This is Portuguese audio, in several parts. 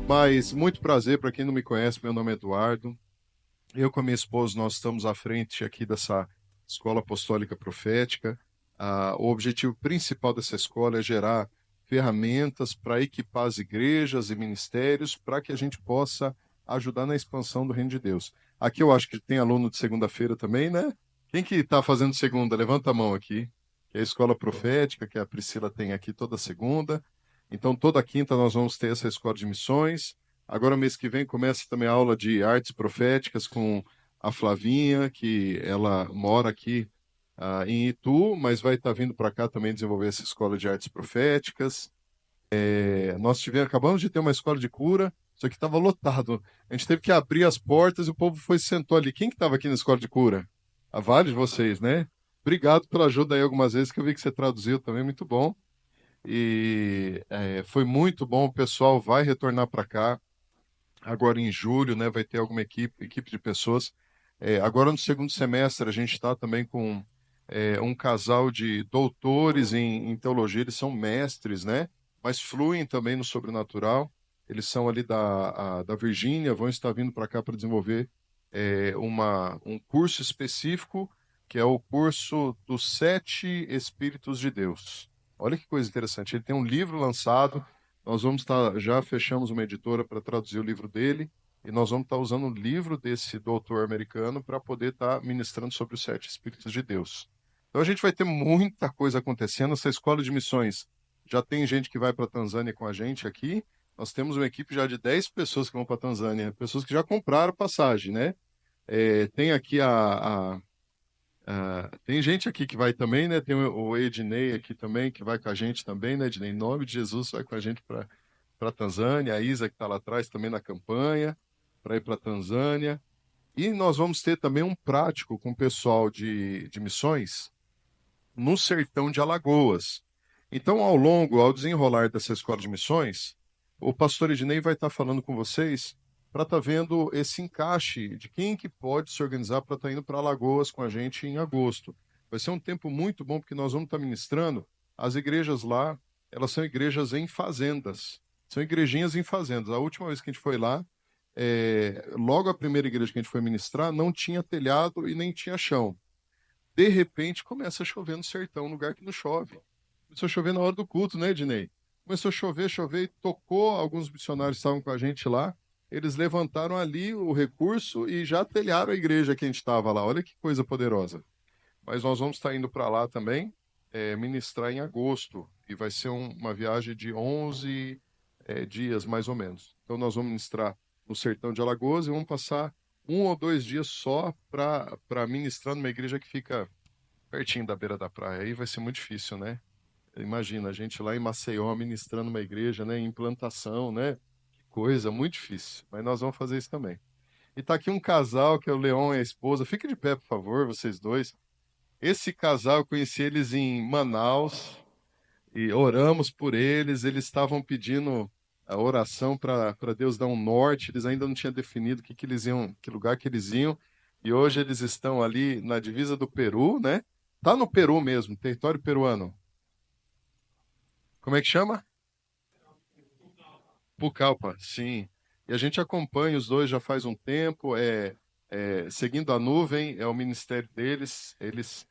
Mas muito prazer, para quem não me conhece, meu nome é Eduardo. Eu com a minha esposa, nós estamos à frente aqui dessa Escola Apostólica Profética. O objetivo principal dessa escola é gerar ferramentas para equipar as igrejas e ministérios para que a gente possa ajudar na expansão do reino de Deus. Aqui eu acho que tem aluno de segunda-feira também, né? Quem que está fazendo segunda? Levanta a mão aqui. Que é a Escola Profética, que a Priscila tem aqui toda segunda. Então, toda quinta nós vamos ter essa escola de missões. Agora, mês que vem, começa também a aula de artes proféticas com a Flavinha, que ela mora aqui em Itu, mas vai estar vindo para cá também desenvolver essa escola de artes proféticas. Acabamos de ter uma escola de cura, só que estava lotado. A gente teve que abrir as portas e o povo foi e sentou ali. Quem que estava aqui na escola de cura? A vários de vocês, né? Obrigado pela ajuda aí algumas vezes, que eu vi que você traduziu também, muito bom. Foi muito bom, o pessoal vai retornar para cá. Agora em julho, né, vai ter alguma equipe de pessoas. Agora no segundo semestre a gente está também com um casal de doutores em teologia, eles são mestres, né, mas fluem também no sobrenatural. Eles são ali da Virgínia, vão estar vindo para cá para desenvolver um curso específico, que é o curso dos Sete Espíritos de Deus. Olha que coisa interessante. Ele tem um livro lançado. Nós vamos estar, já fechamos uma editora para traduzir o livro dele, e nós vamos estar usando o livro desse doutor americano para poder estar ministrando sobre os sete Espíritos de Deus. Então a gente vai ter muita coisa acontecendo. Essa escola de missões já tem gente que vai para a Tanzânia com a gente aqui. Nós temos uma equipe já de 10 pessoas que vão para a Tanzânia, pessoas que já compraram passagem, né? Tem aqui tem gente aqui que vai também, né? Tem o Ednei aqui também, que vai com a gente também, né, Ednei? Em nome de Jesus, vai com a gente para Tanzânia. A Isa, que está lá atrás, também na campanha, para ir para Tanzânia. E nós vamos ter também um prático com o pessoal de missões no sertão de Alagoas. Então, ao desenrolar dessa escola de missões, o pastor Ednei vai estar falando com vocês para estar vendo esse encaixe de quem que pode se organizar para estar indo para Alagoas com a gente em agosto. Vai ser um tempo muito bom, porque nós vamos estar ministrando. As igrejas lá, elas são igrejas em fazendas. São igrejinhas em fazendas. A última vez que a gente foi lá, logo a primeira igreja que a gente foi ministrar, não tinha telhado e nem tinha chão. De repente começa a chover no sertão, um lugar que não chove. Começou a chover na hora do culto, né, Ednei? Começou a chover, chover, e tocou, alguns missionários que estavam com a gente lá, eles levantaram ali o recurso e já telharam a igreja que a gente estava lá. Olha que coisa poderosa. Mas nós vamos estar indo para lá também, ministrar em agosto, e vai ser uma viagem de 11 dias, mais ou menos. Então nós vamos ministrar no sertão de Alagoas e vamos passar 1 ou 2 dias só para ministrar numa igreja que fica pertinho da beira da praia. Aí vai ser muito difícil, né? Imagina, a gente lá em Maceió ministrando uma igreja, né? Em implantação, né? Que coisa, muito difícil. Mas nós vamos fazer isso também. E tá aqui um casal, que é o Leon e a esposa. Fique de pé, por favor, vocês dois. Esse casal, eu conheci eles em Manaus e oramos por eles. Eles estavam pedindo a oração para Deus dar um norte. Eles ainda não tinham definido que eles iam, que lugar que eles iam. E hoje eles estão ali na divisa do Peru, né? Tá no Peru mesmo, território peruano. Como é que chama? Pucallpa, sim. E a gente acompanha os dois já faz um tempo. Seguindo a nuvem, é o ministério deles. Eles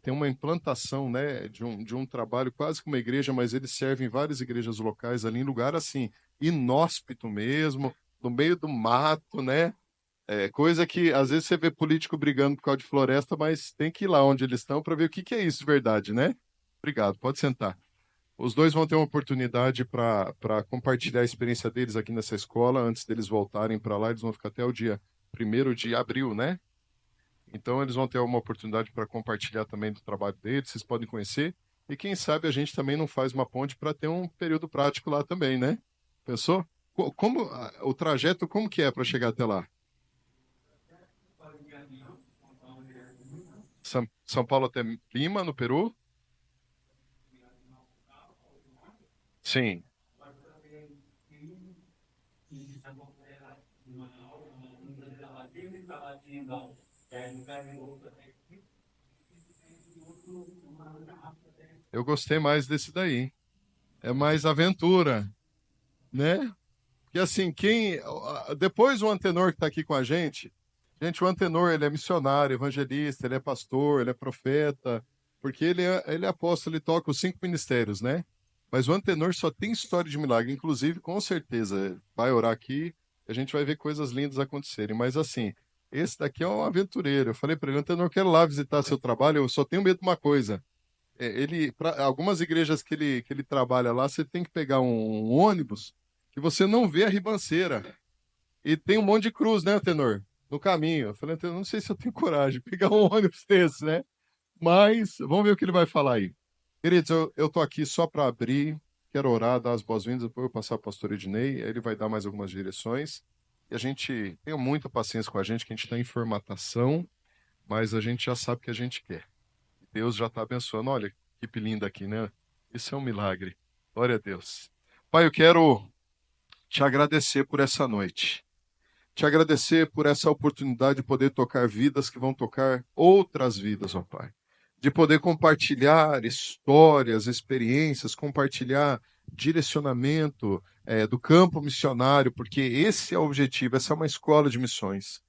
têm uma implantação, né, de um trabalho quase como uma igreja, mas eles servem várias igrejas locais ali em lugar assim, inóspito mesmo, no meio do mato, né? Coisa que às vezes você vê político brigando por causa de floresta, mas tem que ir lá onde eles estão para ver o que que é isso de verdade, né? Obrigado, pode sentar. Os dois vão ter uma oportunidade para compartilhar a experiência deles aqui nessa escola antes deles voltarem para lá. Eles vão ficar até o dia 1º de abril, né? Então eles vão ter uma oportunidade para compartilhar também do trabalho deles, vocês podem conhecer. E quem sabe a gente também não faz uma ponte para ter um período prático lá também, né? Pensou? Como o trajeto, como que é para chegar até lá? São Paulo até Lima, no Peru? Sim. Eu gostei mais desse daí. É mais aventura, né? que assim, depois o Antenor que está aqui com a gente, o Antenor, ele é missionário, evangelista, ele é pastor, ele é profeta, porque ele é apóstolo, ele toca os 5 ministérios, né? Mas o Antenor só tem história de milagre, inclusive, com certeza, vai orar aqui, a gente vai ver coisas lindas acontecerem. Mas assim, esse daqui é um aventureiro. Eu falei para ele, Antenor, eu quero lá visitar seu trabalho, eu só tenho medo de uma coisa. Para algumas igrejas que ele trabalha lá, você tem que pegar um ônibus que você não vê a ribanceira. E tem um monte de cruz, né, Tenor? No caminho. Eu falei, Tenor, não sei se eu tenho coragem de pegar um ônibus desse, né? Mas vamos ver o que ele vai falar aí. Queridos, eu tô aqui só para abrir, quero orar, dar as boas-vindas, depois eu passar para o pastor Ednei, aí ele vai dar mais algumas direções. E a gente tenha muita paciência com a gente, que a gente está em formatação, mas a gente já sabe o que a gente quer. Deus já está abençoando. Olha, que equipe linda aqui, né? Isso é um milagre. Glória a Deus. Pai, eu quero te agradecer por essa noite. Te agradecer por essa oportunidade de poder tocar vidas que vão tocar outras vidas, ó Pai. De poder compartilhar histórias, experiências, compartilhar direcionamento do campo missionário, porque esse é o objetivo, essa é uma escola de missões.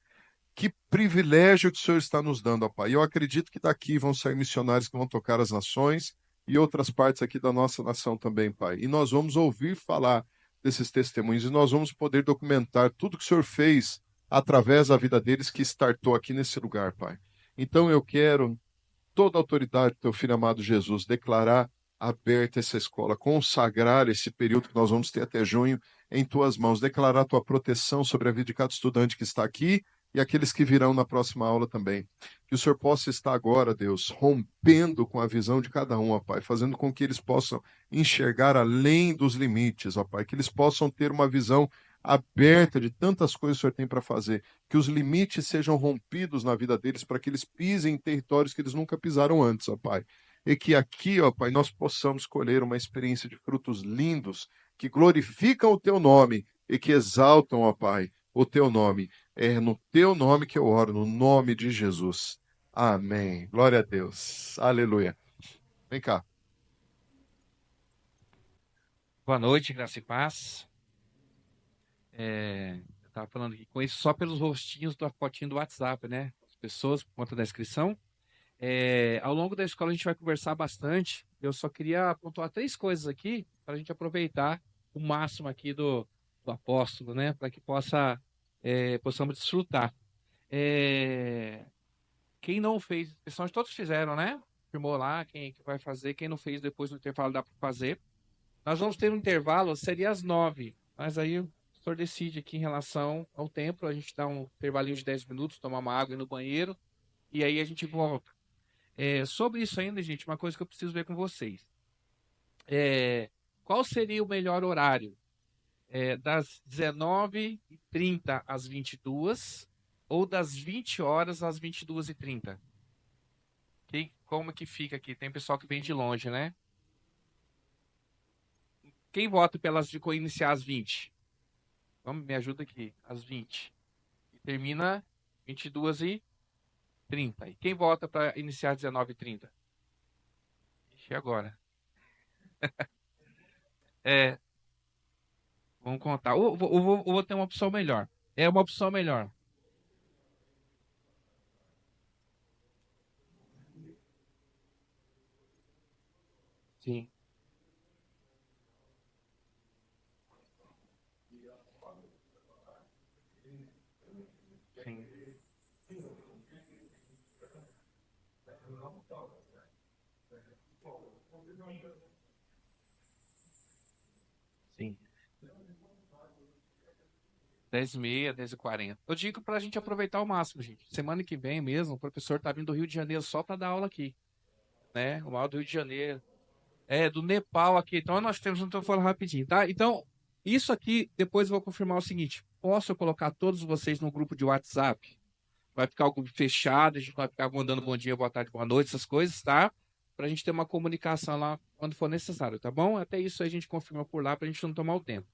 Que privilégio que o Senhor está nos dando, ó Pai. Eu acredito que daqui vão sair missionários que vão tocar as nações e outras partes aqui da nossa nação também, Pai. E nós vamos ouvir falar desses testemunhos e nós vamos poder documentar tudo que o Senhor fez através da vida deles que startou aqui nesse lugar, Pai. Então eu quero toda a autoridade do teu filho amado Jesus, declarar aberta essa escola, consagrar esse período que nós vamos ter até junho em tuas mãos, declarar tua proteção sobre a vida de cada estudante que está aqui e aqueles que virão na próxima aula também. Que o Senhor possa estar agora, Deus, rompendo com a visão de cada um, ó Pai, fazendo com que eles possam enxergar além dos limites, ó Pai, que eles possam ter uma visão aberta de tantas coisas que o Senhor tem para fazer, que os limites sejam rompidos na vida deles para que eles pisem em territórios que eles nunca pisaram antes, ó Pai. E que aqui, ó Pai, nós possamos colher uma experiência de frutos lindos que glorificam o teu nome e que exaltam, ó Pai, o teu nome. É no teu nome que eu oro, no nome de Jesus. Amém. Glória a Deus. Aleluia. Vem cá. Boa noite, graça e paz. Eu estava falando aqui com isso só pelos rostinhos do fotinho do WhatsApp, né? As pessoas, por conta da inscrição. Ao longo da escola a gente vai conversar bastante. Eu só queria pontuar 3 coisas aqui para a gente aproveitar o máximo aqui do apóstolo, né? Para que possamos desfrutar. É, Quem não fez inscrição, todos fizeram, né? Firmou lá quem que vai fazer. Quem não fez depois do intervalo dá para fazer. Nós vamos ter um intervalo, seria às 9, mas aí o senhor decide aqui em relação ao tempo. A gente dá um intervalinho de 10 minutos, tomar uma água e ir no banheiro, e aí a gente volta. Sobre isso ainda, gente, uma coisa que eu preciso ver com vocês. Qual seria o melhor horário? Das 19h30 às 22 ou das 20 horas às 22h30? Como que fica aqui? Tem pessoal que vem de longe, né? Quem vota pelas de iniciar às 20? Vamos, me ajuda aqui. Às 20. E termina 22h30. E quem vota para iniciar às 19h30? Ixi, agora. É, vamos contar. Ou vou ter uma opção melhor. É uma opção melhor. Sim, sim, sim. 10h30, 10h40. Eu digo para a gente aproveitar ao máximo, gente. Semana que vem mesmo, o professor tá vindo do Rio de Janeiro só para dar aula aqui, né? O aula do Rio de Janeiro. Do Nepal aqui. Então nós temos, então eu vou falar rapidinho, tá? Então, isso aqui, depois eu vou confirmar o seguinte: posso colocar todos vocês no grupo de WhatsApp? Vai ficar o grupo fechado, a gente vai ficar mandando bom dia, boa tarde, boa noite, essas coisas, tá? Pra gente ter uma comunicação lá quando for necessário, tá bom? Até isso a gente confirma por lá pra gente não tomar o tempo.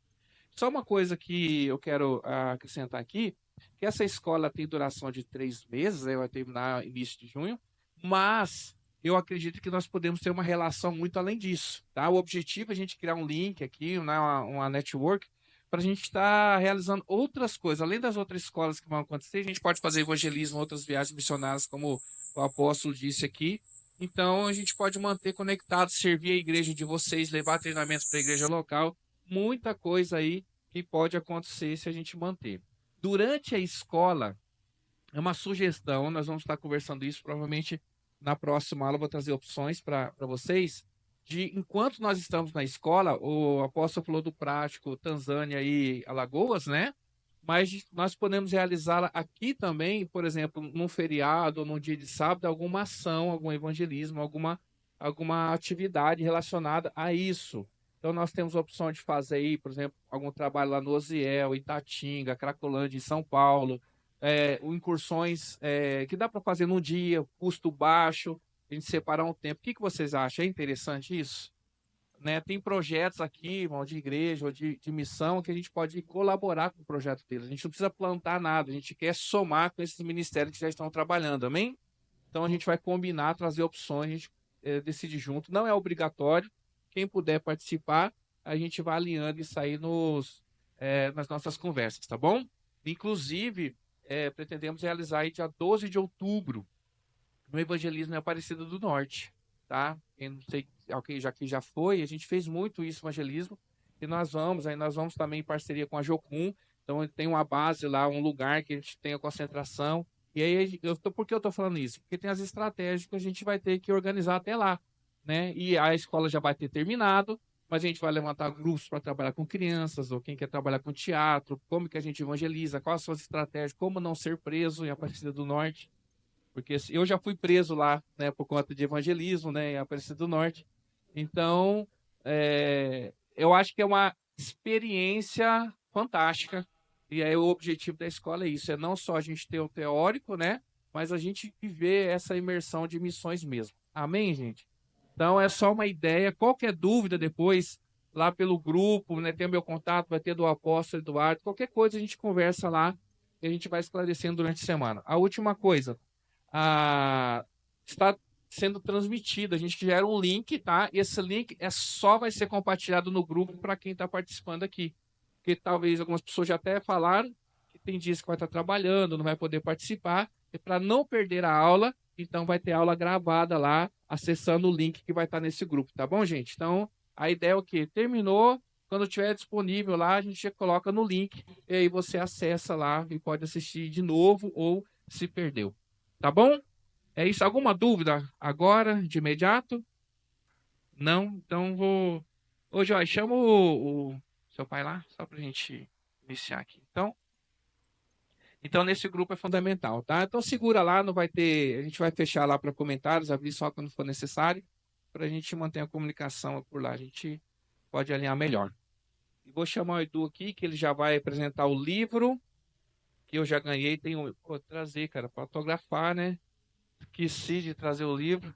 Só uma coisa que eu quero acrescentar aqui, que essa escola tem duração de 3 meses, aí vai terminar início de junho, mas eu acredito que nós podemos ter uma relação muito além disso, tá? O objetivo é a gente criar um link aqui, né, uma network, para a gente estar realizando outras coisas, além das outras escolas que vão acontecer, a gente pode fazer evangelismo, outras viagens missionárias, como o apóstolo disse aqui. Então, a gente pode manter conectado, servir a igreja de vocês, levar treinamentos para a igreja local, muita coisa aí que pode acontecer se a gente manter. Durante a escola, é uma sugestão, nós vamos estar conversando isso, provavelmente na próxima aula eu vou trazer opções para vocês, de enquanto nós estamos na escola, o apóstolo falou do prático Tanzânia e Alagoas, né? Mas nós podemos realizar aqui também, por exemplo, num feriado ou num dia de sábado, alguma ação, algum evangelismo, alguma atividade relacionada a isso. Então, nós temos a opção de fazer aí, por exemplo, algum trabalho lá no Osiel, Itatinga, Cracolândia, em São Paulo, incursões que dá para fazer num dia, custo baixo, a gente separar um tempo. O que vocês acham? É interessante isso? Né? Tem projetos aqui, irmão, de igreja ou de missão, que a gente pode colaborar com o projeto deles. A gente não precisa plantar nada, a gente quer somar com esses ministérios que já estão trabalhando, amém? Então a gente vai combinar, trazer opções, a gente decide junto. Não é obrigatório, quem puder participar, a gente vai alinhando isso aí nas nossas conversas, tá bom? Inclusive, pretendemos realizar aí dia 12 de outubro, no Evangelismo em Aparecida do Norte, tá? Eu não sei, alguém já foi, a gente fez muito isso, evangelismo, e nós vamos também em parceria com a Jocum, então tem uma base lá, um lugar que a gente tem a concentração, e aí, por que eu tô falando isso? Porque tem as estratégias que a gente vai ter que organizar até lá, né? E a escola já vai ter terminado, mas a gente vai levantar grupos para trabalhar com crianças, ou quem quer trabalhar com teatro, como que a gente evangeliza, quais são as estratégias, como não ser preso em Aparecida do Norte, porque eu já fui preso lá, né, por conta de evangelismo, né, em Aparecida do Norte. Então, eu acho que é uma experiência fantástica. E aí o objetivo da escola é isso, é não só a gente ter o teórico, né, mas a gente viver essa imersão de missões mesmo. Amém, gente? Então é só uma ideia. Qualquer dúvida depois, lá pelo grupo, né, tem o meu contato, vai ter do apóstolo Eduardo, qualquer coisa a gente conversa lá e a gente vai esclarecendo durante a semana. A última coisa, está sendo transmitido. A gente gera um link, tá? E esse link só vai ser compartilhado no grupo para quem está participando aqui. Porque talvez algumas pessoas já até falaram que tem dias que vai estar trabalhando, não vai poder participar. E para não perder a aula, então vai ter aula gravada lá, acessando o link que vai estar nesse grupo, tá bom, gente? Então, a ideia é o quê? Terminou, quando estiver disponível lá, a gente já coloca no link, e aí você acessa lá e pode assistir de novo ou se perdeu. Tá bom? É isso. Alguma dúvida agora, de imediato? Não? Então vou. Ô, Jorge, chama o seu pai lá, só pra gente iniciar aqui. Então, nesse grupo é fundamental, tá? Então, segura lá, não vai ter. A gente vai fechar lá para comentários, abrir só quando for necessário, para a gente manter a comunicação por lá. A gente pode alinhar melhor. E vou chamar o Edu aqui, que ele já vai apresentar o livro que eu já ganhei. Pô, trazer, cara, para autografar, né? Esqueci de trazer o livro.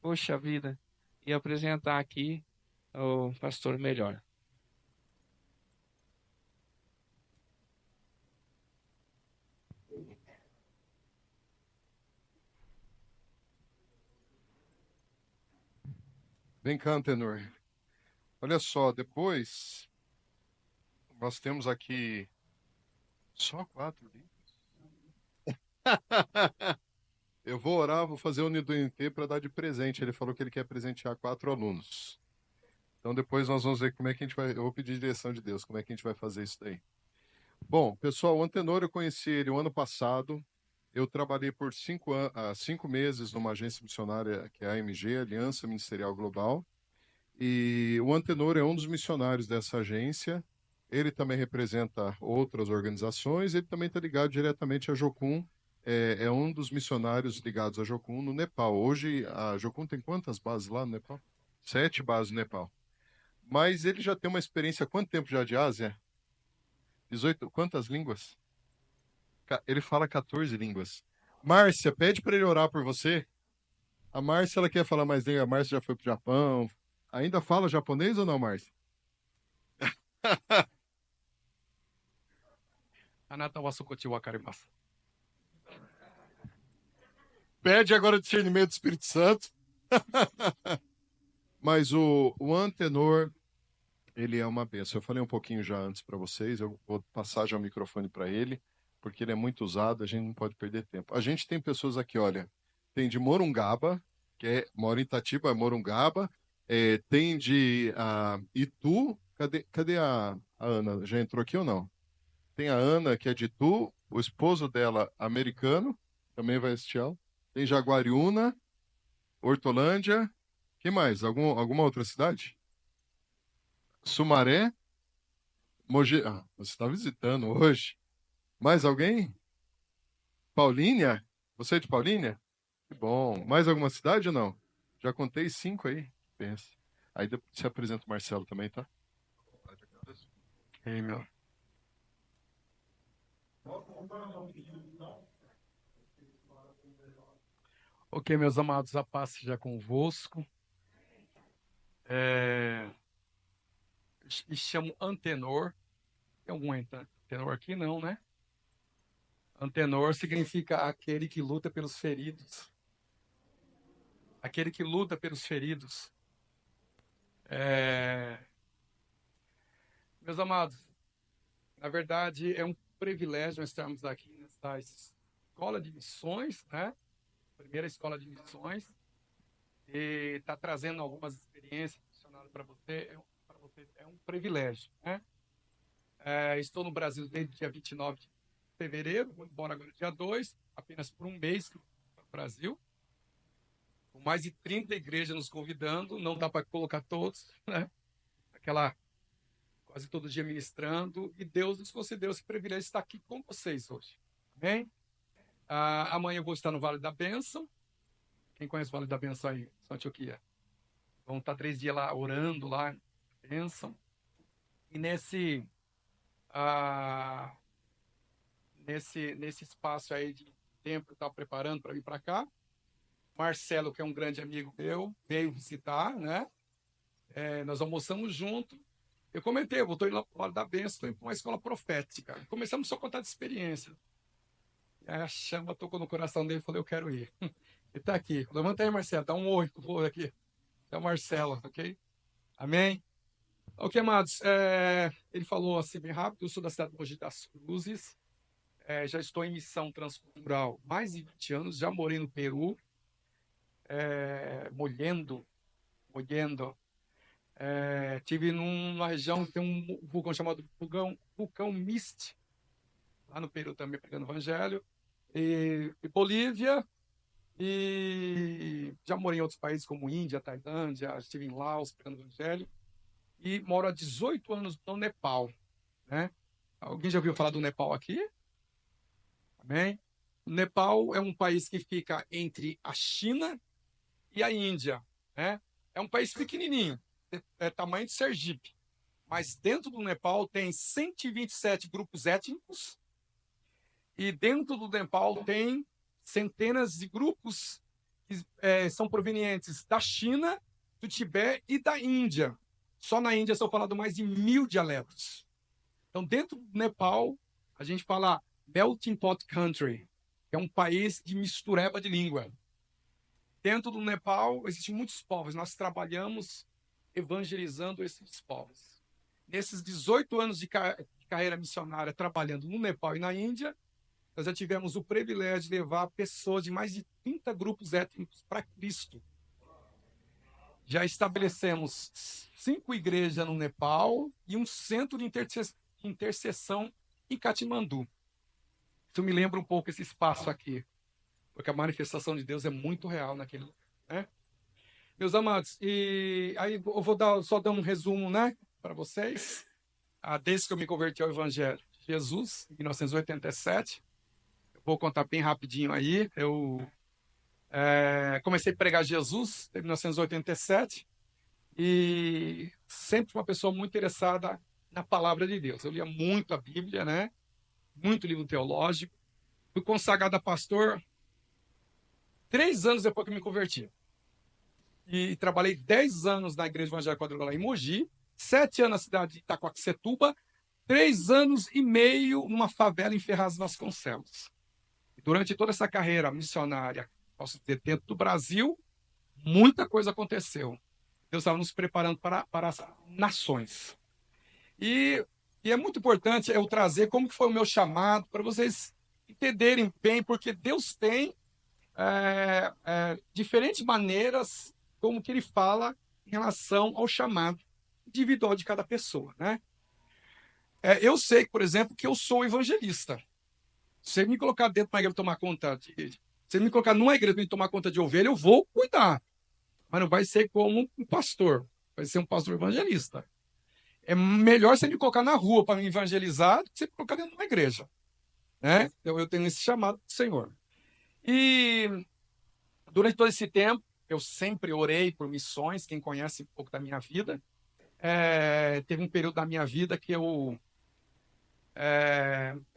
Poxa vida. E apresentar aqui o pastor melhor. Vem cá, Antenor. Olha só, depois nós temos aqui só 4 livros. Eu vou orar, vou fazer o NT para dar de presente. Ele falou que ele quer presentear 4 alunos. Então depois nós vamos ver como é que a gente vai. Eu vou pedir direção de Deus, como é que a gente vai fazer isso daí. Bom, pessoal, o Antenor eu conheci ele o ano passado. Eu trabalhei por 5 meses numa agência missionária que é a AMG, Aliança Ministerial Global. E o Antenor é um dos missionários dessa agência. Ele também representa outras organizações. Ele também está ligado diretamente à Jocum. É um dos missionários ligados à Jocum no Nepal. Hoje, a Jocum tem quantas bases lá no Nepal? 7 bases no Nepal. Mas ele já tem uma experiência. Quanto tempo já de Ásia? 18. Quantas línguas? Ele fala 14 línguas. Márcia, pede para ele orar por você. A Márcia, ela quer falar mais língua. A Márcia já foi para o Japão. Ainda fala japonês ou não, Márcia? あなたはそこちわかります。 Pede agora discernimento do Espírito Santo. Mas o Antenor, Ele é uma bênção. Eu falei um pouquinho já antes para vocês, eu vou passar já o microfone para ele, porque ele é muito usado, a gente não pode perder tempo. A gente tem pessoas aqui, olha, tem de Morungaba, mora em Itatiba, é Morungaba, tem de Itu, cadê a Ana? Já entrou aqui ou não? Tem a Ana, que é de Itu, o esposo dela, americano, também vai assistir ela. Tem Jaguariúna, Hortolândia, que mais? Alguma outra cidade? Sumaré, Mogi... você está visitando hoje. Mais alguém? Paulínia? Você é de Paulínia? Que bom. Mais alguma cidade ou não? Já contei 5 aí. Pensa. Aí depois você apresenta o Marcelo também, tá? Ok, meu. Ok, meus amados, a paz seja convosco. Me chamo Antenor. Tem algum Antenor aqui? Não, né? Antenor significa aquele que luta pelos feridos. Aquele que luta pelos feridos. Meus amados, na verdade é um privilégio nós estarmos aqui nessa escola de missões, né? Primeira escola de missões. E está trazendo algumas experiências funcionando para você. Para você é um privilégio, né? Estou no Brasil desde o dia 29 de fevereiro, vou embora agora dia 2, apenas por um mês no Brasil. Com mais de 30 igrejas nos convidando, não dá para colocar todos, né? Quase todo dia ministrando, e Deus nos concedeu esse privilégio de estar aqui com vocês hoje. Amém? Amanhã eu vou estar no Vale da Bênção. Quem conhece o Vale da Bênção aí, São Antioquia? Vamos estar 3 dias lá orando lá, bênção. E nesse espaço aí de tempo que eu estava preparando para vir para cá, Marcelo, que é um grande amigo meu, veio visitar, né? Nós almoçamos junto. Eu comentei, eu estou indo lá para o Vale da Bênção, estou indo para uma escola profética. Começamos só a contar de experiência. E aí a chama tocou no coração dele e falou, eu quero ir. Ele está aqui. Levanta aí, Marcelo, dá um oi aqui. É o Marcelo, ok? Amém? Ok, amados, ele falou assim bem rápido, eu sou da cidade de Mogi das Cruzes, já estou em missão transcultural há mais de 20 anos, já morei no Peru, molhendo, tive numa região que tem um vulcão chamado vulcão Mist, lá no Peru também pregando evangelho, e Bolívia, e já morei em outros países como Índia, Tailândia, estive em Laos pregando evangelho, e moro há 18 anos no Nepal, né? Alguém já ouviu falar do Nepal aqui? Amém? O Nepal é um país que fica entre a China e a Índia, né? É um país pequenininho, tamanho de Sergipe, mas dentro do Nepal tem 127 grupos étnicos e dentro do Nepal tem centenas de grupos que são provenientes da China, do Tibete e da Índia. Só na Índia são falados mais de 1000 dialetos. Então, dentro do Nepal, a gente fala melting pot country, que é um país de mistureba de língua. Dentro do Nepal, existem muitos povos. Nós trabalhamos evangelizando esses povos. Nesses 18 anos de carreira missionária trabalhando no Nepal e na Índia, nós já tivemos o privilégio de levar pessoas de mais de 30 grupos étnicos para Cristo. Já estabelecemos 5 igrejas no Nepal e um centro de intercessão em Katmandu. Isso me lembra um pouco esse espaço aqui, porque a manifestação de Deus é muito real naquele lugar, né? Meus amados, e aí eu vou só dar um resumo, né, para vocês. Desde que eu me converti ao Evangelho de Jesus, em 1987, eu vou contar bem rapidinho aí. Eu comecei a pregar Jesus em 1987 e sempre fui uma pessoa muito interessada na palavra de Deus. Eu lia muito a Bíblia, né? Muito livro teológico. Fui consagrado a pastor 3 anos depois que me converti. E trabalhei 10 anos na Igreja Evangélica Quadrangular em Mogi, 7 anos na cidade de Itacoaxetuba, 3 anos e meio numa favela em Ferraz Vasconcelos. E durante toda essa carreira missionária, posso dizer, dentro do Brasil, muita coisa aconteceu. Deus estava nos preparando para as nações. E é muito importante eu trazer como que foi o meu chamado para vocês entenderem bem, porque Deus tem diferentes maneiras como que ele fala em relação ao chamado individual de cada pessoa, né? Eu sei, por exemplo, que eu sou evangelista. Se você me colocar dentro de uma igreja para tomar conta se você me colocar numa igreja para tomar conta de ovelha, eu vou cuidar. Mas não vai ser como um pastor. Vai ser um pastor evangelista. É melhor você me colocar na rua para me evangelizar do que você me colocar dentro de uma igreja. Né? Então, eu tenho esse chamado do Senhor. E durante todo esse tempo, eu sempre orei por missões. Quem conhece um pouco da minha vida, teve um período da minha vida que eu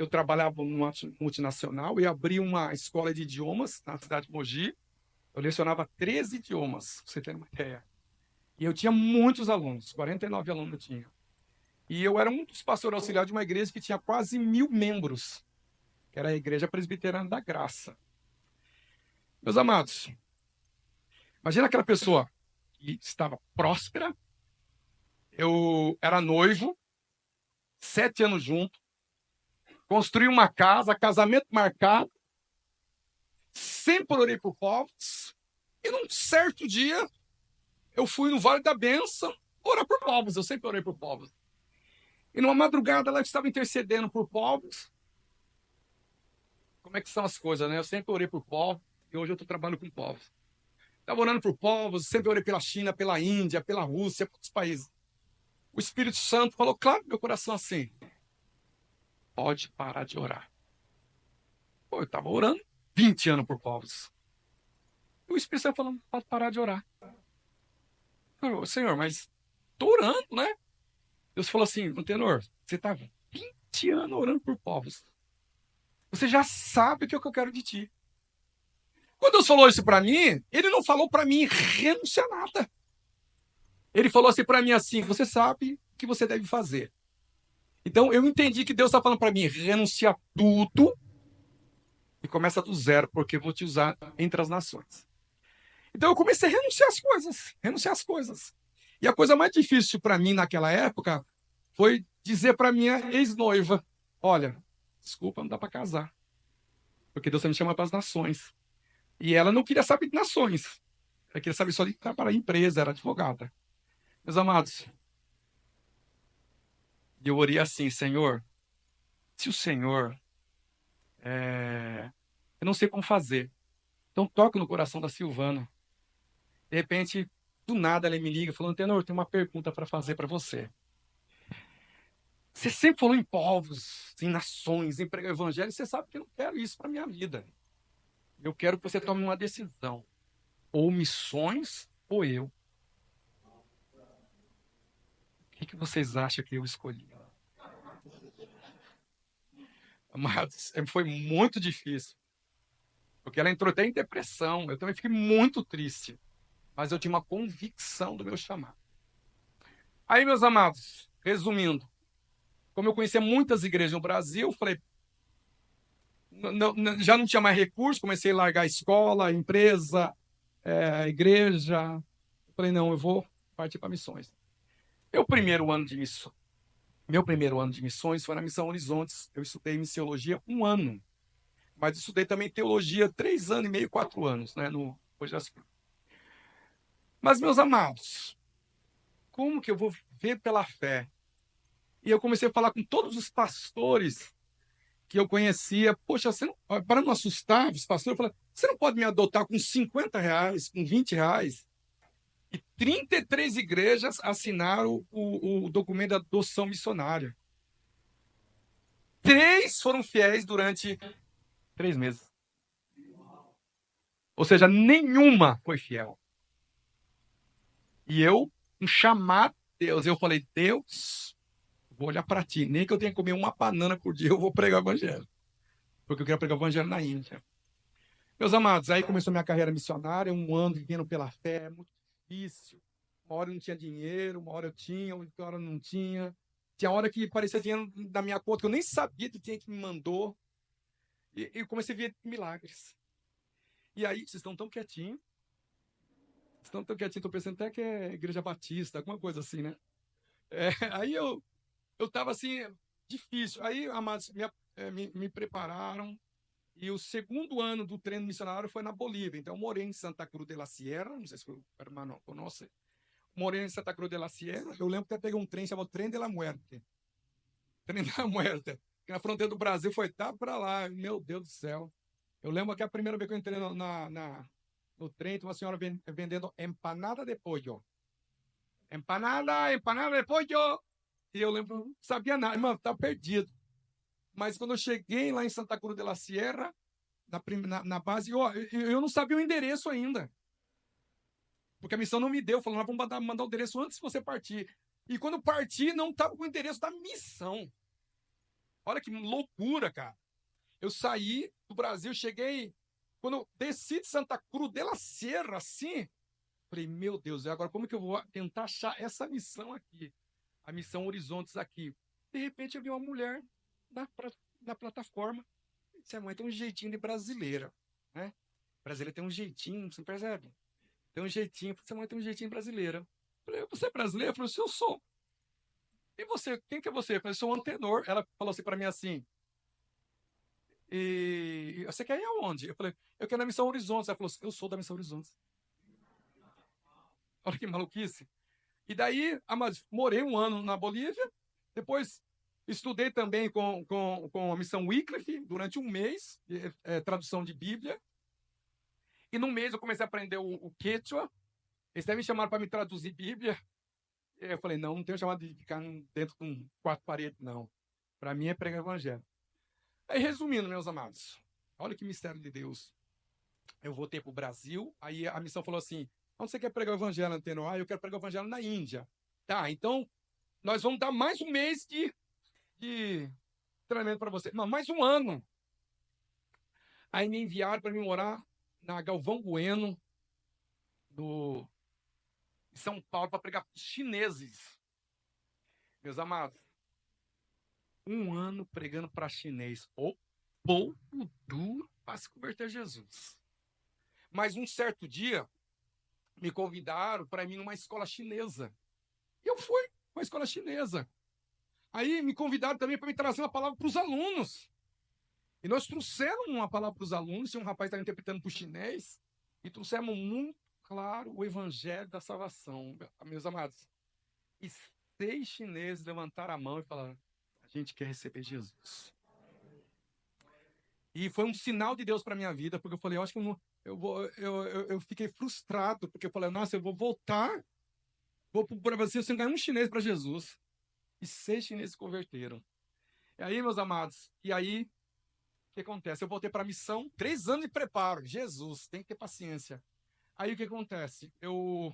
trabalhava numa multinacional e abri uma escola de idiomas na cidade de Mogi. Eu lecionava 13 idiomas, pra você ter uma ideia. E eu tinha muitos alunos, 49 alunos eu tinha. E eu era um dos pastores auxiliares de uma igreja que tinha quase 1.000 membros, que era a Igreja Presbiteriana da Graça. Meus amados, imagina aquela pessoa que estava próspera, eu era noivo, 7 anos junto, construí uma casa, casamento marcado, sempre orei por povos, e num certo dia eu fui no Vale da Bênção orar por povos, eu sempre orei por povos. E numa madrugada ela estava intercedendo por povos. Como é que são as coisas, né? Eu sempre orei por povos e hoje eu estou trabalhando com povos. Estava orando por povos, sempre orei pela China, pela Índia, pela Rússia, por outros países. O Espírito Santo falou claro no meu coração assim: pode parar de orar. Pô, eu estava orando 20 anos por povos. E o Espírito Santo falando: pode parar de orar. Eu, Senhor, mas estou orando, né? Deus falou assim: Antenor, você está 20 anos orando por povos. Você já sabe o que eu quero de ti. Quando Deus falou isso para mim, ele não falou para mim renunciar a nada. Ele falou assim para mim assim: você sabe o que você deve fazer. Então eu entendi que Deus está falando para mim: renuncia a tudo e começa do zero, porque eu vou te usar entre as nações. Então eu comecei a renunciar as coisas. E a coisa mais difícil para mim naquela época foi dizer para minha ex-noiva: olha, desculpa, não dá para casar, porque Deus me chama para as nações. E ela não queria saber de nações. Ela queria saber só de trabalhar em empresa, era advogada. Meus amados, eu orei assim: Senhor, se o Senhor, eu não sei como fazer, então toca no coração da Silvana. De repente, do nada, ela me liga falando: Tenor, eu tenho uma pergunta para fazer para você. Você sempre falou em povos, em nações, em pregar o evangelho, e você sabe que eu não quero isso para minha vida. Eu quero que você tome uma decisão. Ou missões, ou eu. O que vocês acham que eu escolhi? Mas foi muito difícil. Porque ela entrou até em depressão. Eu também fiquei muito triste. Mas eu tinha uma convicção do meu chamado. Aí, meus amados, resumindo, como eu conhecia muitas igrejas no Brasil, falei, já não tinha mais recursos, comecei a largar a escola, a empresa, a igreja. Falei, não, eu vou partir para missões. Meu primeiro ano de missões foi na Missão Horizontes. Eu estudei missiologia 1 ano. Mas estudei também teologia 3 anos e meio, 4 anos, né? Mas, meus amados, como que eu vou viver pela fé? E eu comecei a falar com todos os pastores que eu conhecia. Poxa, você não, para não assustar os pastores, eu falei: você não pode me adotar com R$ 50, com R$ 20? E 33 igrejas assinaram o documento da adoção missionária. 3 foram fiéis durante 3 meses. Ou seja, nenhuma foi fiel. E eu, um chamado de Deus, eu falei: Deus, vou olhar para ti. Nem que eu tenha que comer uma banana por dia, eu vou pregar o evangelho. Porque eu quero pregar o evangelho na Índia. Meus amados, aí começou minha carreira missionária, 1 ano vivendo pela fé, é muito difícil. Uma hora eu não tinha dinheiro, uma hora eu tinha, outra hora eu não tinha. Tinha hora que parecia dinheiro da minha conta, que eu nem sabia de quem que me mandou. E eu comecei a ver milagres. E aí, vocês estão tão quietinhos. Estou pensando até que é Igreja Batista, alguma coisa assim, né? Aí eu eu estava assim, difícil. Aí, amados, me prepararam. E o segundo ano do treino missionário foi na Bolívia. Então, eu morei em Santa Cruz de la Sierra. Não sei se o irmão conhece. Morei em Santa Cruz de la Sierra. Eu lembro que até peguei um trem chamado Trem de la Muerte. Trem de la Muerte. Que na fronteira do Brasil foi tá para lá. Meu Deus do céu. Eu lembro que a primeira vez que eu entrei no trem, tinha uma senhora vendendo empanada de pollo. Empanada de pollo. E eu lembro, não sabia nada. Mano, tá perdido. Mas quando eu cheguei lá em Santa Cruz de la Sierra, na base, eu não sabia o endereço ainda. Porque a missão não me deu. Falou, nós vamos mandar o endereço antes de você partir. E quando eu parti, não estava com o endereço da missão. Olha que loucura, cara. Eu saí do Brasil, cheguei... Quando eu desci de Santa Cruz de la Sierra, assim, falei, meu Deus, agora como que eu vou tentar achar essa missão aqui? A missão Horizontes aqui. De repente, eu vi uma mulher na plataforma. Disse, mãe, tem um jeitinho de brasileira, né? Brasileira tem um jeitinho, você percebe? Tem um jeitinho. Você, mãe, tem um jeitinho brasileira. Falei, você é brasileira? Eu falei, eu sou. E você? Quem que é você? Eu falei, sou um Antenor. Ela falou assim para mim assim, e você quer ir aonde? Eu falei, eu quero na Missão Horizontes. Ela falou, eu sou da Missão Horizontes. Olha que maluquice. E daí, morei um ano na Bolívia, depois estudei também com a Missão Wycliffe durante um mês, tradução de Bíblia. E num mês eu comecei a aprender o Quechua. Eles até me chamaram para me traduzir Bíblia. E eu falei, não tenho chamado de ficar dentro com 4 paredes, não. Para mim é pregar o evangelho. Aí, resumindo, meus amados, olha que mistério de Deus. Eu voltei para o Brasil, aí a missão falou assim, onde você quer pregar o evangelho, Antenor? Eu quero pregar o evangelho na Índia. Tá, então nós vamos dar mais um mês de treinamento para você. Não, mais um ano. Aí me enviaram para me morar na Galvão Bueno, em São Paulo, para pregar para os chineses. Meus amados, um ano pregando para chinês. O povo duro para se converter a Jesus. Mas um certo dia, me convidaram para ir numa escola chinesa. E eu fui para a escola chinesa. Aí me convidaram também para me trazer uma palavra para os alunos. E nós trouxemos uma palavra para os alunos, tinha um rapaz que estava interpretando para o chinês, e trouxemos muito claro o evangelho da salvação, meus amados. E 6 chineses levantaram a mão e falaram, a gente quer receber Jesus. E foi um sinal de Deus para a minha vida, porque eu falei, eu acho que eu fiquei frustrado, porque eu falei, nossa, eu vou voltar, vou para o Brasil sem ganhar um chinês para Jesus. E 6 chineses se converteram. E aí, meus amados, o que acontece? Eu voltei para a missão, 3 anos de preparo. Jesus, tem que ter paciência. Aí o que acontece? Eu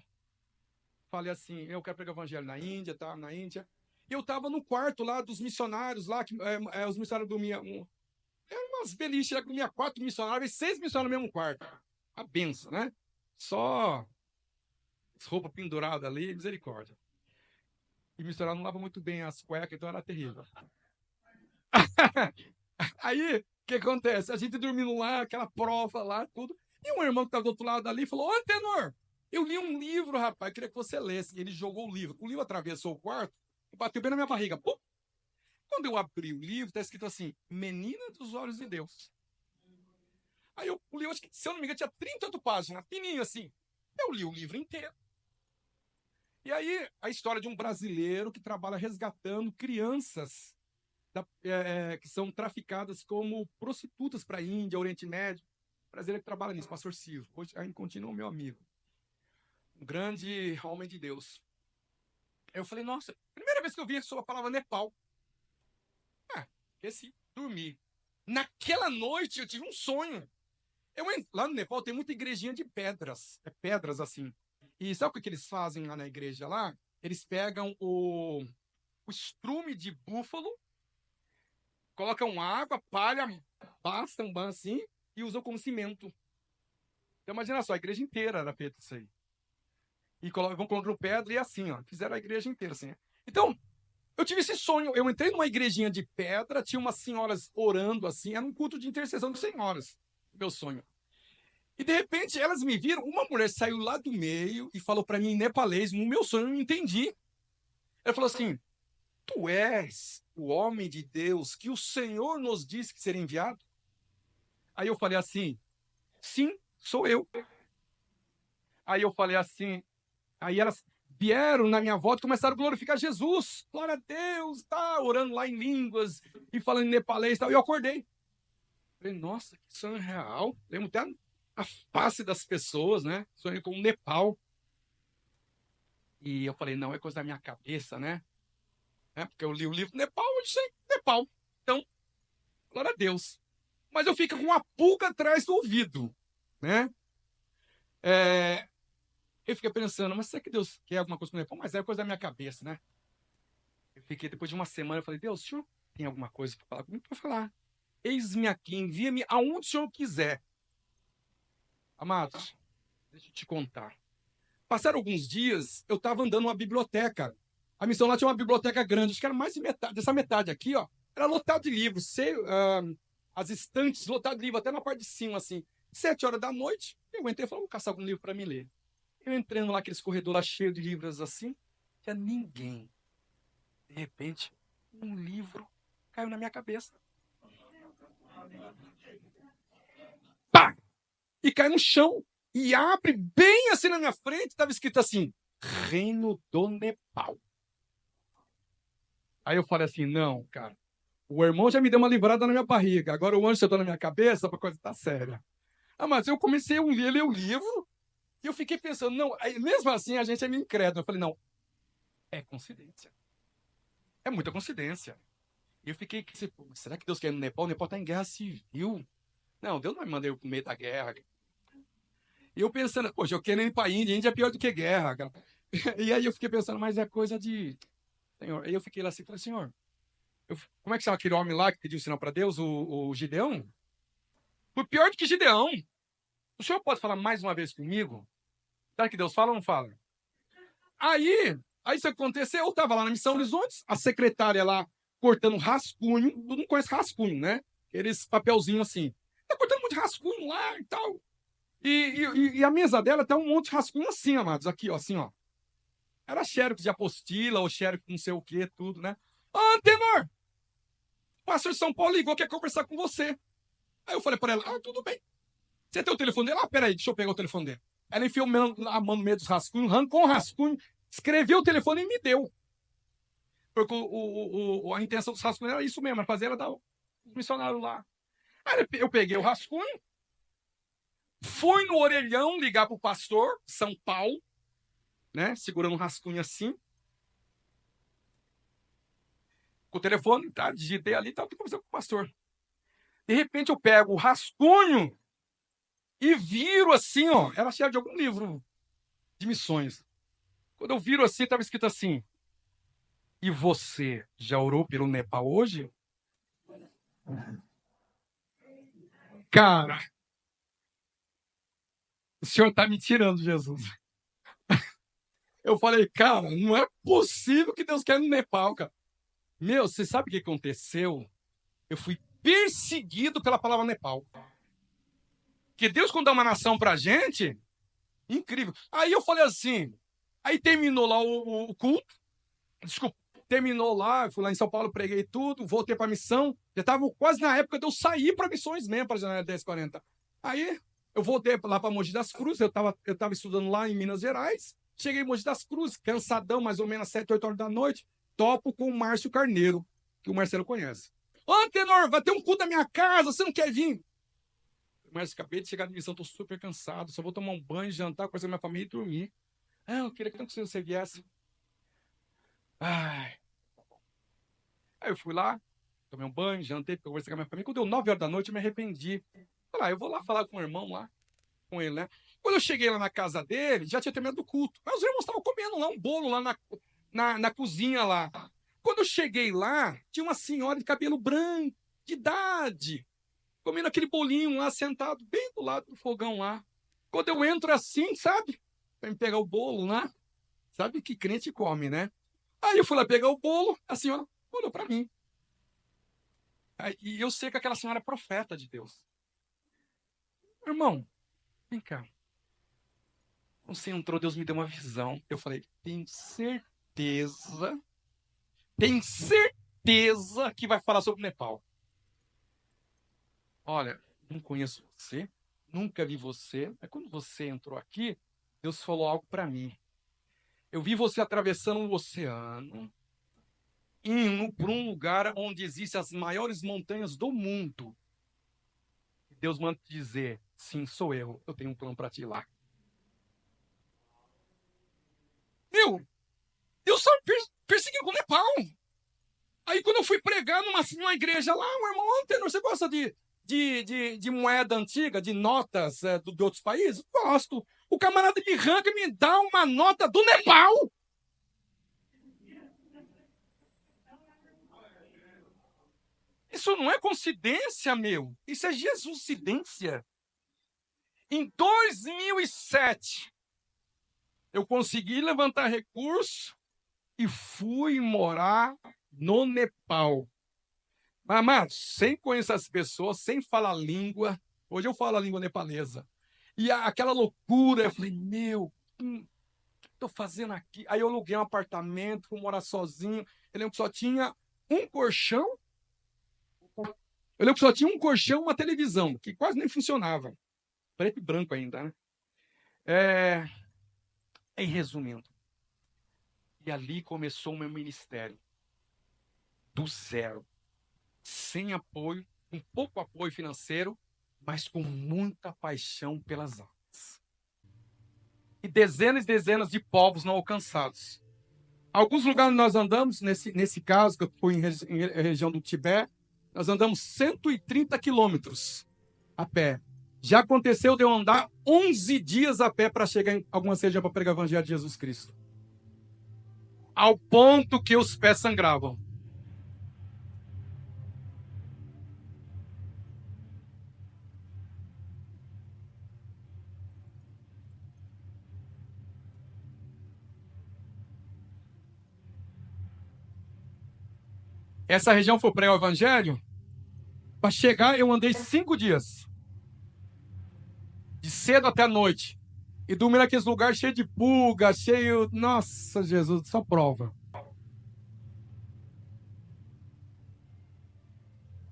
falei assim, eu quero pregar o evangelho na Índia, tá? Na Índia. E eu estava no quarto lá dos missionários lá, que os missionários dormiam. Eram umas beliches lá que dormia 4 missionários, 6 missionários no mesmo quarto. A benção, né? Só roupa pendurada ali, misericórdia. E missionário não lava muito bem as cuecas, então era terrível. Aí, o que acontece? A gente dormindo lá, aquela prova lá, tudo. E um irmão que estava do outro lado ali falou, ô, Tenor, eu li um livro, rapaz, queria que você lesse. E ele jogou o livro. O livro atravessou o quarto e bateu bem na minha barriga. Pum! Quando eu abri o livro, está escrito assim, Menina dos Olhos de Deus. Aí o livro, acho que, se eu não me engano, tinha 38 páginas, fininho assim. Eu li o livro inteiro. E aí, a história de um brasileiro que trabalha resgatando crianças que são traficadas como prostitutas para a Índia, Oriente Médio. Brasileiro que trabalha nisso, pastor Silvio. Hoje ainda continua meu amigo. Um grande homem de Deus. Eu falei, nossa, primeira vez que eu vi a palavra Nepal. Esqueci, dormi. Naquela noite eu tive um sonho. Lá no Nepal tem muita igrejinha de pedras. Pedras assim. E sabe o que eles fazem lá na igreja lá? Eles pegam o estrume de búfalo, colocam água, palha, bastam assim e usam como cimento. Então imagina só, a igreja inteira era feita isso aí. E vão colocando pedra e assim, ó, fizeram a igreja inteira assim. Então, eu tive esse sonho, eu entrei numa igrejinha de pedra, tinha umas senhoras orando assim, era um culto de intercessão de senhoras, meu sonho. E de repente elas me viram, uma mulher saiu lá do meio e falou para mim em nepalês, no meu sonho eu não entendi. Ela falou assim, tu és o homem de Deus que o Senhor nos disse que seria enviado? Aí eu falei assim, sim, sou eu. Aí eu falei assim, aí elas vieram na minha volta e começaram a glorificar Jesus. Glória a Deus, tá orando lá em línguas e falando em nepalês e tal. E eu acordei. Falei, nossa, que sonho real. Lembro até a face das pessoas, né? Sonhei com o Nepal. E eu falei, não, é coisa da minha cabeça, né? Porque eu li o livro Nepal, eu disse Nepal. Então, glória a Deus. Mas eu fico com uma pulga atrás do ouvido, né? Eu fiquei pensando, mas será que Deus quer alguma coisa com o Nepal? Mas é coisa da minha cabeça, né? Eu fiquei, depois de uma semana, eu falei, Deus, o senhor tem alguma coisa para falar comigo? Para falar. Eis-me aqui, envia-me aonde o senhor quiser. Amados, deixa eu te contar. Passaram alguns dias, eu estava andando numa biblioteca. A missão lá tinha uma biblioteca grande, acho que era mais de metade, dessa metade aqui, ó, era lotado de livros, as estantes lotadas de livros, até na parte de cima, assim. 7 horas da noite, eu entrei e falei, vou caçar algum livro para me ler. Eu entrando lá, aqueles corredores lá cheios de livros assim, não tinha ninguém. De repente, um livro caiu na minha cabeça. Pá! E cai no chão. E abre bem assim na minha frente, estava escrito assim, Reino do Nepal. Aí eu falei assim, não, cara, o irmão já me deu uma livrada na minha barriga, agora o anjo sentou na minha cabeça, a coisa tá séria. Mas eu comecei a ler o livro, e eu fiquei pensando, não, aí, mesmo assim a gente é meio incrédulo. Eu falei, não, é coincidência. É muita coincidência. E eu fiquei, será que Deus quer ir no Nepal? O Nepal tá em guerra civil. Não, Deus não vai mandar eu pro meio da guerra. E eu pensando, poxa, eu quero ir para a Índia, Índia é pior do que guerra, cara. E aí eu fiquei pensando, mas é coisa de... Senhor, aí eu fiquei lá assim, falei, Senhor, como é que chama aquele homem lá que pediu sinal para Deus, o Gideão? Foi pior do que Gideão. O senhor pode falar mais uma vez comigo? Será que Deus fala ou não fala? Aí isso aconteceu, eu estava lá na Missão Horizontes, a secretária lá cortando rascunho, todo mundo conhece rascunho, né? Aqueles papelzinhos assim. Tá cortando um monte de rascunho lá e tal. E a mesa dela tem um monte de rascunho assim, amados, aqui, ó, assim, ó. Era xerox de apostila, ou xerox não sei o que, tudo, né? Antenor! O pastor de São Paulo ligou, quer conversar com você. Aí eu falei para ela, tudo bem. Você tem o telefone dele? Peraí, deixa eu pegar o telefone dele. Ela enfiou a mão no meio dos rascunhos, arrancou um rascunho, escreveu o telefone e me deu. Porque a intenção dos rascunhos era isso mesmo, era fazer ela dar os missionários lá. Aí eu peguei o rascunho, fui no orelhão ligar pro pastor, São Paulo, né? Segurando um rascunho assim. Com o telefone, tá? Digitei ali e tal, conversando com o pastor. De repente eu pego o rascunho e viro assim, ó. Era cheio de algum livro de missões. Quando eu viro assim, estava escrito assim: e você já orou pelo Nepal hoje? Cara, o senhor está me tirando, Jesus. Eu falei, cara, não é possível que Deus quer no Nepal, cara. Meu, você sabe o que aconteceu? Eu fui perseguido pela palavra Nepal. Porque Deus, quando dá uma nação pra gente, incrível. Aí eu falei assim, aí terminou lá o culto, desculpa, terminou lá, fui lá em São Paulo, preguei tudo, voltei pra missão, já estava quase na época de eu sair pra missões mesmo, pra Janela 1040. Aí eu voltei lá pra Mogi das Cruzes, eu tava estudando lá em Minas Gerais, cheguei em Mogi das Cruzes, cansadão, mais ou menos às 7, 8 horas da noite, topo com o Márcio Carneiro, que o Marcelo conhece. Ô, Tenor, vai ter um culto na minha casa, você não quer vir? Mas acabei de chegar na missão, tô super cansado, só vou tomar um banho, jantar, conhecer minha família e dormir. Eu queria que você viesse. Ai. Aí eu fui lá, tomei um banho, jantei, porque eu conversei com a minha família. Quando deu 9 horas da noite, eu me arrependi. Falei, eu vou lá falar com o irmão lá, com ele, né? Quando eu cheguei lá na casa dele, já tinha terminado o culto. Mas os irmãos estavam comendo lá um bolo lá na cozinha lá. Quando eu cheguei lá, tinha uma senhora de cabelo branco, de idade, comendo aquele bolinho lá, sentado bem do lado do fogão lá. Quando eu entro assim, sabe? Pra me pegar o bolo lá. Sabe que crente come, né? Aí eu fui lá pegar o bolo, a senhora olhou pra mim. E eu sei que aquela senhora é profeta de Deus. Irmão, vem cá. Você entrou, Deus me deu uma visão. Eu falei, tenho certeza Tenho certeza que vai falar sobre o Nepal. Olha, não conheço você, nunca vi você, mas quando você entrou aqui, Deus falou algo para mim. Eu vi você atravessando o oceano, indo para um lugar onde existem as maiores montanhas do mundo. Deus manda te dizer, sim, sou eu tenho um plano para ti lá. Deus só perseguiu o Nepal. Aí quando eu fui pregar numa igreja lá, o irmão Antenor, você gosta de moeda antiga, de notas de outros países? Gosto. O camarada me arranca e me dá uma nota do Nepal. Isso não é coincidência, meu. Isso é Jesuscidência. Em 2007, eu consegui levantar recurso e fui morar no Nepal. Mas, amados, sem conhecer as pessoas, sem falar língua. Hoje eu falo a língua nepalesa. E aquela loucura, eu falei, meu, o que estou fazendo aqui? Aí eu aluguei um apartamento, fui morar sozinho. Eu lembro que só tinha um colchão. Eu lembro que só tinha um colchão e uma televisão, que quase nem funcionava. Preto e branco ainda, né? Em resumindo. E ali começou o meu ministério. Do zero. Sem apoio, com pouco apoio financeiro, mas com muita paixão pelas almas. E dezenas de povos não alcançados. Alguns lugares nós andamos, nesse caso, que eu fui em região do Tibete, nós andamos 130 quilômetros a pé. Já aconteceu de eu andar 11 dias a pé para chegar em alguma região para pregar o evangelho de Jesus Cristo. Ao ponto que os pés sangravam. Essa região foi pregar o evangelho. Para chegar, eu andei 5 dias. De cedo até a noite. E dormi naqueles lugares cheios de pulga, cheio... Nossa, Jesus, só prova.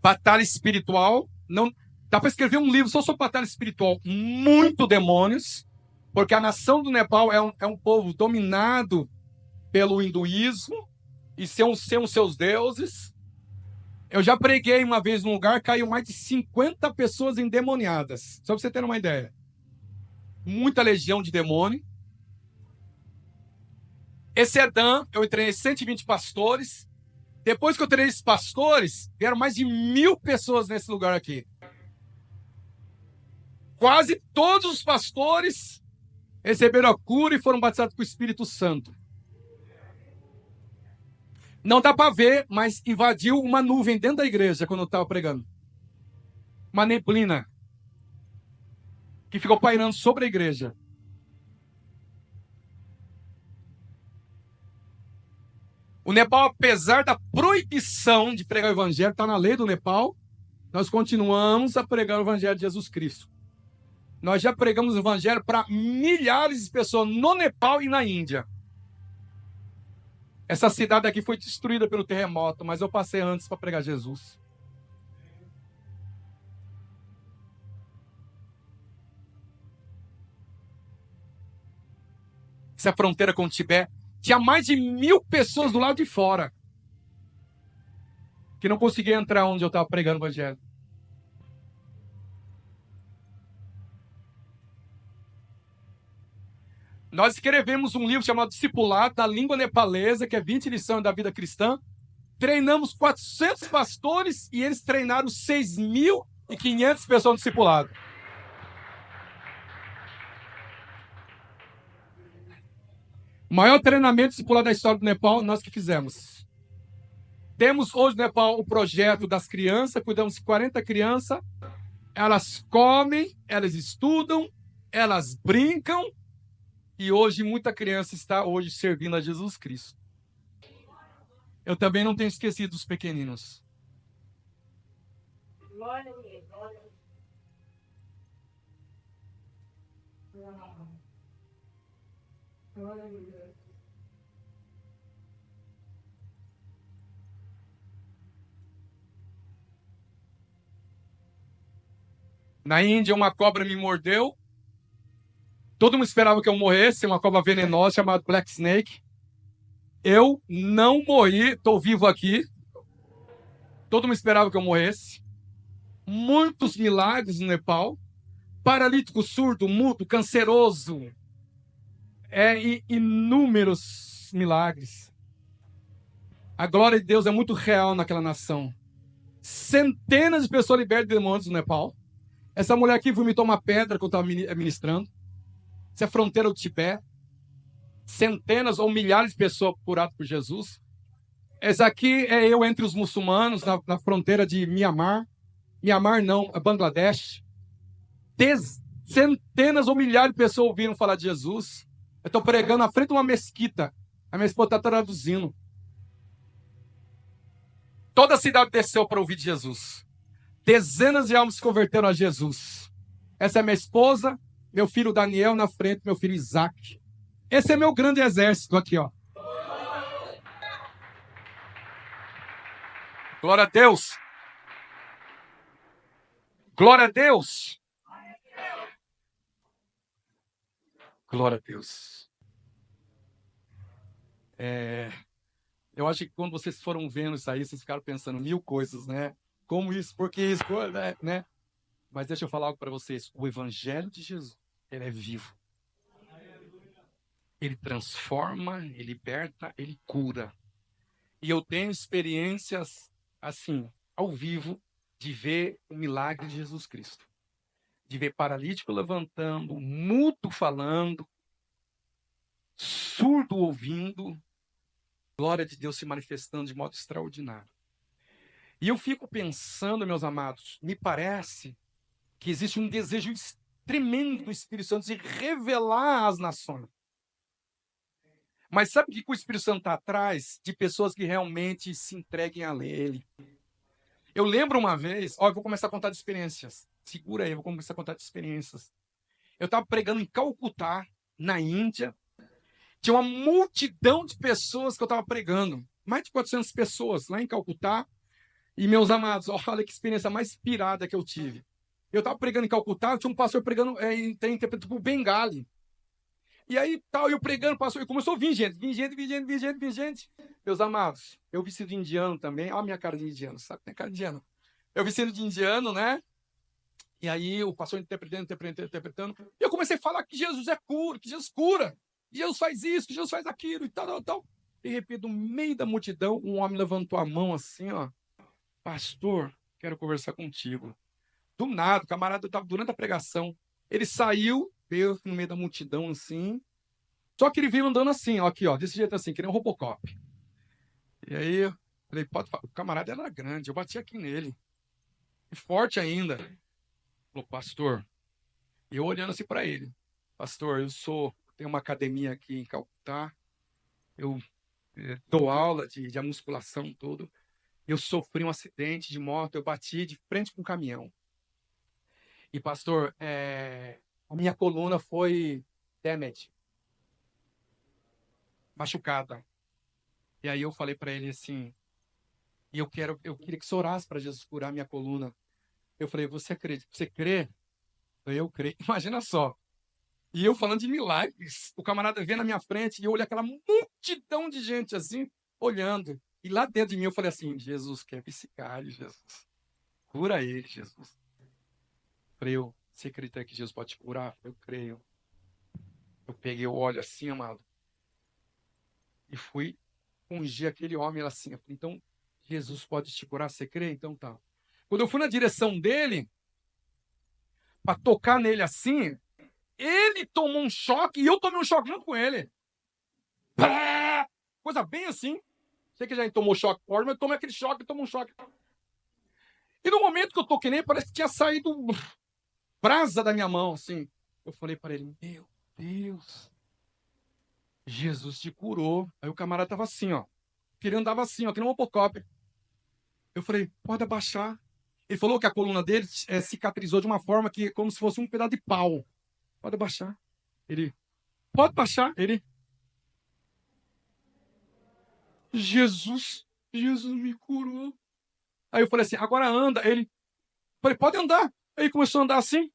Batalha espiritual. Não dá para escrever um livro só sobre batalha espiritual. Muito demônios. Porque a nação do Nepal é um povo dominado pelo hinduísmo. E são seus deuses. Eu já preguei uma vez num lugar, caiu mais de 50 pessoas endemoniadas. Só para você ter uma ideia. Muita legião de demônio. Esse Edã, eu treinei 120 pastores. Depois que eu treinei esses pastores, vieram mais de 1.000 pessoas nesse lugar aqui. Quase todos os pastores receberam a cura e foram batizados com o Espírito Santo. Não dá para ver, mas invadiu uma nuvem dentro da igreja quando eu estava pregando. Uma neblina que ficou pairando sobre a igreja. O Nepal, apesar da proibição de pregar o evangelho, está na lei do Nepal, nós continuamos a pregar o evangelho de Jesus Cristo. Nós já pregamos o evangelho para milhares de pessoas no Nepal e na Índia. Essa cidade aqui foi destruída pelo terremoto, mas eu passei antes para pregar Jesus. Essa fronteira com o Tibete tinha mais de 1.000 pessoas do lado de fora que não conseguiam entrar onde eu estava pregando o evangelho. Nós escrevemos um livro chamado Discipulado, da língua nepalesa, que é 20 lições da vida cristã. Treinamos 400 pastores e eles treinaram 6.500 pessoas no discipulado. O maior treinamento discipulado da história do Nepal, nós que fizemos. Temos hoje no Nepal o projeto das crianças, cuidamos de 40 crianças. Elas comem, elas estudam, elas brincam. E hoje muita criança está hoje servindo a Jesus Cristo. Eu também não tenho esquecido dos pequeninos. Glória a Deus. Glória a Deus. Na Índia, uma cobra me mordeu. Todo mundo esperava que eu morresse, uma cobra venenosa chamada Black Snake. Eu não morri, estou vivo aqui. Todo mundo esperava que eu morresse. Muitos milagres no Nepal. Paralítico, surdo, mudo, canceroso. Inúmeros milagres. A glória de Deus é muito real naquela nação. Centenas de pessoas libertas de demônios no Nepal. Essa mulher aqui vomitou uma pedra que eu estava ministrando. Essa é a fronteira do Tibete. Centenas ou milhares de pessoas curadas por Jesus. Essa aqui é eu entre os muçulmanos, na fronteira de Mianmar. Mianmar não, é Bangladesh. Centenas ou milhares de pessoas ouviram falar de Jesus. Eu estou pregando na frente de uma mesquita. A minha esposa está traduzindo. Toda a cidade desceu para ouvir de Jesus. Dezenas de almas se converteram a Jesus. Essa é minha esposa, meu filho Daniel na frente, meu filho Isaac. Esse é meu grande exército aqui, ó. Glória a Deus. Glória a Deus. Glória a Deus. Eu acho que quando vocês foram vendo isso aí, vocês ficaram pensando mil coisas, né? Como isso, por que isso, né? Mas deixa eu falar algo para vocês. O Evangelho de Jesus, ele é vivo. Ele transforma, ele liberta, ele cura. E eu tenho experiências, assim, ao vivo, de ver o milagre de Jesus Cristo. De ver paralítico levantando, mudo falando, surdo ouvindo, glória de Deus se manifestando de modo extraordinário. E eu fico pensando, meus amados, me parece que existe um desejo tremendo do Espírito Santo de revelar às nações. Mas sabe o que o Espírito Santo está atrás? De pessoas que realmente se entreguem a ele. Eu lembro uma vez, eu vou começar a contar de experiências. Segura aí, eu vou começar a contar de experiências. Eu estava pregando em Calcutá, na Índia. Tinha uma multidão de pessoas que eu estava pregando. Mais de 400 pessoas lá em Calcutá. E, meus amados, olha que experiência mais pirada que eu tive. Eu estava pregando em Calcutá, tinha um pastor pregando, interpretando por Bengali. E aí, eu pregando, pastor, e começou a vir gente. Meus amados, eu vestido de indiano também. Olha a minha cara de indiano, sabe? Minha cara de indiano. Eu vestido de indiano, né? E aí, o pastor interpretando. E eu comecei a falar que Jesus é cura, que Jesus cura. Que Jesus faz isso, que Jesus faz aquilo e tal. De repente, no meio da multidão, um homem levantou a mão assim, ó. Pastor, quero conversar contigo. Do nada, o camarada estava durante a pregação. Ele saiu, veio no meio da multidão assim. Só que ele veio andando assim, ó, aqui, ó, desse jeito assim, que nem um Robocop. E aí, eu falei, pode falar. O camarada era grande, eu bati aqui nele. E forte ainda. Falou, pastor. E eu olhando assim para ele. Pastor, tenho uma academia aqui em Calcutá. Eu dou aula de musculação, tudo. Eu sofri um acidente de moto, eu bati de frente com um caminhão. E, pastor, a minha coluna foi damaged. Machucada. E aí eu falei para ele assim, eu queria que você orasse para Jesus curar minha coluna. Eu falei, você acredita? Você crê? Eu creio. Imagina só. E eu falando de milagres. O camarada vendo na minha frente e eu olhei aquela multidão de gente assim, olhando. E lá dentro de mim eu falei assim, Jesus, quebra esse galho, Jesus. Cura ele, Jesus. Eu, você acredita que Jesus pode te curar? Eu creio. Eu peguei o óleo assim, amado. E fui ungir aquele homem assim. Então, Jesus pode te curar, você crê? Então tá. Quando eu fui na direção dele, para tocar nele assim, ele tomou um choque e eu tomei um choque junto com ele. Coisa bem assim. Você que já tomou choque forte, mas eu tomei aquele choque, tomou um choque. E no momento que eu toquei nele, parece que tinha saído brasa da minha mão, assim. Eu falei para ele, meu Deus, Jesus te curou. Aí o camarada tava assim, ó. Ele andava assim, ó, que nem um Robocop. Eu falei, pode abaixar. Ele falou que a coluna dele cicatrizou de uma forma que como se fosse um pedaço de pau. Pode abaixar. Ele, pode baixar. Ele, Jesus me curou. Aí eu falei assim, agora anda. Ele, falei, pode andar. Aí começou a andar assim.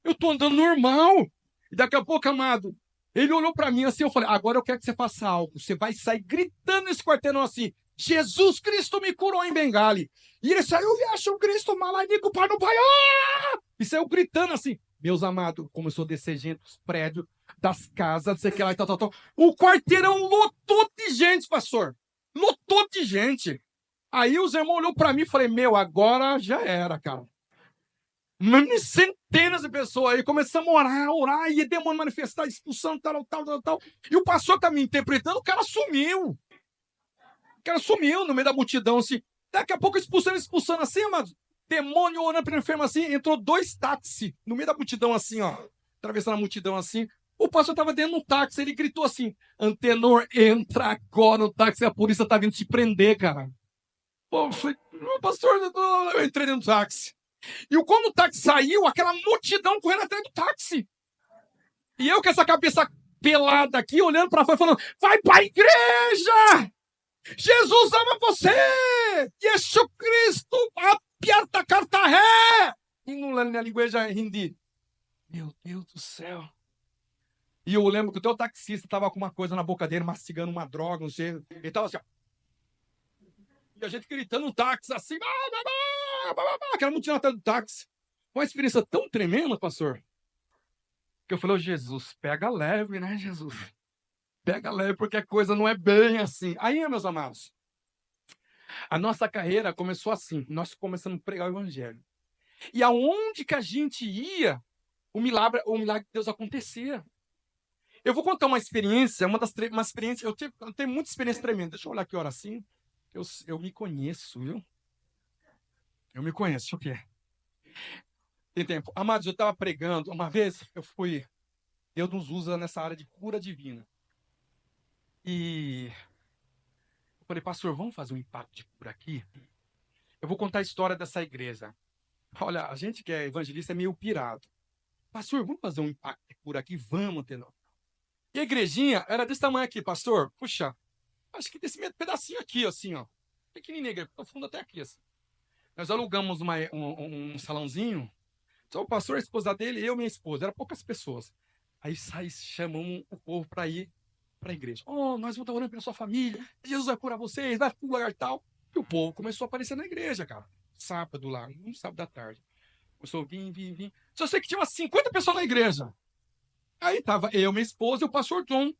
Eu tô andando normal. E daqui a pouco, amado, ele olhou para mim assim, eu falei, agora eu quero que você faça algo. Você vai sair gritando nesse quarteirão assim, Jesus Cristo me curou em Bengali. E ele saiu, Yeshua Cristo, malanico, pai no pai. Ah! E saiu gritando assim. Meus amados, começou a descer gente dos prédios, das casas, não sei o que lá e tal. O quarteirão lotou de gente, pastor. Lotou de gente. Aí os irmãos olhou para mim e falei, meu, agora já era, cara. Centenas de pessoas aí, começamos a orar, e demônio manifestar, expulsando, tal. E o pastor tá me interpretando, o cara sumiu. O cara sumiu no meio da multidão, assim. Daqui a pouco expulsando assim, mano. Demônio orando para o enfermo assim, entrou 2 táxis no meio da multidão, assim, ó. Atravessando a multidão assim. O pastor tava dentro de um táxi, ele gritou assim: Antenor, entra agora no táxi, a polícia tá vindo te prender, cara. Pô, eu falei, pastor, eu entrei dentro do táxi. E quando o táxi saiu, aquela multidão correndo atrás do táxi. E eu com essa cabeça pelada aqui, olhando para fora, falando, vai para a igreja! Jesus ama você! Jesus Cristo, aperta a carta ré! E não lembro na linguagem hindi. Meu Deus do céu. E eu lembro que o teu taxista estava com uma coisa na boca dele, mastigando uma droga, não sei. Ele estava assim, ó. E a gente gritando no táxi, assim, aquela multidão atrás do táxi. Uma experiência tão tremenda, pastor, que eu falei, oh, Jesus, pega leve, né, Jesus? Pega leve, porque a coisa não é bem assim. Aí, meus amados, a nossa carreira começou assim. Nós começamos a pregar o evangelho. E aonde que a gente ia, o milagre de Deus acontecia. Eu vou contar uma experiência, uma experiência, eu tenho muita experiência tremenda. Deixa eu olhar aqui, hora assim. Eu me conheço, viu? Eu me conheço, o quê? Tem tempo. Amados, eu estava pregando, uma vez Deus nos usa nessa área de cura divina. E eu falei, pastor, vamos fazer um impacto de cura aqui? Eu vou contar a história dessa igreja. Olha, a gente que é evangelista é meio pirado. Pastor, vamos fazer um impacto de cura aqui? Vamos, Tenor. E a igrejinha era desse tamanho aqui, pastor. Puxa, acho que desse pedacinho aqui, assim, ó. Pequenininha, igreja, do fundo até aqui, assim. Nós alugamos um salãozinho. Só o pastor, a esposa dele, eu e minha esposa. Era poucas pessoas. Aí chamamos o povo para ir para a igreja. Oh, nós vamos estar orando pela sua família. Jesus vai curar vocês, vai para um lugar tal. E o povo começou a aparecer na igreja, cara. Sábado lá, um sábado da tarde. Começou a vir. Só sei que tinha umas 50 pessoas na igreja. Aí tava eu, minha esposa e o pastor John.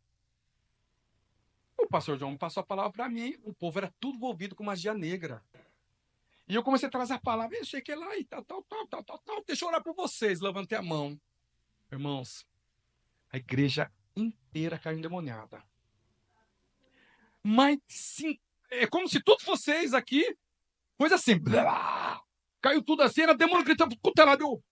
O pastor John passou a palavra para mim. O povo era tudo envolvido com magia negra. E eu comecei a trazer a palavra. Eu sei que lá e tal. Deixa eu orar por vocês. Levantei a mão. Irmãos, a igreja inteira caiu endemoniada. Mas sim, é como se todos vocês aqui, coisa assim, blá, caiu tudo assim, era demônio gritando, puta lá, deu.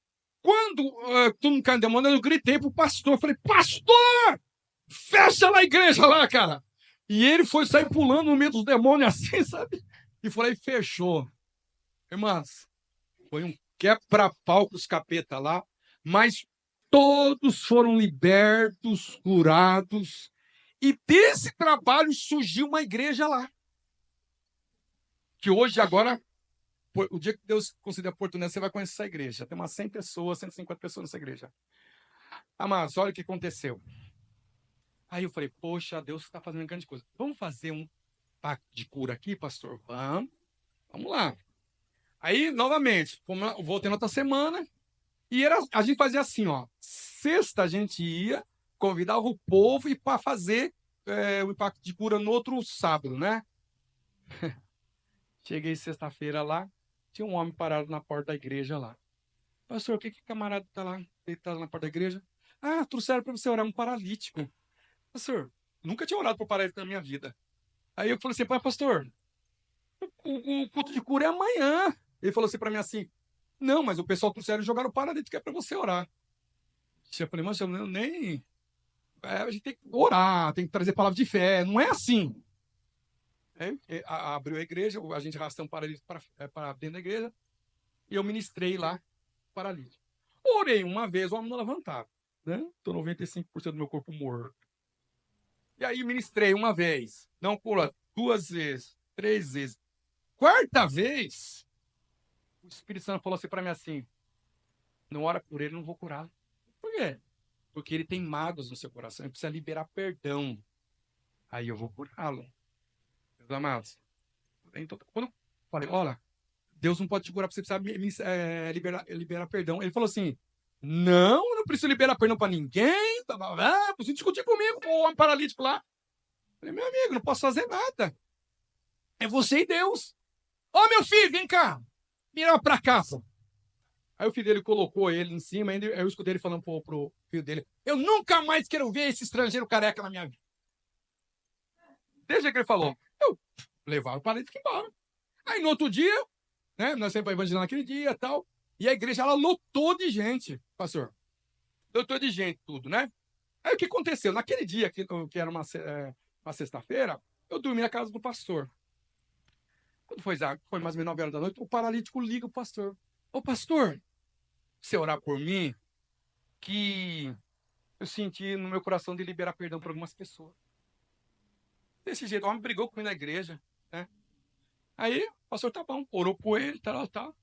Quando todo mundo caiu endemoniado, eu gritei pro pastor, falei, pastor, fecha lá a igreja lá, cara. E ele foi sair pulando no meio dos demônios assim, sabe? E foi lá e fechou. Irmãs, foi um quebra-pau com os capeta lá, mas todos foram libertos, curados. E desse trabalho surgiu uma igreja lá. Que hoje, agora, o dia que Deus conceder a oportunidade, você vai conhecer essa igreja. Tem umas 100 pessoas, 150 pessoas nessa igreja. Mas olha o que aconteceu. Aí eu falei, poxa, Deus está fazendo grande coisa. Vamos fazer um pacto de cura aqui, pastor? Vamos lá. Aí, novamente, voltei na outra semana. E a gente fazia assim, ó. Sexta a gente ia, convidava o povo e para fazer o impacto de cura no outro sábado, né? Cheguei sexta-feira lá, tinha um homem parado na porta da igreja lá. Pastor, o que camarada tá lá, deitado na porta da igreja? Ah, trouxeram para você orar um paralítico. Pastor, nunca tinha orado por paralítico na minha vida. Aí eu falei assim, pastor, o culto de cura é amanhã. Ele falou assim para mim assim, não, mas o pessoal trouxeram e jogaram o paralítico, é para você orar. Eu falei, mas eu nem... a gente tem que orar, tem que trazer palavra de fé, não é assim. Abriu a igreja, a gente arrastou um paralítico para dentro da igreja, e eu ministrei lá o paralítico. Orei uma vez, o homem não levantava, né? Estou 95% do meu corpo morto. E aí ministrei uma vez, não pula, 2 vezes, 3 vezes. Quarta vez, o Espírito Santo falou assim para mim assim, não ora por ele, não vou curá-lo. Por quê? Porque ele tem mágoas no seu coração, ele precisa liberar perdão. Aí eu vou curá-lo. Meus amados. Então, quando eu falei, olha, Deus não pode te curar, você precisa liberar perdão. Ele falou assim, não, eu não preciso liberar perdão para ninguém, preciso discutir comigo, com o homem paralítico lá. Eu falei, meu amigo, não posso fazer nada. É você e Deus. Ô, meu filho, vem cá. Vira pra casa. Aí o filho dele colocou ele em cima, aí eu escutei ele falando pro filho dele, eu nunca mais quero ver esse estrangeiro careca na minha vida. Desde que ele falou, eu levava o paralítico embora. Aí no outro dia, né, nós sempre evangelizando naquele dia e tal, e a igreja, ela lotou de gente, pastor. Lotou de gente, tudo, né? Aí o que aconteceu? Naquele dia, que era uma sexta-feira, eu dormi na casa do pastor. Quando foi mais ou menos 9 horas da noite, o paralítico liga o pastor. Ô, pastor, você orar por mim, que eu senti no meu coração de liberar perdão para algumas pessoas. Desse jeito, o homem brigou comigo na igreja, né? Aí, o pastor, tá bom, orou por ele, tal.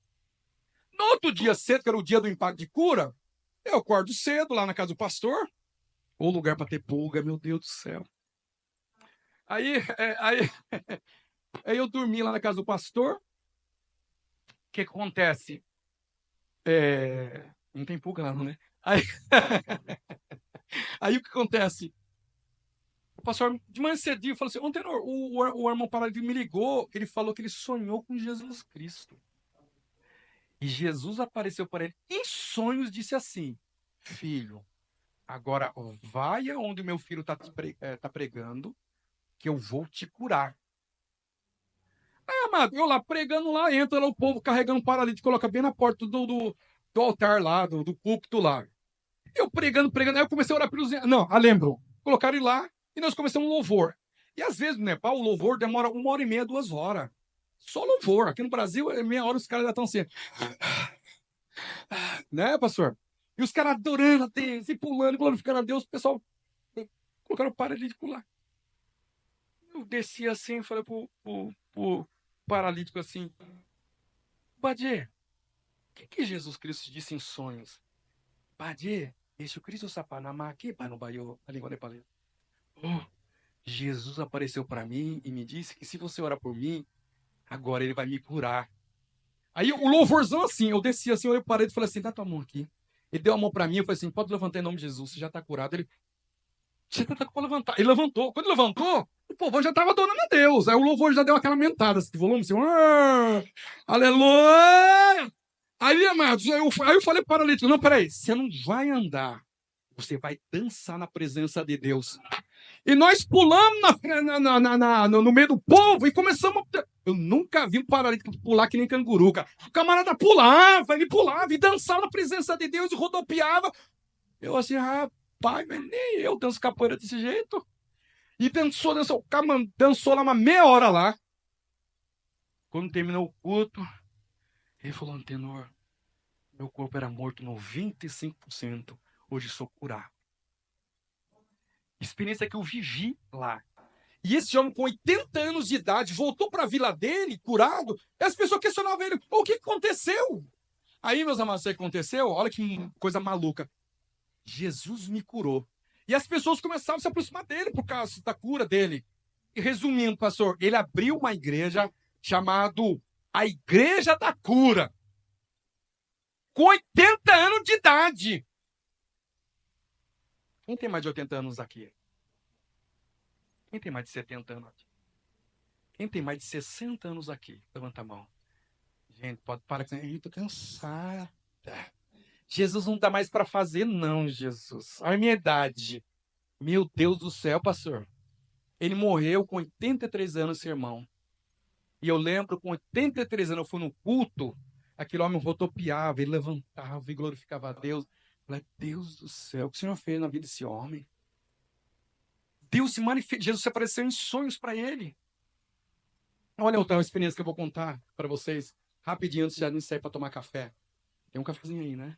No outro dia cedo, que era o dia do impacto de cura, eu acordo cedo lá na casa do pastor. Ou lugar para ter pulga, meu Deus do céu. Aí eu dormi lá na casa do pastor. O que acontece? Não tem pulga lá, não, né? Aí o que acontece? O pastor, de manhã cedinho, falou assim, ontem o irmão paralítico me ligou, ele falou que ele sonhou com Jesus Cristo. E Jesus apareceu para ele em sonhos, disse assim, filho, agora vai aonde o meu filho está pregando, que eu vou te curar. Aí, amado, eu lá pregando lá, entra lá o povo carregando um paralítico, coloca bem na porta do altar lá, do púlpito lá. Eu pregando, aí eu comecei a orar pelos... Não, lembro. Colocaram ele lá e nós começamos um louvor. E às vezes no Nepal o louvor demora 1h30, 2 horas. Só louvor. Aqui no Brasil, meia hora os caras já estão assim. Né, pastor? E os caras adorando a Deus, e pulando, glorificando a Deus, o pessoal colocaram o paralítico lá. Eu desci assim e falei pro paralítico assim, Badê, o que Jesus Cristo disse em sonhos? Badê, Jesus Cristo sapanamá aqui, para no Baiô, a língua nepalesa. Jesus apareceu para mim e me disse que se você orar por mim, agora ele vai me curar. Aí o louvorzão assim, eu desci assim, olhei para ele e falei assim, dá tua mão aqui. Ele deu a mão para mim, eu falei assim, pode levantar em nome de Jesus, você já está curado. Ele, você tá para levantar. Ele levantou. Quando ele levantou, o povo já estava adorando a Deus. Aí o louvor já deu aquela mentada, assim, de volume, assim, aleluia! Aí, amados, aí eu falei para o paralítico, não, peraí, você não vai andar, você vai dançar na presença de Deus. E nós pulamos no meio do povo e começamos. Eu nunca vi um paralítico pular que nem canguru, cara. O camarada pulava e dançava na presença de Deus e rodopiava. Eu assim, rapaz, mas nem eu danço capoeira desse jeito. E dançou lá uma meia hora lá. Quando terminou o culto, ele falou, Antenor, meu corpo era morto 95%, hoje sou curado. Experiência que eu vivi lá. E esse homem com 80 anos de idade voltou para a vila dele, curado, e as pessoas questionavam ele, o que aconteceu? Aí, meus amados, o que aconteceu? Olha que coisa maluca. Jesus me curou. E as pessoas começaram a se aproximar dele por causa da cura dele. E resumindo, pastor, ele abriu uma igreja chamada a Igreja da Cura. Com 80 anos de idade. Quem tem mais de 80 anos aqui? Quem tem mais de 70 anos aqui? Quem tem mais de 60 anos aqui? Levanta a mão. Gente, pode parar com isso. Eu tô cansada. Jesus não dá mais para fazer, não, Jesus. Olha a minha idade. Meu Deus do céu, pastor. Ele morreu com 83 anos, seu irmão. E eu lembro, com 83 anos, eu fui no culto, aquele homem rodopiava, ele levantava e glorificava a Deus. Eu falei, Deus do céu, o que o Senhor fez na vida desse homem? Deus se manifestou, Jesus se apareceu em sonhos para ele. Olha outra experiência que eu vou contar para vocês, rapidinho, antes de já sair para tomar café. Tem um cafezinho aí, né?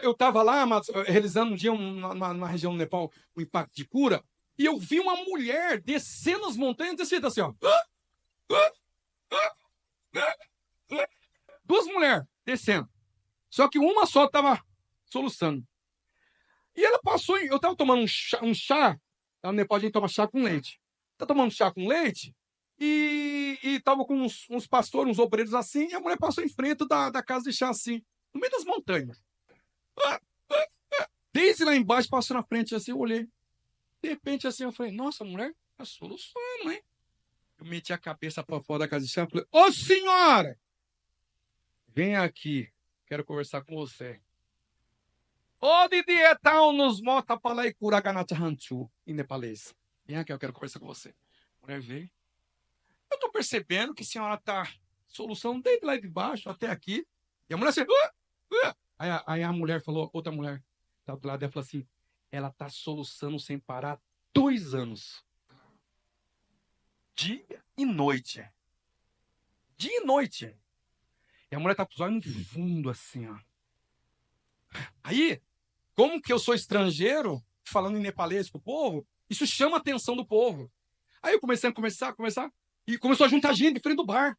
Eu estava lá, realizando um dia, numa região do Nepal, um impacto de cura, e eu vi uma mulher descendo as montanhas, descendo assim, ó. Duas mulheres descendo. Só que uma só estava soluçando. E ela passou, eu estava tomando um chá, lá no Nepal a gente toma chá com leite. Estava tomando chá com leite e estava com uns pastores, uns obreiros assim, e a mulher passou em frente da casa de chá assim, no meio das montanhas. Desde lá embaixo, passou na frente assim, eu olhei. De repente assim, eu falei, nossa, a mulher tá solucionando, hein? Eu meti a cabeça para fora da casa de chá e falei, ô senhora! Vem aqui, quero conversar com você. Ô Didi Etal nos mota para lá e cura ganata hanchu em nepalês. Vem aqui, eu quero conversar com você. A mulher veio. Eu tô percebendo que a senhora tá solução desde lá de baixo até aqui. E a mulher assim, Aí a mulher falou, outra mulher, tá do lado dela, falou assim, ela tá soluçando sem parar 2 anos. Dia e noite. Dia e noite. E a mulher tá com os olhos no fundo, assim, ó. Aí, como que eu sou estrangeiro, falando em nepalês pro povo, isso chama a atenção do povo. Aí eu comecei a conversar, e começou a juntar gente em frente do bar.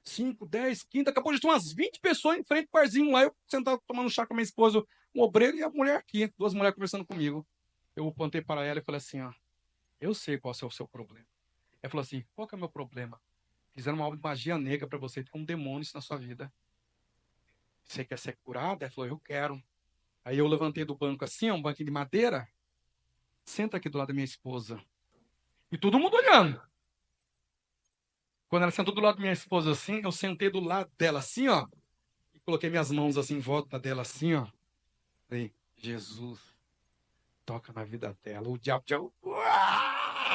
5, 10, 15, daqui a pouco já tinha umas 20 pessoas em frente do barzinho lá, eu sentado tomando chá com a minha esposa, um obreiro e a mulher aqui, 2 mulheres conversando comigo. Eu apontei para ela e falei assim, ó, eu sei qual é o seu problema. Ela falou assim, qual que é o meu problema? Fizeram uma obra de magia negra para você, tem um demônio na sua vida. Você quer ser curado? Ela falou, eu quero. Aí eu levantei do banco assim, um banquinho de madeira, senta aqui do lado da minha esposa. E todo mundo olhando. Quando ela sentou do lado da minha esposa assim, eu sentei do lado dela assim, ó, e coloquei minhas mãos assim em volta dela assim, ó. Falei, Jesus, toca na vida dela. O diabo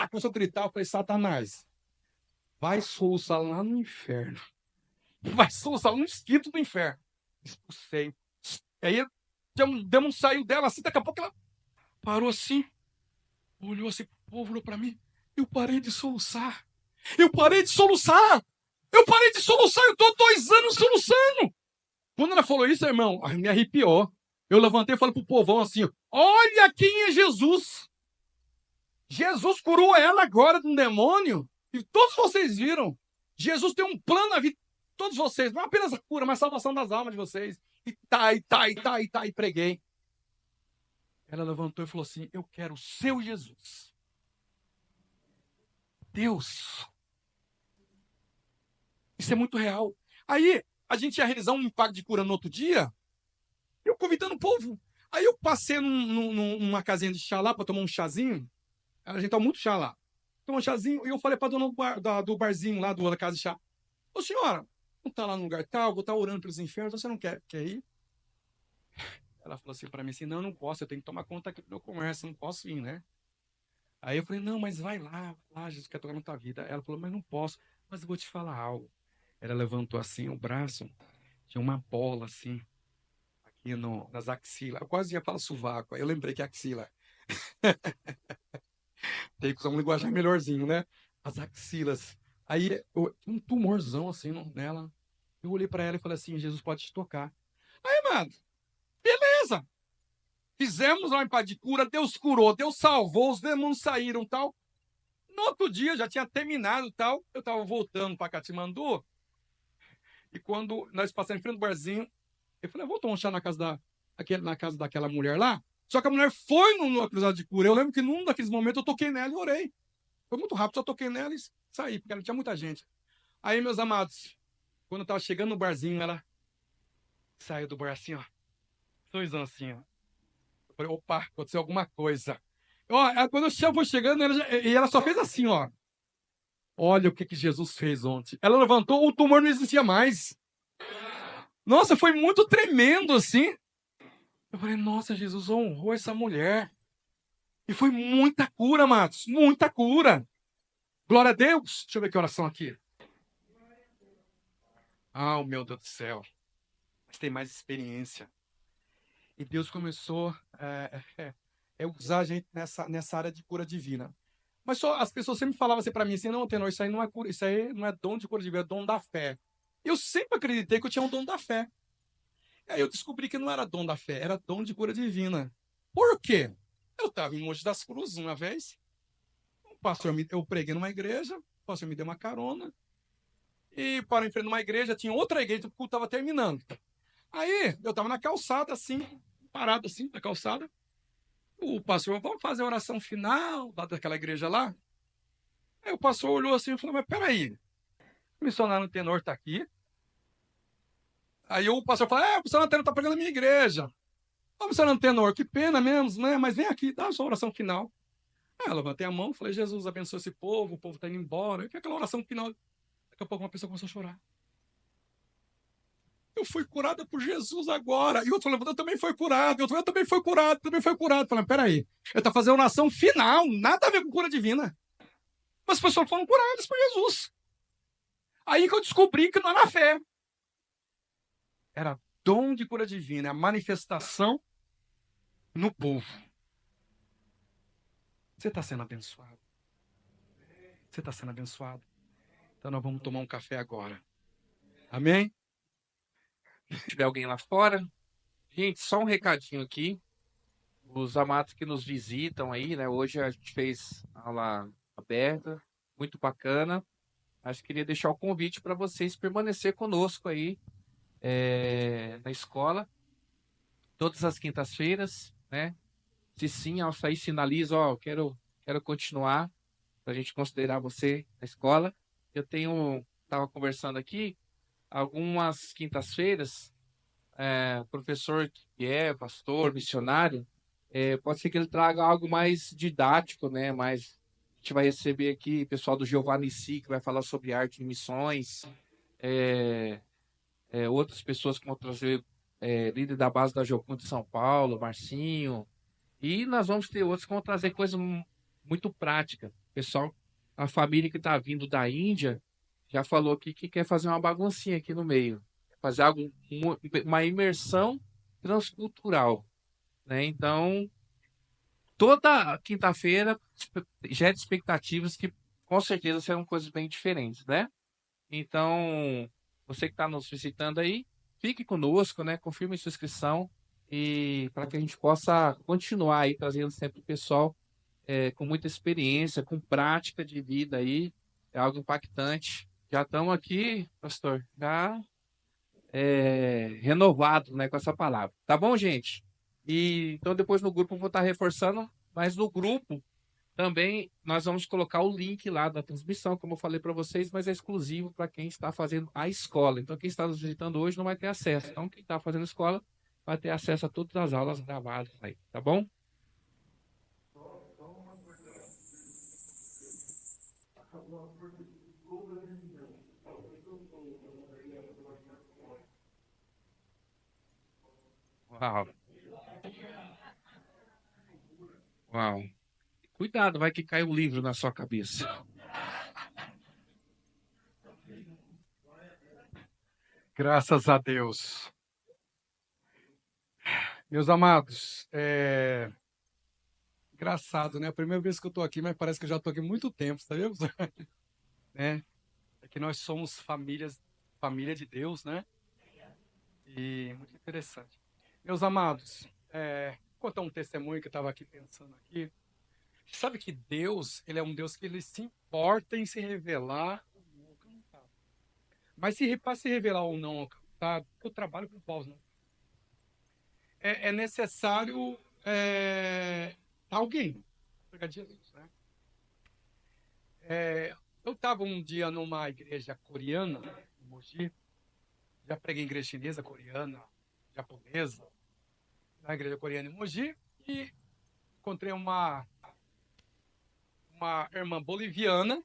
começou a gritar, eu falei, Satanás, vai soluçar lá no inferno. Vai soluçar no esquito do inferno. Expulsei. Aí o demônio saiu dela assim, daqui a pouco ela parou assim, olhou assim, o povo olhou pra mim. Eu parei de soluçar. Eu parei de soluçar. Eu tô 2 anos soluçando. Quando ela falou isso, irmão, me arrepiou. Eu levantei e falei pro povão assim, olha quem é Jesus. Jesus curou ela agora de um demônio. E todos vocês viram. Jesus tem um plano na vida de todos vocês. Não apenas a cura, mas a salvação das almas de vocês. E preguei. Ela levantou e falou assim, eu quero o seu Jesus. Deus. Isso é muito real. Aí, a gente ia realizar um impacto de cura no outro dia, eu convidando o povo. Aí eu passei numa casinha de chá lá para tomar um chazinho. A gente toma muito chá lá. Tomar um chazinho, e eu falei para dona do barzinho lá, da casa de chá. Ô senhora, não tá lá no lugar tal, vou estar orando pelos infernos, você não quer ir? Ela falou assim para mim assim, não posso, eu tenho que tomar conta aqui do meu comércio, não posso ir, né? Aí eu falei, não, mas vai lá, Jesus quer tocar na tua vida. Ela falou, mas não posso, mas eu vou te falar algo. Ela levantou assim o braço, tinha uma bola assim, aqui nas axilas. Eu quase ia falar sovaco, aí eu lembrei que é axila. Tem que usar um linguagem melhorzinho, né? As axilas. Aí, um tumorzão assim nela. Eu olhei para ela e falei assim, Jesus pode te tocar. Aí, mano, beleza. Fizemos uma impacto de cura, Deus curou, Deus salvou, os demônios saíram tal. No outro dia, já tinha terminado tal. Eu estava voltando para Katmandu. E quando nós passamos em frente do barzinho, eu falei, vou tomar um chá na casa daquela mulher lá. Só que a mulher foi numa cruzada de cura. Eu lembro que num daqueles momentos eu toquei nela e orei. Foi muito rápido, só toquei nela e saí, porque ela tinha muita gente. Aí, meus amados, quando eu estava chegando no barzinho, ela saiu do bar assim, ó. 2 anos assim, ó. Eu falei, opa, aconteceu alguma coisa. Quando eu vou chegando, ela só fez assim, ó. Olha o que Jesus fez ontem. Ela levantou, o tumor não existia mais. Nossa, foi muito tremendo assim. Eu falei, nossa, Jesus honrou essa mulher. E foi muita cura, amados. Muita cura. Glória a Deus. Deixa eu ver que oração aqui. Ah, meu Deus do céu. Mas tem mais experiência. E Deus começou a usar a gente nessa área de cura divina. Mas só as pessoas sempre falavam assim para mim, assim, não, Tenor, isso aí não é cura, isso aí não é dom de cura divina, é dom da fé. Eu sempre acreditei que eu tinha um dom da fé. Aí eu descobri que não era dom da fé, era dom de cura divina. Por quê? Eu estava em Mogi das Cruzes uma vez, eu preguei numa igreja, o pastor me deu uma carona, e para em frente de uma igreja, tinha outra igreja, porque o culto estava terminando. Aí, eu estava na calçada, assim, parado assim, na calçada. O pastor, vamos fazer a oração final lá daquela igreja lá? Aí o pastor olhou assim e falou, mas peraí, o missionário Antenor está aqui. Aí o pastor falou, o missionário Antenor está pregando na minha igreja. Ô, missionário Antenor, que pena mesmo, né? Mas vem aqui, dá a sua oração final. Aí eu levantei a mão, falei, Jesus, abençoe esse povo, o povo está indo embora. E aquela oração final, daqui a pouco uma pessoa começou a chorar. Eu fui curada por Jesus agora. E o outro falou, eu também fui curado. E outro, eu também fui curado, também fui curado. Falei, peraí, ele está fazendo oração final, nada a ver com cura divina. Mas as pessoas foram curadas por Jesus. Aí que eu descobri que não era fé. Era dom de cura divina, a manifestação no povo. Você está sendo abençoado. Você está sendo abençoado. Então nós vamos tomar um café agora. Amém? Se tiver alguém lá fora. Gente, só um recadinho aqui. Os amados que nos visitam aí, né? Hoje a gente fez aula aberta, muito bacana. Mas queria deixar o convite para vocês permanecer conosco aí na escola, todas as quintas-feiras, né? Se sim, ao sair, sinaliza, ó, quero continuar, para a gente considerar você na escola. Eu estava conversando aqui, algumas quintas-feiras, professor que é pastor, missionário, pode ser que ele traga algo mais didático, né? Mais, a gente vai receber aqui pessoal do Jeová Nissi, que vai falar sobre arte e missões, outras pessoas que vão trazer líder da base da Jocum de São Paulo, Marcinho, e nós vamos ter outros que vão trazer coisa muito prática. Pessoal, a família que está vindo da Índia já falou aqui que quer fazer uma baguncinha aqui no meio, fazer algo, uma imersão transcultural, né? Então, toda quinta-feira gera expectativas que com certeza serão coisas bem diferentes, né? Então, você que está nos visitando aí, fique conosco, né? Confirme sua inscrição e para que a gente possa continuar aí trazendo sempre o pessoal com muita experiência, com prática de vida aí, é algo impactante. Já estamos aqui, pastor, já renovado, né, com essa palavra. Tá bom, gente? E então depois no grupo eu vou estar reforçando, mas no grupo também nós vamos colocar o link lá da transmissão, como eu falei para vocês, mas é exclusivo para quem está fazendo a escola. Então, quem está nos visitando hoje não vai ter acesso. Então, quem está fazendo a escola vai ter acesso a todas as aulas gravadas aí, tá bom? Uau. Uau. Cuidado, vai que cai um livro na sua cabeça. Graças a Deus. Meus amados, engraçado, né? A primeira vez que eu estou aqui, mas parece que eu já estou aqui há muito tempo, tá vendo? Né? É que nós somos família de Deus, né? E muito interessante. Meus amados, vou contar um testemunho que eu estava aqui pensando aqui. Sabe que Deus, ele é um Deus que ele se importa em se revelar ou não alcançado. Mas para se revelar ou não alcançado, eu trabalho com paus, né? É necessário alguém pregar de Jesus, né? Eu estava um dia numa igreja coreana, em Mogi, já preguei em igreja chinesa, coreana, japonesa, na igreja coreana em Mogi, e encontrei uma irmã boliviana,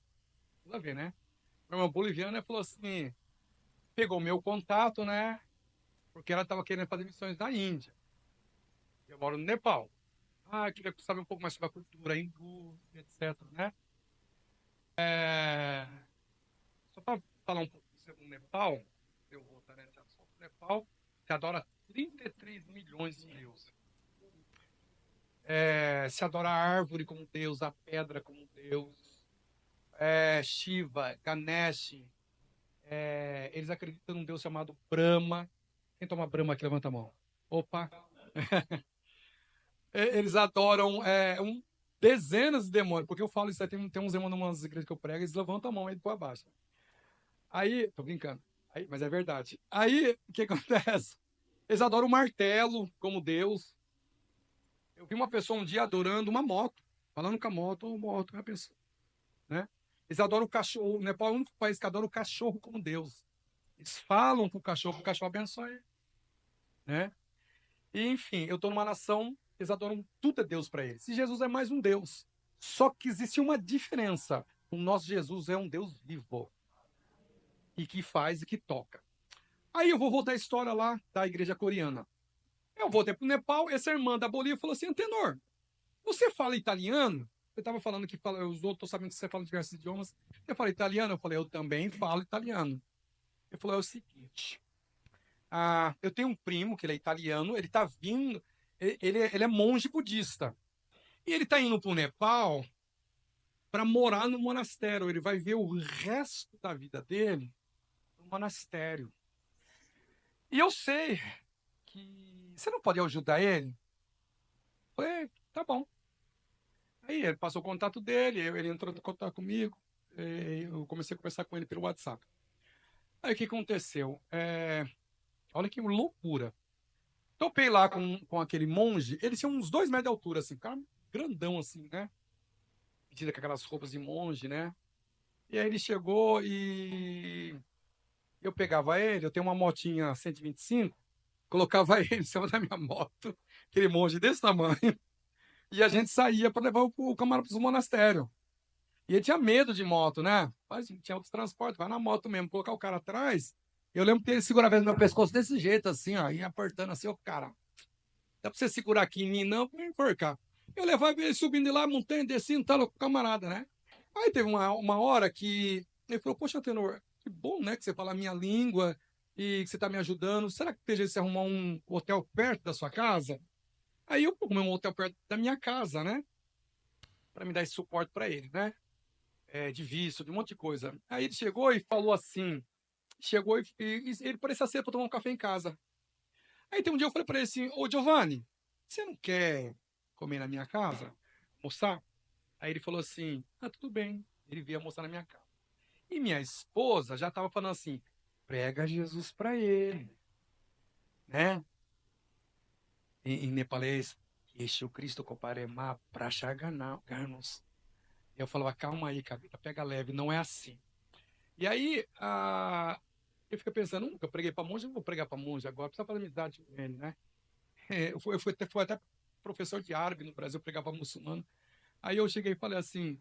tudo a ver, né? Uma irmã boliviana falou assim, pegou meu contato, né? Porque ela estava querendo fazer missões na Índia. Eu moro no Nepal. Queria saber um pouco mais sobre a cultura hindu, etc, né? Só para falar um pouco sobre o Nepal, eu vou voltar nesse assunto. O Nepal se adora 33 milhões de deuses. Se adora a árvore como Deus, a pedra como Deus, Shiva, Ganesh. Eles acreditam num Deus chamado Brahma. Quem toma Brahma aqui, levanta a mão. Opa! Eles adoram dezenas de demônios, porque eu falo isso aí, tem uns demônios nas igrejas que eu prego, eles levantam a mão e depois abaixam. Aí, tô brincando, mas é verdade. Aí, o que acontece? Eles adoram o martelo como Deus. Eu vi uma pessoa um dia adorando uma moto, falando com a moto, uma pessoa, né? Eles adoram o cachorro. O Nepal é o único país que adora o cachorro como Deus. Eles falam com o cachorro abençoa ele, né? E, enfim, eu estou numa nação, eles adoram tudo é Deus para eles. E Jesus é mais um Deus. Só que existe uma diferença. O nosso Jesus é um Deus vivo. E que faz e que toca. Aí eu vou voltar à história lá da igreja coreana. Eu voltei para o Nepal, essa irmã da Bolívia falou assim, Antenor, você fala italiano? Você estava falando que fala, os outros estão sabendo que você fala diversos idiomas. Você fala italiano? Eu falei, eu também falo italiano. Ele falou, é o seguinte, eu tenho um primo, que ele é italiano, ele está vindo, ele é monge budista. E ele está indo para o Nepal para morar no monastério. Ele vai ver o resto da vida dele no monastério. E eu sei que você não pode ajudar ele? Eu falei, tá bom. Aí ele passou o contato dele, ele entrou em contato comigo, eu comecei a conversar com ele pelo WhatsApp. Aí o que aconteceu? Olha que loucura. Topei lá com aquele monge, ele tinha uns 2 metros de altura, assim, cara grandão assim, né? Vestido com aquelas roupas de monge, né? E aí ele chegou e eu pegava ele, eu tenho uma motinha 125, colocava ele em cima da minha moto, aquele monge desse tamanho, e a gente saía para levar o camarada para o monastério. E ele tinha medo de moto, né? Mas tinha outros transportes, vai na moto mesmo, colocar o cara atrás. Eu lembro que ele segurava no meu pescoço desse jeito, assim, ó, ia apertando assim, ó, cara, dá pra você segurar aqui em mim, não, pra me enforcar. Eu levava ele subindo de lá, montanha, descendo, tal, com o camarada, né? Aí teve uma hora que ele falou, poxa, Tenor, que bom, né, que você fala a minha língua e que você tá me ajudando. Será que tem jeito de você arrumar um hotel perto da sua casa? Aí eu arrumei um hotel perto da minha casa, né? Pra me dar esse suporte pra ele, né? De visto, de um monte de coisa. Aí ele chegou e falou assim, e ele parecia ser para tomar um café em casa. Aí tem um dia eu falei para ele assim, ô Giovanni, você não quer comer na minha casa? Almoçar? Aí ele falou assim, tudo bem. Ele veio almoçar na minha casa. E minha esposa já estava falando assim, prega Jesus para ele, né? Em nepalês, Yeshu Cristo Koparema Prachaganos. Eu falava, calma aí, Cabita, pega leve, não é assim. E aí, eu fiquei pensando, nunca preguei para monge, não vou pregar para monge agora, precisa fazer amizade com ele, né? Eu fui até professor de árabe no Brasil, pregava muçulmano. Aí eu cheguei e falei assim,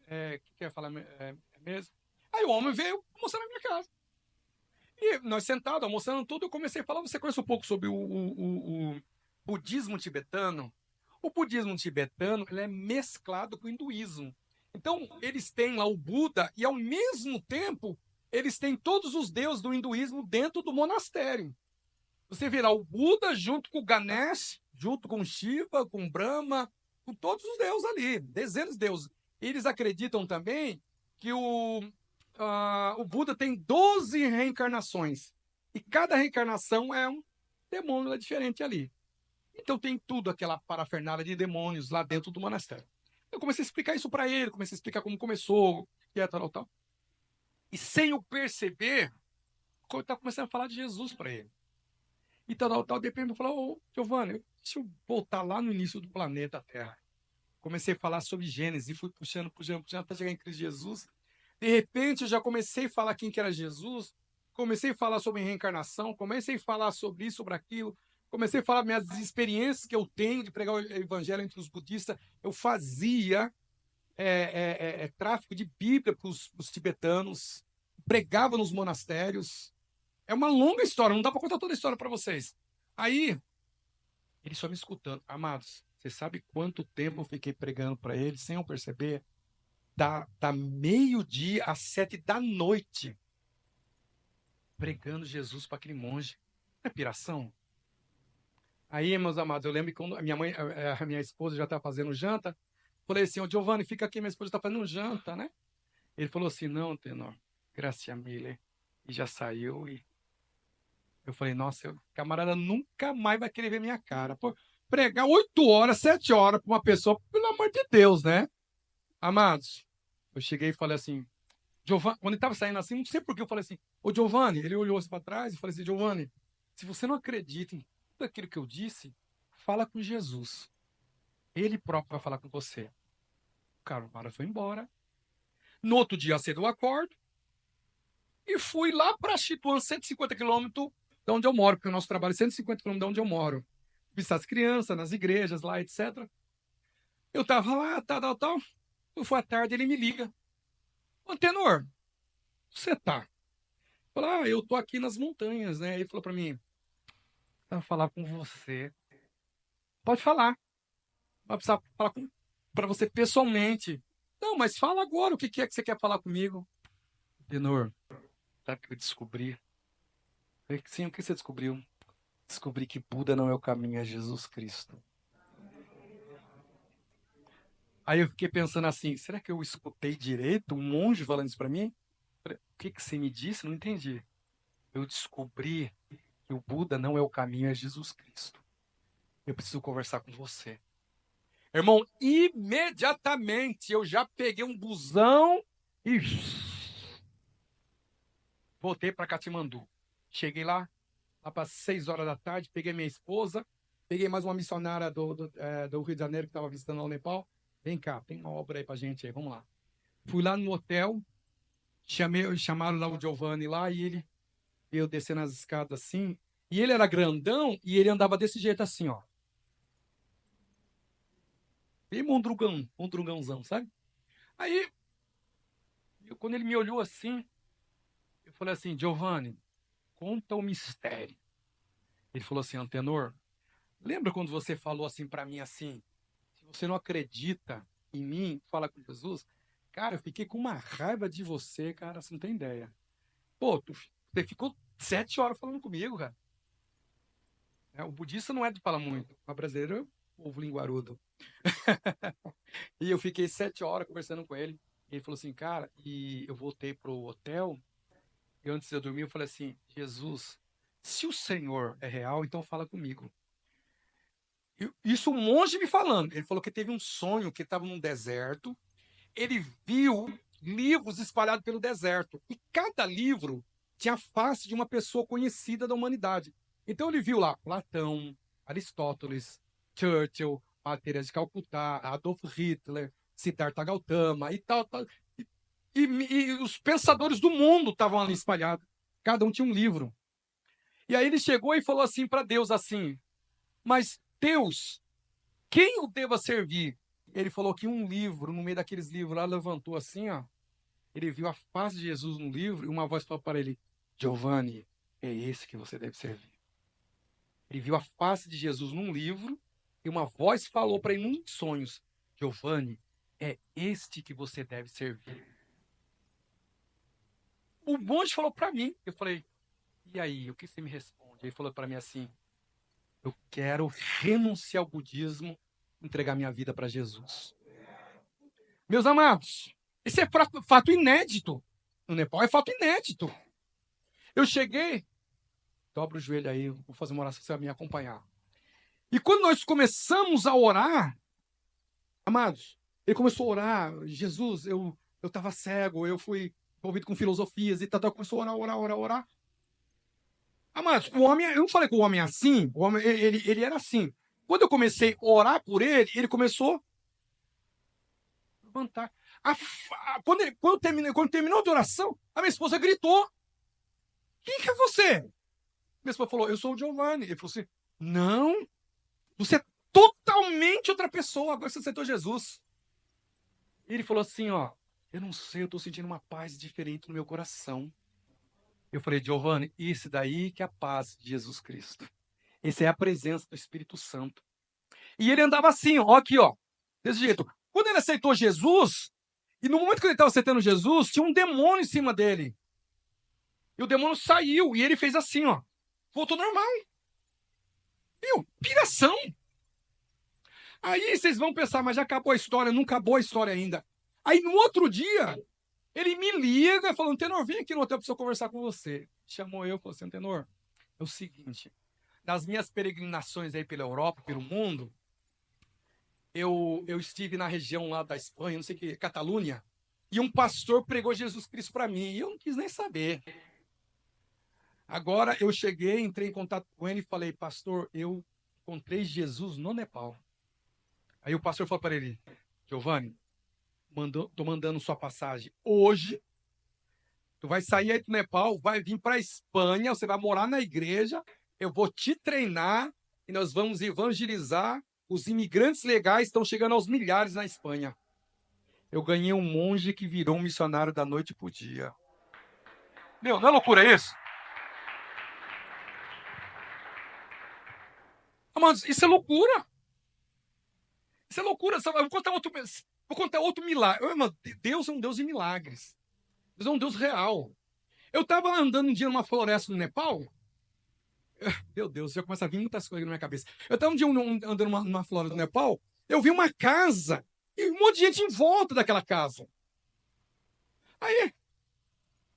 o que quer falar mesmo? Aí o homem veio almoçar na minha casa. E nós sentados, almoçando tudo, eu comecei a falar, você conhece um pouco sobre o budismo tibetano? O budismo tibetano, ele é mesclado com o hinduísmo. Então, eles têm lá o Buda e, ao mesmo tempo, eles têm todos os deuses do hinduísmo dentro do monastério. Você vê lá o Buda junto com o Ganesh, junto com Shiva, com Brahma, com todos os deuses ali, dezenas de deuses. Eles acreditam também que o Buda tem 12 reencarnações. E cada reencarnação é um demônio diferente ali. Então tem tudo, aquela parafernália de demônios lá dentro do monastério. Eu comecei a explicar isso para ele, comecei a explicar como começou, que é tal. E sem eu perceber, eu estava começando a falar de Jesus para ele. E tal. De repente eu falei, ô Giovanni, deixa eu voltar lá no início do planeta Terra. Comecei a falar sobre Gênesis, e fui puxando, até chegar em Cristo Jesus. De repente eu já comecei a falar quem que era Jesus, comecei a falar sobre reencarnação, comecei a falar sobre isso, sobre aquilo, comecei a falar minhas experiências que eu tenho de pregar o evangelho entre os budistas. Eu fazia tráfico de Bíblia para os tibetanos, pregava nos monastérios. É uma longa história, não dá para contar toda a história para vocês. Aí, ele só me escutando. Amados, você sabe quanto tempo eu fiquei pregando para ele sem eu perceber? Da meio-dia às 7 da noite, pregando Jesus para aquele monge. Não é piração? Aí, meus amados, eu lembro que quando a minha esposa já estava fazendo janta, falei assim, ô Giovanni, fica aqui, minha esposa está fazendo janta, né? Ele falou assim, não, Tenor, graças mille. E já saiu e eu falei, nossa, o camarada nunca mais vai querer ver minha cara. Pô, pregar 8 horas, 7 horas para uma pessoa, pelo amor de Deus, né? Amados, eu cheguei e falei assim, Giovanni, quando ele estava saindo assim, não sei por que eu falei assim, ô Giovanni, ele olhou assim para trás e falei assim, Giovanni, Se você não acredita em tudo aquilo que eu disse, fala com Jesus. Ele próprio vai falar com você. O cara foi embora. No outro dia cedo eu acordo e fui lá para Chituã, 150 quilômetros de onde eu moro, porque o nosso trabalho é 150 quilômetros de onde eu moro. Visitar as crianças, nas igrejas lá, etc. Eu tava lá, tal. Eu fui à tarde, ele me liga. Antenor, você tá? Eu falei, eu tô aqui nas montanhas, né? Ele falou para mim, eu falar com você. Pode falar. Vai precisar falar para você pessoalmente. Não, mas fala agora, o que é que você quer falar comigo? Antenor, sabe o que eu descobri? Eu falei, sim, o que você descobriu? Descobri que Buda não é o caminho, é Jesus Cristo. Aí eu fiquei pensando assim, será que eu escutei direito um monge falando isso para mim? O que você me disse? Não entendi. Eu descobri que o Buda não é o caminho, é Jesus Cristo. Eu preciso conversar com você. Irmão, imediatamente eu já peguei um busão e voltei para Katmandu. Cheguei lá para 6 horas da tarde, peguei minha esposa, peguei mais uma missionária do Rio de Janeiro que estava visitando lá o Nepal. Vem cá, tem uma obra aí pra gente aí, vamos lá. Fui lá no hotel, chamaram lá o Giovanni lá e ele veio descendo as escadas assim. E ele era grandão e ele andava desse jeito assim, ó. Bem mondrugãozão, sabe? Aí, quando ele me olhou assim, eu falei assim, Giovanni, conta o mistério. Ele falou assim, Antenor, lembra quando você falou assim para mim assim, se você não acredita em mim, fala com Jesus? Cara, eu fiquei com uma raiva de você, cara, você não tem ideia. Pô, você ficou 7 horas falando comigo, cara. O budista não é de falar muito, o brasileiro é o povo linguarudo. E eu fiquei 7 horas conversando com ele. Ele falou assim, cara, e eu voltei pro hotel, e antes de eu dormir eu falei assim, Jesus, se o Senhor é real, então fala comigo. Isso um monge me falando. Ele falou que teve um sonho, que estava num deserto, ele viu livros espalhados pelo deserto, e cada livro tinha a face de uma pessoa conhecida da humanidade. Então ele viu lá Platão, Aristóteles, Churchill, Matéria de Calcutá, Adolf Hitler, Siddhartha Gautama e tal. E os pensadores do mundo estavam ali espalhados. Cada um tinha um livro. E aí ele chegou e falou assim para Deus assim, mas Deus, quem eu deva servir? Ele falou que um livro, no meio daqueles livros lá, levantou assim, ó. Ele viu a face de Jesus no livro e uma voz falou para ele, Giovanni, é esse que você deve servir. Ele viu a face de Jesus num livro e uma voz falou para ele em sonhos, Giovanni, é este que você deve servir. O monge falou para mim, eu falei, e aí, o que você me responde? Ele falou para mim assim, eu quero renunciar ao budismo, entregar minha vida para Jesus. Meus amados, esse é fato inédito. No Nepal é fato inédito. Eu cheguei, dobra o joelho aí, vou fazer uma oração, você vai me acompanhar. E quando nós começamos a orar, amados, ele começou a orar, Jesus, eu estava cego, eu fui envolvido com filosofias e tal, começou a orar. Amados, o homem, eu não falei que o homem é assim, o homem, ele era assim. Quando eu comecei a orar por ele, ele começou a levantar. Quando terminou a oração, a minha esposa gritou, quem que é você? Minha esposa falou, eu sou o Giovanni. Ele falou assim, não, você é totalmente outra pessoa, agora você aceitou Jesus. E ele falou assim, ó, eu não sei, eu estou sentindo uma paz diferente no meu coração. Eu falei, Giovanni, isso daí que é a paz de Jesus Cristo. Essa é a presença do Espírito Santo. E ele andava assim, ó, aqui, ó, desse jeito. Quando ele aceitou Jesus, e no momento que ele estava aceitando Jesus, tinha um demônio em cima dele. E o demônio saiu, e ele fez assim, ó. Voltou normal. Viu? Piração. Aí vocês vão pensar, mas já acabou a história, não acabou a história ainda. Aí no outro dia, ele me liga falando, Tenor, vem aqui no hotel para eu conversar com você. Chamou eu e falou assim, Tenor, é o seguinte, nas minhas peregrinações aí pela Europa, pelo mundo, eu estive na região lá da Espanha, não sei o que, Catalunha, e um pastor pregou Jesus Cristo para mim, e eu não quis nem saber. Agora eu cheguei, entrei em contato com ele e falei, pastor, eu encontrei Jesus no Nepal. Aí o pastor falou para ele, Giovanni, tô mandando sua passagem hoje. Tu vai sair aí do Nepal, vai vir para a Espanha, você vai morar na igreja, eu vou te treinar e nós vamos evangelizar. Os imigrantes legais estão chegando aos milhares na Espanha. Eu ganhei um monge que virou um missionário da noite pro dia. Meu, não é loucura isso? Mas isso é loucura. Isso é loucura. Eu vou contar outro milagre. Deus é um Deus de milagres. Deus é um Deus real. Eu estava andando um dia numa floresta no Nepal. Meu Deus, já começa a vir muitas coisas na minha cabeça. Eu estava um dia andando numa floresta no Nepal. Eu vi uma casa e um monte de gente em volta daquela casa. Aí,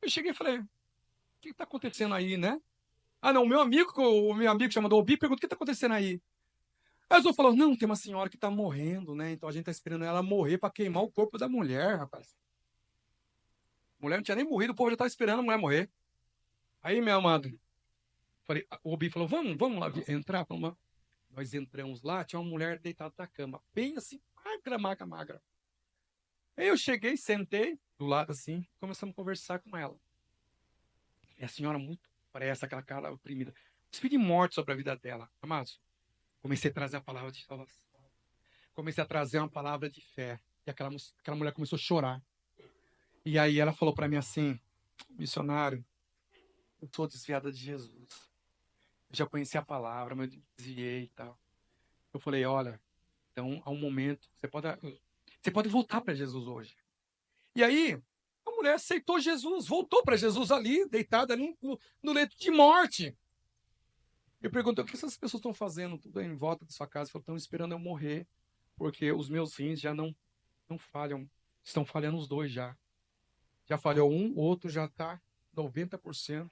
eu cheguei e falei, o que está acontecendo aí, né? Ah, não, o meu amigo chamado Obi, perguntou, o que está acontecendo aí? Aí o falou, não, tem uma senhora que está morrendo, né? Então a gente está esperando ela morrer para queimar o corpo da mulher, rapaz. A mulher não tinha nem morrido, o povo já estava esperando a mulher morrer. Aí, meu amado, o Obi falou, vamos lá entrar. Nós entramos lá, tinha uma mulher deitada na cama, bem assim, magra. Aí eu cheguei, sentei do lado assim, começamos a conversar com ela. E a senhora muito pressa, aquela cara oprimida. Espírito de morte sobre a vida dela. Amados, comecei a trazer a palavra de salvação. Comecei a trazer uma palavra de fé. E aquela mulher começou a chorar. E aí ela falou para mim assim, missionário, eu sou desviada de Jesus. Eu já conheci a palavra, mas eu desviei e tal. Eu falei, olha, então há um momento, você pode voltar para Jesus hoje. E aí, a mulher aceitou Jesus, voltou para Jesus ali, deitada ali no leito de morte. Eu perguntei, o que essas pessoas estão fazendo tudo em volta de sua casa? Estão esperando eu morrer, porque os meus rins já não falham. Estão falhando os dois já. Já falhou um, o outro já está 90%.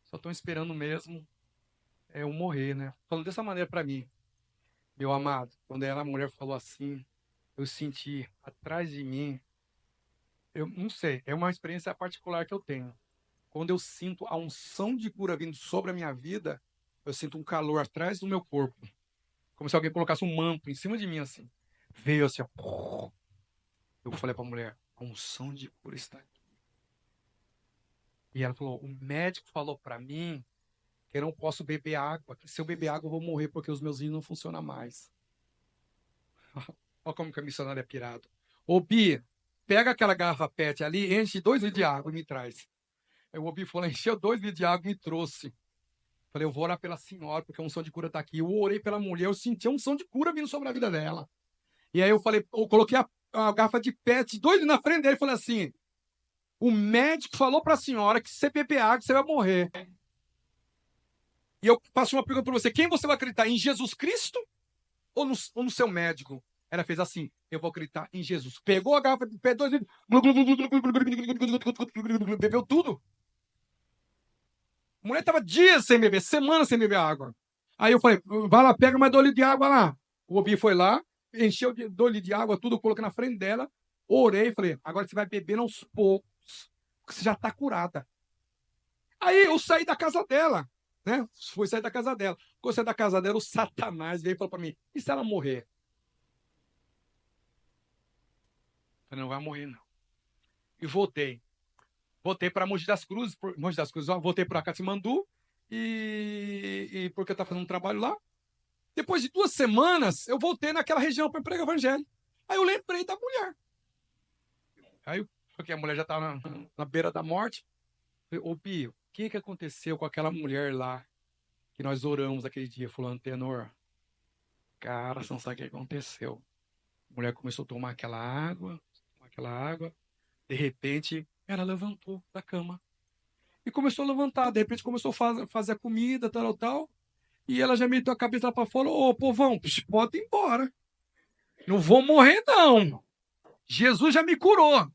Só estão esperando mesmo eu morrer, né? Falando dessa maneira para mim. Meu amado, quando a mulher falou assim, eu senti atrás de mim, eu não sei, é uma experiência particular que eu tenho. Quando eu sinto a unção de cura vindo sobre a minha vida, eu sinto um calor atrás do meu corpo. Como se alguém colocasse um manto em cima de mim, assim. Veio assim, ó. Eu falei para a mulher, a unção de cura está aqui. E ela falou, o médico falou para mim que eu não posso beber água, que se eu beber água eu vou morrer porque os meus rins não funcionam mais. Olha como que a missionária é pirado. Ô, Bi, pega aquela garrafa PET ali, enche 2 litros de água e me traz. Aí o Obi falou, encheu 2 litros de água e me trouxe. Falei, eu vou orar pela senhora, porque a unção de cura está aqui. Eu orei pela mulher, eu senti a unção de cura vindo sobre a vida dela. E aí eu coloquei a garrafa de PET, 2 na frente dele, e falei assim, o médico falou para a senhora que se você beber água, você vai morrer. E eu faço uma pergunta para você, quem você vai acreditar, em Jesus Cristo ou no seu médico? Ela fez assim, eu vou acreditar em Jesus. Pegou a garrafa de PET, 2 litros, bebeu tudo. A mulher estava dias sem beber, semanas sem beber água. Aí eu falei, vai lá, pega mais 2 litros de água lá. O Obi foi lá, encheu 2 litros de água, tudo, coloquei na frente dela, orei e falei, agora você vai beber aos poucos, porque você já está curada. Aí eu saí da casa dela, né? Fui sair da casa dela. Quando eu saí da casa dela, o Satanás veio e falou para mim, e se ela morrer? Eu falei, não vai morrer, não. E voltei. Voltei para Mogi das Cruzes, voltei para Katmandu, e porque eu estava fazendo um trabalho lá. Depois de 2 semanas, eu voltei naquela região para pregar o evangelho. Aí eu lembrei da mulher. Aí, porque a mulher já estava na beira da morte. Eu falei, ô Pio, o que aconteceu com aquela mulher lá que nós oramos aquele dia? Falou, Antenor, cara, você não sabe o que aconteceu. A mulher começou a tomar aquela água. De repente, ela levantou da cama. E começou a levantar. De repente, começou a fazer a comida, tal. E ela já meteu a cabeça para fora. Ô, povão, pode ir embora. Não vou morrer, não. Jesus já me curou.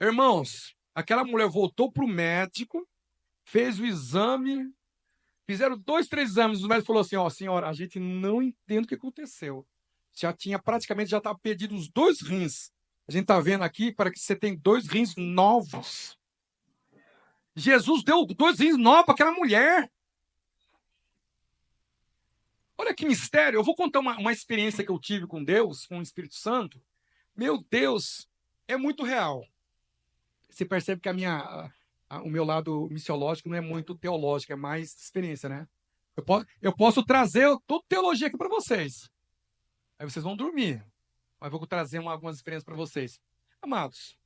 Irmãos, aquela mulher voltou para o médico, fez o exame, fizeram 2, 3 exames. O médico falou assim, ó, senhora, a gente não entende o que aconteceu. Já estava perdido os 2 rins. A gente está vendo aqui para que você tem 2 rins novos. Jesus deu 2 rins novos para aquela mulher. Olha que mistério. Eu vou contar uma experiência que eu tive com Deus, com o Espírito Santo. Meu Deus, é muito real. Você percebe que o meu lado missiológico não é muito teológico, é mais experiência, né? Eu posso trazer toda teologia aqui para vocês. Aí vocês vão dormir. Mas vou trazer algumas experiências para vocês. Amados,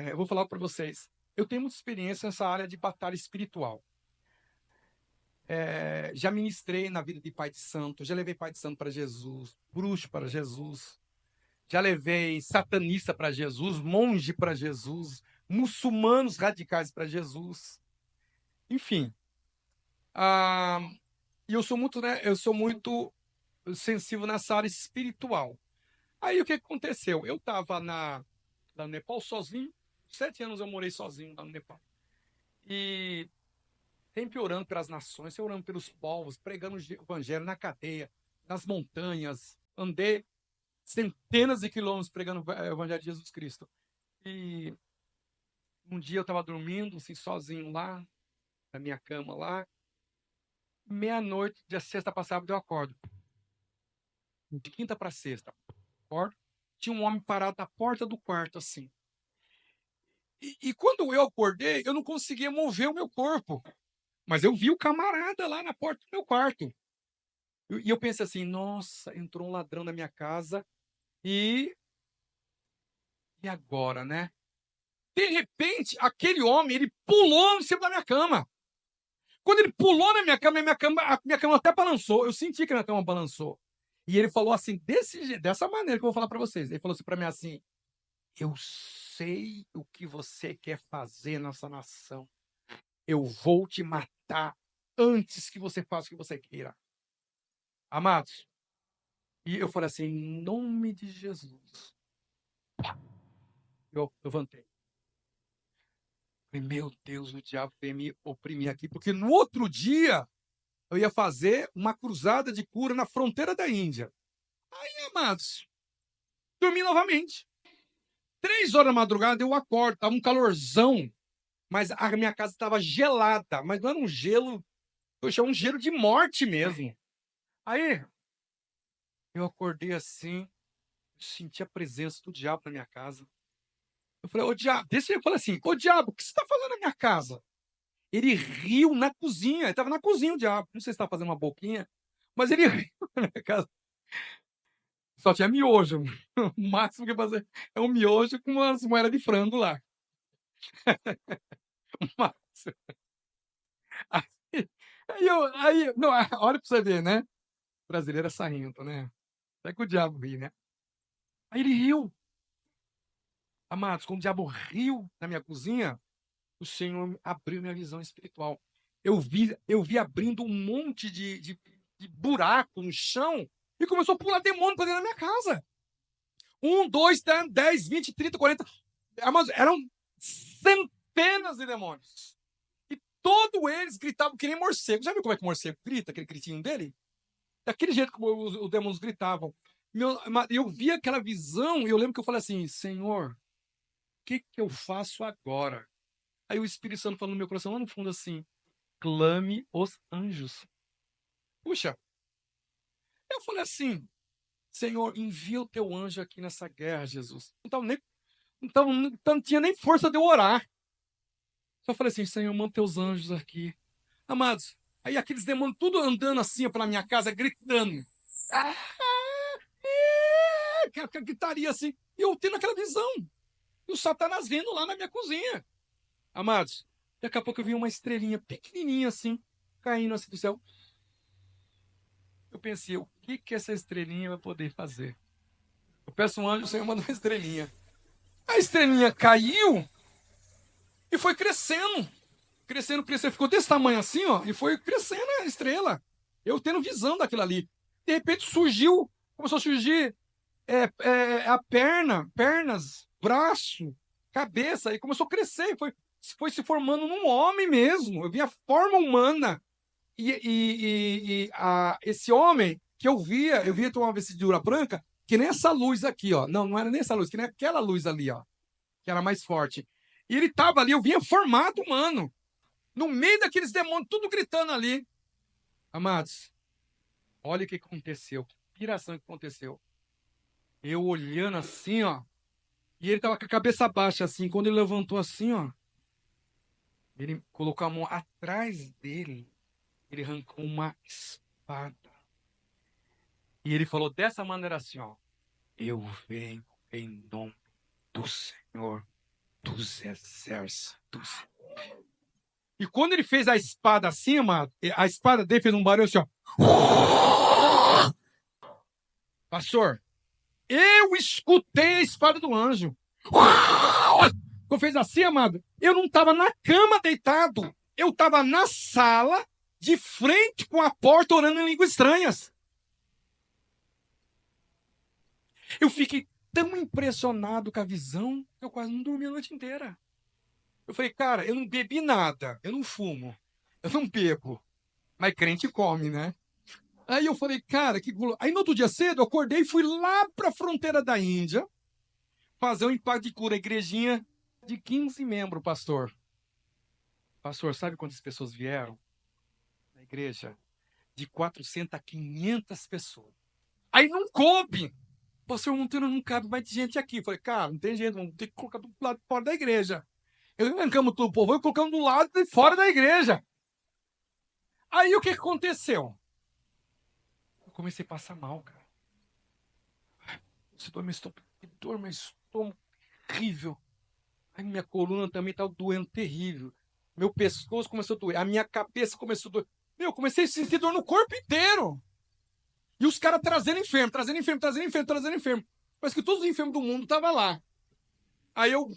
eu vou falar para vocês. Eu tenho muita experiência nessa área de batalha espiritual. Já ministrei na vida de pai de santo, já levei pai de santo para Jesus, bruxo para Jesus, já levei satanista para Jesus, monge para Jesus, muçulmanos radicais para Jesus. Enfim. E eu sou muito sensível nessa área espiritual. Aí o que aconteceu? Eu estava lá no Nepal sozinho, 7 anos eu morei sozinho lá no Nepal. E sempre orando pelas nações, orando pelos povos, pregando o evangelho na cadeia, nas montanhas. Andei centenas de quilômetros pregando o evangelho de Jesus Cristo. E um dia eu estava dormindo, assim, sozinho lá, na minha cama lá. Meia-noite, de sexta para sábado, eu acordo. De quinta para sexta, acordo. Tinha um homem parado na porta do quarto, assim. E quando eu acordei, eu não conseguia mover o meu corpo. Mas eu vi o camarada lá na porta do meu quarto. E eu pensei assim, nossa, entrou um ladrão na minha casa e agora, né? De repente, aquele homem, ele pulou em cima da minha cama. Quando ele pulou na minha cama, a minha cama até balançou. Eu senti que a minha cama balançou. E ele falou assim, dessa maneira que eu vou falar para vocês. Ele falou assim para mim assim, eu sei o que você quer fazer nessa nação. Eu vou te matar antes que você faça o que você queira. Amados, e eu falei assim, em nome de Jesus. Eu levantei. Falei, meu Deus, o diabo veio me oprimir aqui, porque no outro dia eu ia fazer uma cruzada de cura na fronteira da Índia. Aí, amados, dormi novamente. 3 horas da madrugada eu acordo, estava um calorzão, mas a minha casa estava gelada, mas não era um gelo, eu chamo um gelo de morte mesmo. Aí, eu acordei assim, senti a presença do diabo na minha casa. Eu falei, ô diabo, eu falei assim, ô diabo, o que você está fazendo na minha casa? Ele riu na cozinha, ele estava na cozinha o diabo, não sei se estava fazendo uma boquinha, mas ele riu na minha casa. Só tinha miojo, o máximo que eu fazer é um miojo com umas moedas de frango lá. Não, olha pra você ver, né? O brasileiro é sarrento, né? Até que o diabo ri, né? Aí ele riu. Amados, quando o diabo riu na minha cozinha, o Senhor abriu minha visão espiritual. Eu vi abrindo um monte de buraco no chão e começou a pular demônio para dentro da minha casa. 1, 2, 10, 20, 30, 40. Eram centenas de demônios. E todos eles gritavam que nem morcego. Já viu como é que o morcego grita, aquele gritinho dele? Daquele jeito que os demônios gritavam. Eu vi aquela visão e eu lembro que eu falei assim, Senhor, o que eu faço agora? Aí o Espírito Santo falou no meu coração, lá no fundo assim, clame os anjos. Puxa, eu falei assim, Senhor, envia o teu anjo aqui nessa guerra, Jesus. Não tinha nem força de eu orar. Só falei assim, Senhor, manda teus anjos aqui. Amados, aí aqueles demônios tudo andando assim pela minha casa, gritando. Gritaria assim. E eu tendo aquela visão. E o Satanás vindo lá na minha cozinha. Amados, daqui a pouco eu vi uma estrelinha pequenininha assim, caindo assim do céu. Eu pensei, o que essa estrelinha vai poder fazer? Eu peço um anjo, o Senhor manda uma estrelinha. A estrelinha caiu e foi crescendo. Crescendo. Ficou desse tamanho assim, ó, e foi crescendo a estrela. Eu tendo visão daquilo ali. De repente começou a surgir a pernas, braço, cabeça, e começou a crescer, foi se formando num homem mesmo. Eu vi a forma humana. Esse homem que eu via ter uma vestidura branca, que nem essa luz aqui, ó. Não era nem essa luz, que nem aquela luz ali, ó, que era mais forte. E ele estava ali, eu vinha formato humano, no meio daqueles demônios, tudo gritando ali. Amados, olha o que aconteceu, que piração que aconteceu. Eu olhando assim, ó, e ele estava com a cabeça baixa assim, quando ele levantou assim, ó, ele colocou a mão atrás dele, ele arrancou uma espada. E ele falou dessa maneira assim, ó, eu venho em nome do Senhor dos Exércitos. E quando ele fez a espada assim, a espada dele fez um barulho assim, ó. Pastor, eu escutei a espada do anjo. Quando fez assim, amado, eu não estava na cama deitado. Eu estava na sala, de frente com a porta, orando em línguas estranhas. Eu fiquei tão impressionado com a visão que eu quase não dormi a noite inteira. Eu falei, cara, eu não bebi nada, eu não fumo, eu não bebo, mas crente come, né? Aí eu falei, cara, que... Aí no outro dia cedo eu acordei e fui lá para a fronteira da Índia fazer um impacto de cura, igrejinha de 15 membros, pastor. Pastor, sabe quantas pessoas vieram na igreja? De 400 a 500 pessoas. Aí não coube. Pastor Monteiro, não cabe mais gente aqui. Eu falei, cara, não tem jeito, vamos ter que colocar do lado de fora da igreja. Eu arrancamos todo o povo e colocamos do lado de fora da igreja. Aí o que aconteceu? Eu comecei a passar mal, cara. Você dor, meu estômago terrível. Aí minha coluna também estava doendo terrível. Meu pescoço começou a doer. A minha cabeça começou a doer. Meu, eu comecei a sentir dor no corpo inteiro. E os caras trazendo enfermo, trazendo enfermo, trazendo enfermo, trazendo enfermo. Parece que todos os enfermos do mundo estavam lá. Aí eu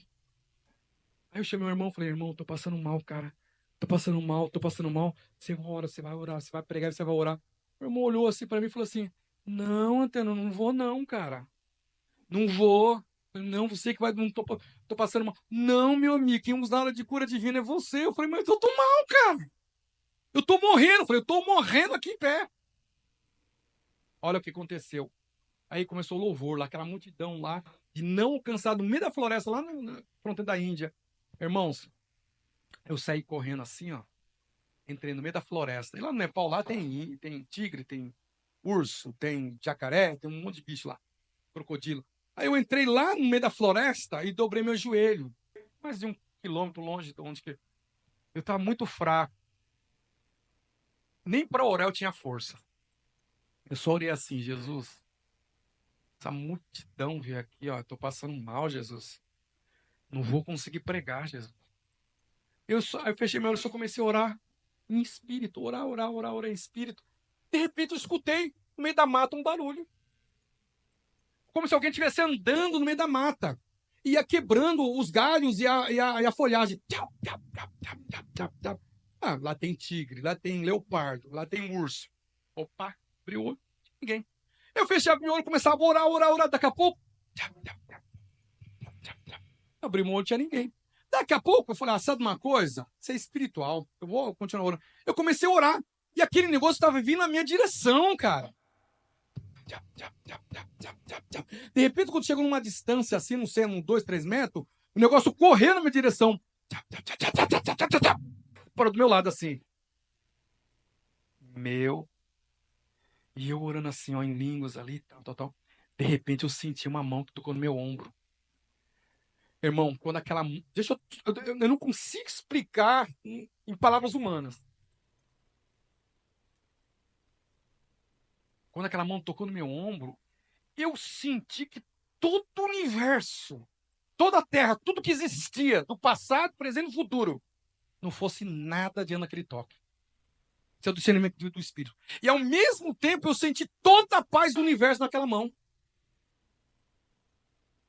chamei meu irmão e falei, irmão, tô passando mal, cara. Tô passando mal, tô passando mal. Você ora, você vai orar, você vai pregar, você vai orar. Meu irmão olhou assim para mim e falou assim, não, Antônio, não vou não, cara. Não vou. Não, você que vai. Não tô passando mal. Não, meu amigo, quem usa aula de cura divina é você. Eu falei, mas eu tô mal, cara. Eu tô morrendo. Eu falei, eu tô morrendo aqui em pé. Olha o que aconteceu. Aí começou o louvor lá, aquela multidão lá, de não alcançado no meio da floresta, lá na fronteira da Índia. Irmãos, eu saí correndo assim, ó. Entrei no meio da floresta. E lá no Nepal, lá tem tigre, tem urso, tem jacaré, tem um monte de bicho lá. Crocodilo. Aí eu entrei lá no meio da floresta e dobrei meu joelho. Mais de 1 quilômetro longe de onde que eu estava muito fraco. Nem para orar eu tinha força. Eu só orei assim, Jesus. Essa multidão veio aqui, ó. Estou passando mal, Jesus. Não vou conseguir pregar, Jesus. Aí eu fechei meu olho e só comecei a orar em espírito. Orar em espírito. De repente eu escutei no meio da mata um barulho. Como se alguém estivesse andando no meio da mata. Ia quebrando os galhos e a folhagem. Ah, lá tem tigre, lá tem leopardo, lá tem urso. Opa, abriu o olho, ninguém. Eu fechava meu olho, começava a orar. Daqui a pouco, abri meu olho, não tinha ninguém. Daqui a pouco, eu falei, sabe uma coisa? Isso é espiritual, eu vou continuar orando. Eu comecei a orar, e aquele negócio estava vindo na minha direção, cara. De repente, quando chegou numa distância assim, não sei, uns 2, 3 metros, o negócio correu na minha direção. Parou do meu lado assim. E eu orando assim, ó, em línguas ali, tal. De repente, eu senti uma mão que tocou no meu ombro. Irmão, quando aquela... eu não consigo explicar em palavras humanas. Quando aquela mão tocou no meu ombro, eu senti que todo o universo, toda a Terra, tudo que existia, do passado, presente e futuro, não fosse nada diante daquele toque. Isso é o discernimento do Espírito. E ao mesmo tempo eu senti toda a paz do universo naquela mão.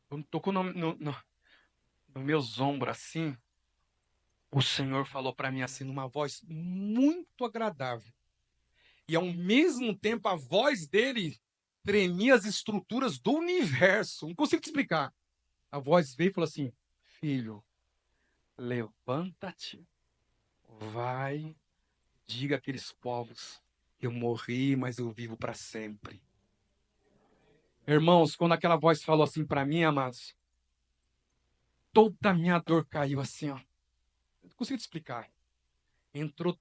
Quando tocou nos meus ombros assim, o Senhor falou para mim assim, numa voz muito agradável. E ao mesmo tempo a voz dele tremia as estruturas do universo. Não consigo te explicar. A voz veio e falou assim, filho, levanta-te, vai, diga àqueles povos, eu morri, mas eu vivo para sempre. Irmãos, quando aquela voz falou assim para mim, amados, toda a minha dor caiu assim, ó. Não consigo te explicar. Entrou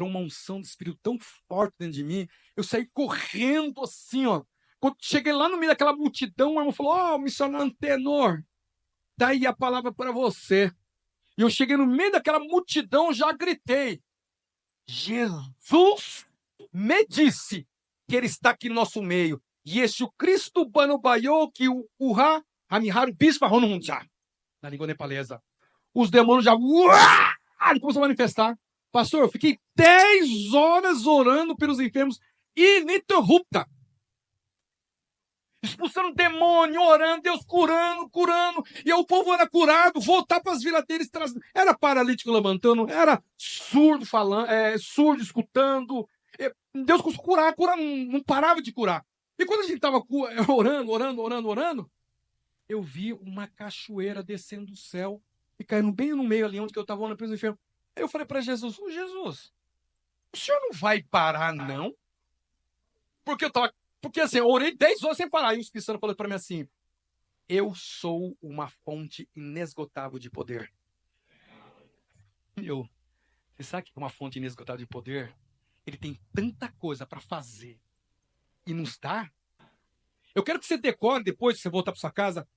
uma unção do Espírito tão forte dentro de mim, eu saí correndo assim, ó. Quando cheguei lá no meio daquela multidão, o irmão falou: ó, missionário Antenor, tá aí a palavra para você. E eu cheguei no meio daquela multidão, já gritei: Jesus me disse que ele está aqui no nosso meio. E esse o Cristo Banobayo que o Urra Amiharu Bispa Ronunja, na língua nepalesa. Os demônios já começaram a manifestar. Pastor, eu fiquei 10 horas orando pelos enfermos ininterrupta. Expulsando demônio, orando, Deus curando, curando. E o povo era curado, voltar para as vilas deles. Era paralítico levantando, era surdo falando, surdo escutando. Deus conseguiu curar, não parava de curar. E quando a gente estava orando, eu vi uma cachoeira descendo do céu e caindo bem no meio ali onde eu estava olhando para os enfermos. Aí eu falei para Jesus: ô Jesus, o senhor não vai parar, não? Porque assim, eu orei 10 horas sem parar. E o Espírito Santo falou para mim assim: eu sou uma fonte inesgotável de poder. Você sabe que é uma fonte inesgotável de poder? Ele tem tanta coisa para fazer e nos dá. Eu quero que você decore depois, que você voltar para sua casa,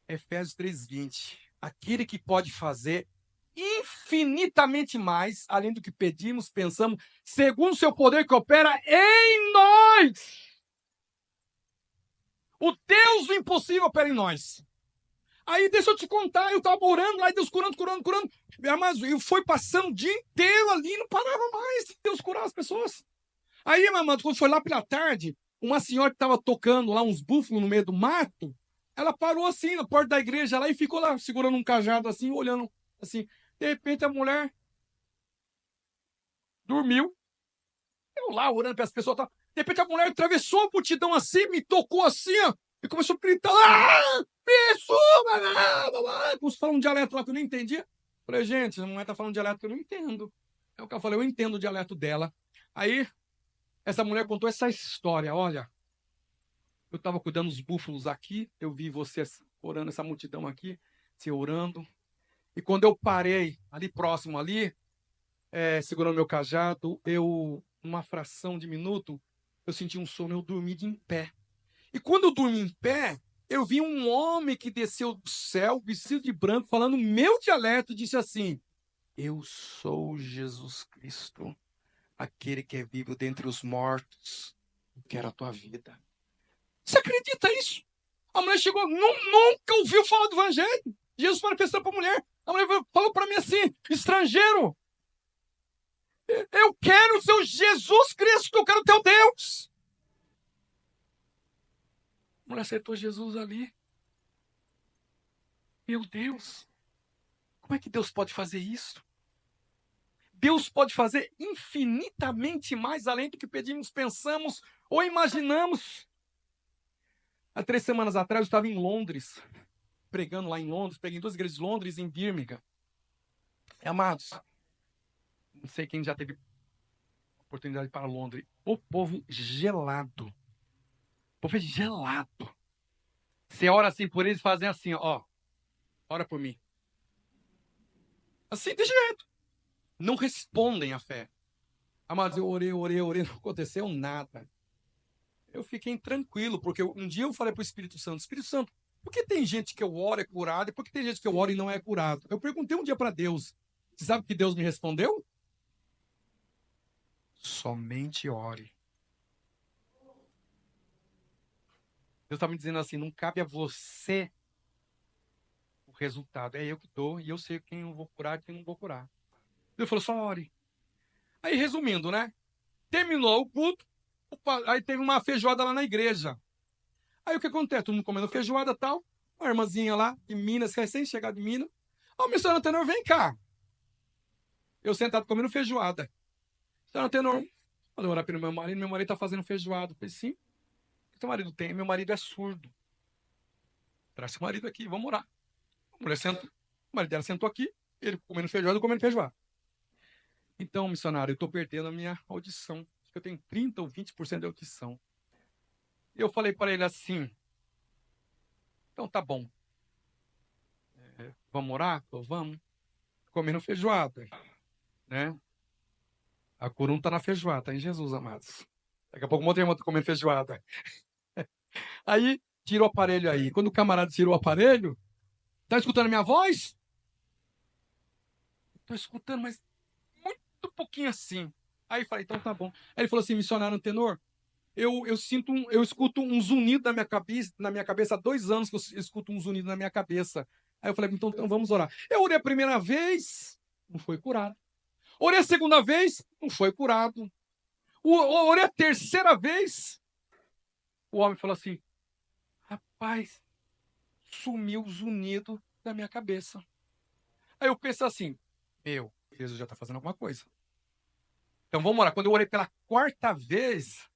Efésios 3:20. Aquele que pode fazer infinitamente mais, além do que pedimos, pensamos, segundo o seu poder que opera em nós. O Deus do impossível opera em nós. Aí, deixa eu te contar, eu estava orando lá, e Deus curando. Mas eu fui passando o dia inteiro ali, não parava mais. Deus curar as pessoas. Aí, meu amado, quando foi lá pela tarde, uma senhora que estava tocando lá uns búfalos no meio do mato, ela parou assim, na porta da igreja lá, e ficou lá, segurando um cajado assim, olhando assim. De repente, a mulher dormiu. Eu lá, orando para as pessoas. Tá? De repente, a mulher atravessou a multidão assim, me tocou assim, ó, e começou a gritar: isso! Como se fala um dialeto lá que eu não entendia. Falei: gente, a mulher está falando um dialeto que eu não entendo. É o que eu falei: eu entendo o dialeto dela. Aí, essa mulher contou essa história: olha, eu estava cuidando dos búfalos aqui, eu vi você orando, essa multidão aqui, você orando. E quando eu parei, ali próximo, ali, segurando meu cajado, uma fração de minuto, eu senti um sono, eu dormi de em pé. E quando eu dormi em pé, eu vi um homem que desceu do céu, vestido de branco, falando meu dialeto, disse assim: eu sou Jesus Cristo, aquele que é vivo dentre os mortos, e quero a tua vida. Você acredita isso? A mulher chegou, nunca ouviu falar do evangelho. Jesus manifestou para a mulher. A mulher falou para mim assim: estrangeiro, eu quero o seu Jesus Cristo, eu quero o teu Deus. A mulher aceitou Jesus ali. Meu Deus, como é que Deus pode fazer isso? Deus pode fazer infinitamente mais além do que pedimos, pensamos ou imaginamos. Há 3 semanas atrás eu estava em Londres, pregando lá em Londres, preguei em 2 igrejas de Londres e em Birmingham. Amados, não sei quem já teve oportunidade para Londres. O povo gelado. O povo é gelado. Você ora assim por eles, fazem assim, ó. Ora por mim. Assim, desse jeito. Não respondem à fé. Amados, eu orei, não aconteceu nada. Eu fiquei tranquilo, porque um dia eu falei para o Espírito Santo, por que tem gente que eu oro é curado e por que tem gente que eu oro e não é curado? Eu perguntei um dia para Deus. Você sabe o que Deus me respondeu? Somente ore. Deus está me dizendo assim: não cabe a você o resultado. É eu que dou e eu sei quem eu vou curar e quem não vou curar. Deus falou: só ore. Aí, resumindo, né? Terminou o culto, aí teve uma feijoada lá na igreja. Aí o que acontece? Todo mundo comendo feijoada e tal. Uma irmãzinha lá de Minas, recém-chegada de Minas. Ô, missionário Antenor, vem cá. Eu sentado comendo feijoada. Missionário Antenor, falei: orar pelo meu marido tá fazendo feijoada. Eu falei: sim. O que seu marido tem? Meu marido é surdo. Traz seu marido aqui, vamos orar. A mulher sentou, o marido dela sentou aqui, ele comendo feijoada, eu comendo feijoada. Então, missionário, eu estou perdendo a minha audição. Acho que eu tenho 30 ou 20% de audição. Eu falei para ele assim: então tá bom. Vamos orar? Falou, vamos. Comendo feijoada, né? A cura não está na feijoada, está em Jesus, amados. Daqui a pouco um monte de irmão tá comendo feijoada. Aí, tira o aparelho aí. Quando o camarada tirou o aparelho, tá escutando a minha voz? Tô escutando, mas muito pouquinho assim. Aí falei, então tá bom. Aí ele falou assim, missionário Antenor, eu escuto um zunido na minha cabeça há 2 anos que eu escuto um zunido na minha cabeça. Aí eu falei, então vamos orar. Eu orei a primeira vez, não foi curado. Orei a segunda vez, não foi curado. Orei a terceira vez, o homem falou assim, rapaz, sumiu o zunido da minha cabeça. Aí eu pensei assim, Jesus já está fazendo alguma coisa. Então vamos orar. Quando eu orei pela 4ª vez,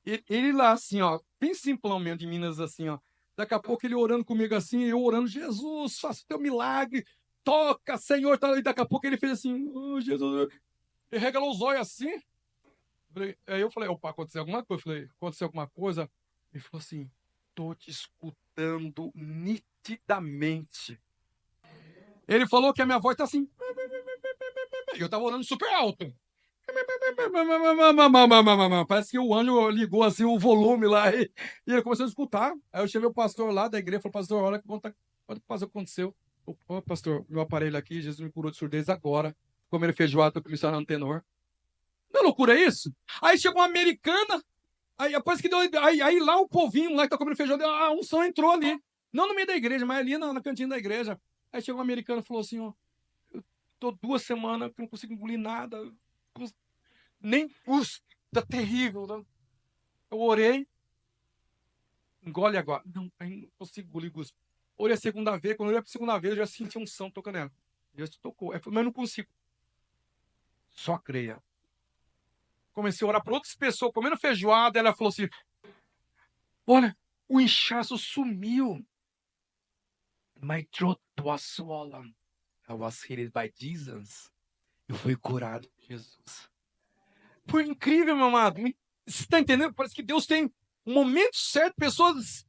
ele lá assim, ó, bem simplão mesmo de Minas assim, ó. Daqui a pouco ele orando comigo assim, eu orando, Jesus, faça o teu milagre, toca, Senhor. E daqui a pouco ele fez assim, oh, Jesus, ele regalou os olhos assim. Aí eu falei, opa, aconteceu alguma coisa? Eu falei, aconteceu alguma coisa? Ele falou assim, tô te escutando nitidamente. Ele falou que a minha voz tá assim. Eu tava orando super alto. Parece que o anjo ligou assim o volume lá e ele começou a escutar. Aí eu chamei o pastor lá da igreja e falei, pastor, olha o que aconteceu. Ô, pastor, meu aparelho aqui, Jesus me curou de surdez agora. Comendo feijoada, tô começando Antenor. Não é loucura isso? Aí chegou uma americana, aí depois que deu. Aí lá o povinho lá que tá comendo feijoada, a unção entrou ali. Não no meio da igreja, mas ali na cantina da igreja. Aí chegou uma americana e falou assim, ó, eu tô 2 semanas que não consigo engolir nada. Nem cuspe, tá terrível. Né? Eu orei, engole agora. Não, aí não consigo engolir cuspe. Orei a segunda vez, quando eu orei a segunda vez, eu já senti um unção tocando nela. Já tocou. Mas eu não consigo. Só creia. Comecei a orar para outras pessoas, comendo feijoada, ela falou assim, olha, o inchaço sumiu. My throat was swollen. I was healed by Jesus. Eu fui curado por Jesus. Foi incrível, meu amado. Você está entendendo? Parece que Deus tem um momento certo, pessoas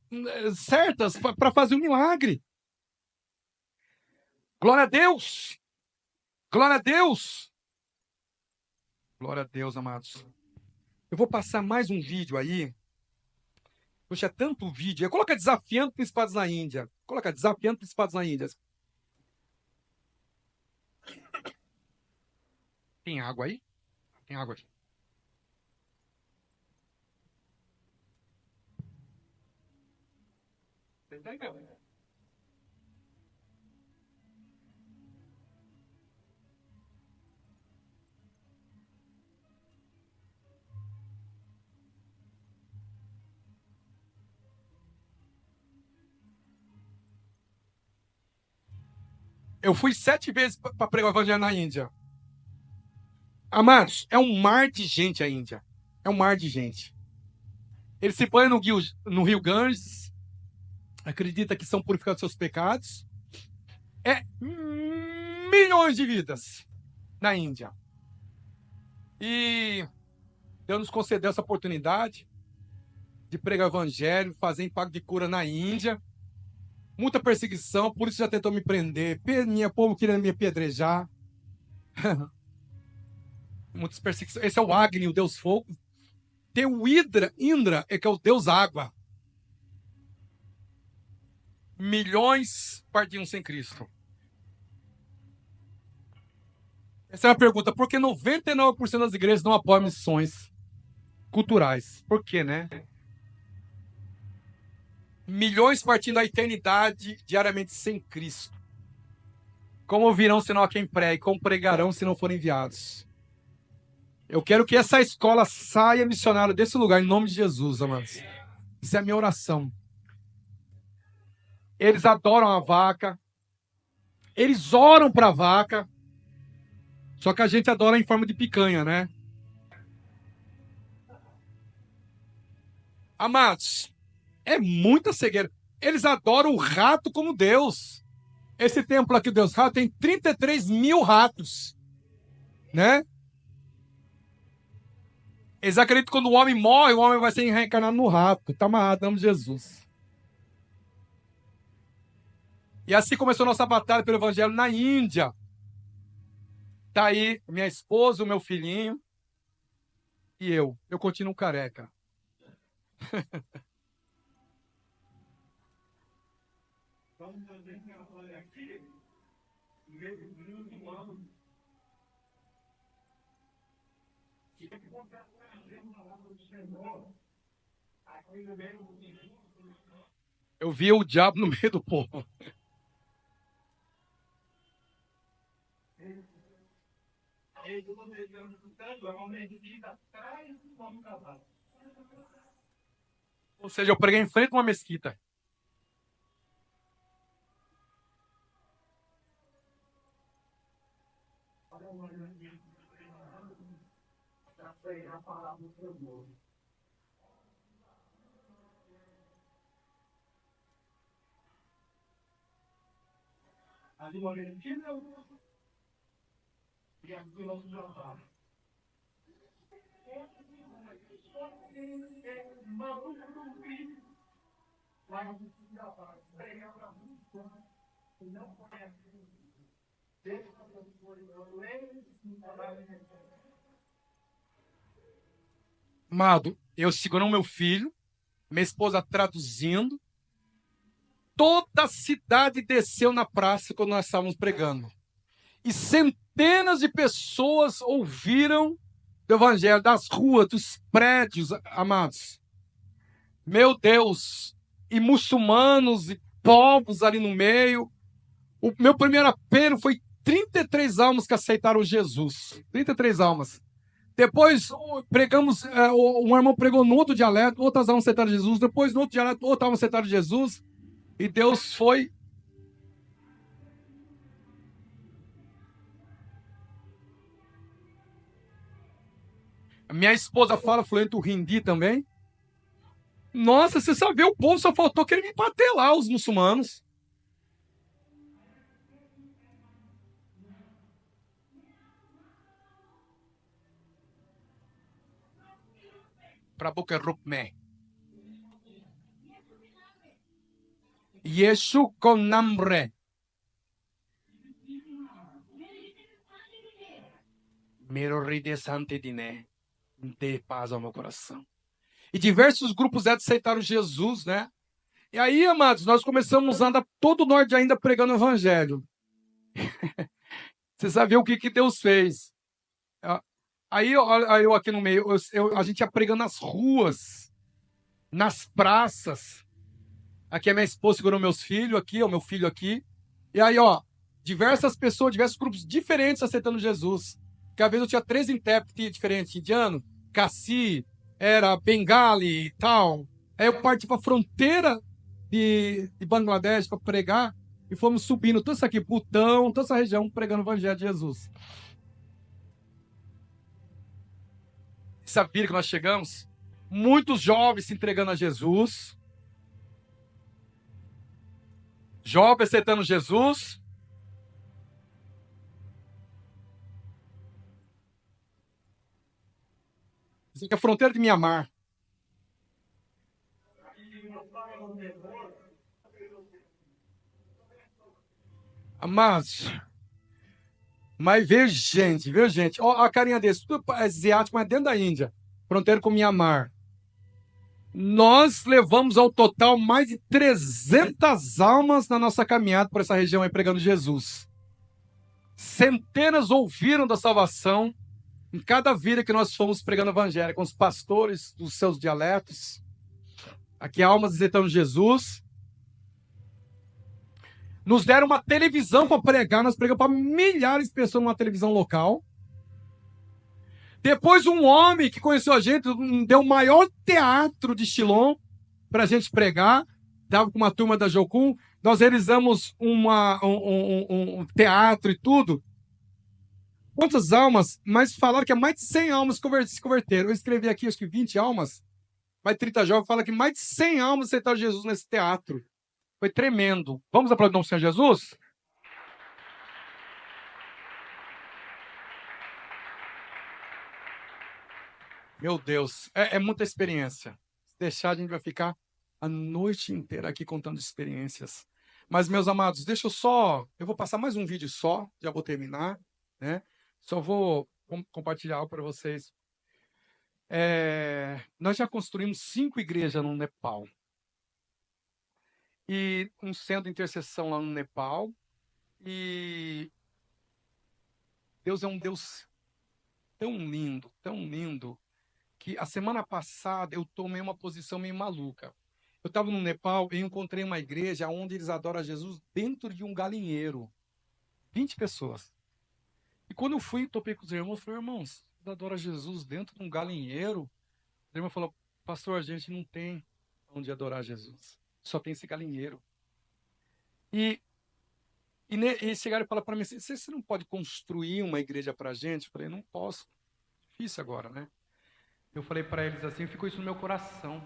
certas para fazer um milagre. Glória a Deus. Glória a Deus. Glória a Deus, amados. Eu vou passar mais um vídeo aí. Poxa, é tanto vídeo. Coloca desafiando principados na Índia. Coloca desafiando principados na Índia. Tem água aí? Tem água aqui. Eu fui 7 vezes para pregar o evangelho na Índia. Amados, é um mar de gente a Índia. É um mar de gente. Eles se banham no rio Ganges, acredita que são purificados seus pecados. É milhões de vidas na Índia. E Deus nos concedeu essa oportunidade de pregar o evangelho, fazer impacto de cura na Índia. Muita perseguição, por isso já tentou me prender. Minha povo querendo me apedrejar. Muitas perseguições. Esse é o Agni, o Deus Fogo. Tem o Indra, que é o Deus Água. Milhões partiam sem Cristo. Essa é a pergunta. Por que 99% das igrejas não apoiam missões culturais? Por quê, né? Milhões partindo da eternidade diariamente sem Cristo. Como virão se não há quem pregue? Como pregarão se não forem enviados? Eu quero que essa escola saia missionária desse lugar, em nome de Jesus, amados. Isso é a minha oração. Eles adoram a vaca. Eles oram para a vaca. Só que a gente adora em forma de picanha, né? Amados, é muita cegueira. Eles adoram o rato como Deus. Esse templo aqui, Deus Rato, tem 33 mil ratos. Né? Eles acreditam que quando o homem morre, o homem vai ser reencarnado no rato. Está amarrado, em nome de Jesus. E assim começou a nossa batalha pelo evangelho na Índia. Tá aí minha esposa, o meu filhinho e eu. Eu continuo careca. Eu vi o diabo no meio do povo. Ou seja, eu preguei em frente a uma mesquita. Amado, eu segurando meu filho, minha esposa traduzindo. Toda a cidade desceu na praça quando nós estávamos pregando. E centenas de pessoas ouviram o evangelho das ruas, dos prédios, amados. Meu Deus! E muçulmanos e povos ali no meio. O meu primeiro apelo foi 33 almas que aceitaram Jesus. 33 almas. Depois pregamos, um irmão pregou no outro dialeto, outras almas aceitaram Jesus. Depois no outro dialeto, outra alma aceitaram Jesus. E Deus foi. Minha esposa fala fluente o hindi também. Nossa, você só vê o povo, só faltou querer me bater lá, os muçulmanos. Para boca rupme. Yeshu com namre. Mero ridesante diné. Dê paz ao meu coração. E diversos grupos aceitaram Jesus, né? E aí, amados, nós começamos a andar todo o norte ainda pregando o evangelho. Você sabe o que Deus fez? Aí eu aqui no meio, a gente ia pregando nas ruas, nas praças. Aqui a minha esposa segurou meus filhos aqui, o meu filho aqui. E aí, diversas pessoas, diversos grupos diferentes aceitando Jesus. Porque às vezes eu tinha 3 intérpretes diferentes, indiano, Cassi, era Bengali e tal. Aí eu parti para a fronteira de Bangladesh para pregar e fomos subindo, tudo isso aqui, Butão, toda essa região, pregando o evangelho de Jesus. Sabia que nós chegamos? Muitos jovens se entregando a Jesus. Jovens aceitando Jesus. Isso aqui é a fronteira de Mianmar. Amados, mas veio gente. Olha a carinha desse, tudo asiático, mas dentro da Índia, fronteira com Mianmar. Nós levamos ao total mais de 300 almas na nossa caminhada por essa região aí pregando Jesus. Centenas ouviram da salvação em cada vida que nós fomos pregando o evangelho, com os pastores dos seus dialetos. Aqui almas aceitando Jesus. Nos deram uma televisão para pregar, nós pregamos para milhares de pessoas numa televisão local. Depois um homem que conheceu a gente deu o maior teatro de Shillong para a gente pregar. Estava com uma turma da Jocum. Nós realizamos um teatro e tudo. Quantas almas? Mas falaram que é mais de 100 almas se converteram. Eu escrevi aqui, acho que 20 almas. Mais 30 jovens falam que mais de 100 almas aceitaram Jesus nesse teatro. Foi tremendo. Vamos aplaudir o Senhor Jesus? Meu Deus, é muita experiência. Se deixar, a gente vai ficar a noite inteira aqui contando experiências. Mas, meus amados, eu vou passar mais um vídeo só, já vou terminar, né? Só vou compartilhar algo para vocês. Nós já construímos 5 igrejas no Nepal. E um centro de intercessão lá no Nepal. E Deus é um Deus tão lindo, que a semana passada eu tomei uma posição meio maluca. Eu estava no Nepal e encontrei uma igreja onde eles adoram a Jesus dentro de um galinheiro. 20 pessoas. E quando eu fui, topei com os irmãos, falei, irmãos, vocês adoram a Jesus dentro de um galinheiro? O irmão falou, pastor, a gente não tem onde adorar Jesus. Só tem esse galinheiro. E chegaram e falaram para mim assim, você não pode construir uma igreja para a gente? Eu falei, não posso. Difícil agora, né? Eu falei para eles assim, ficou isso no meu coração.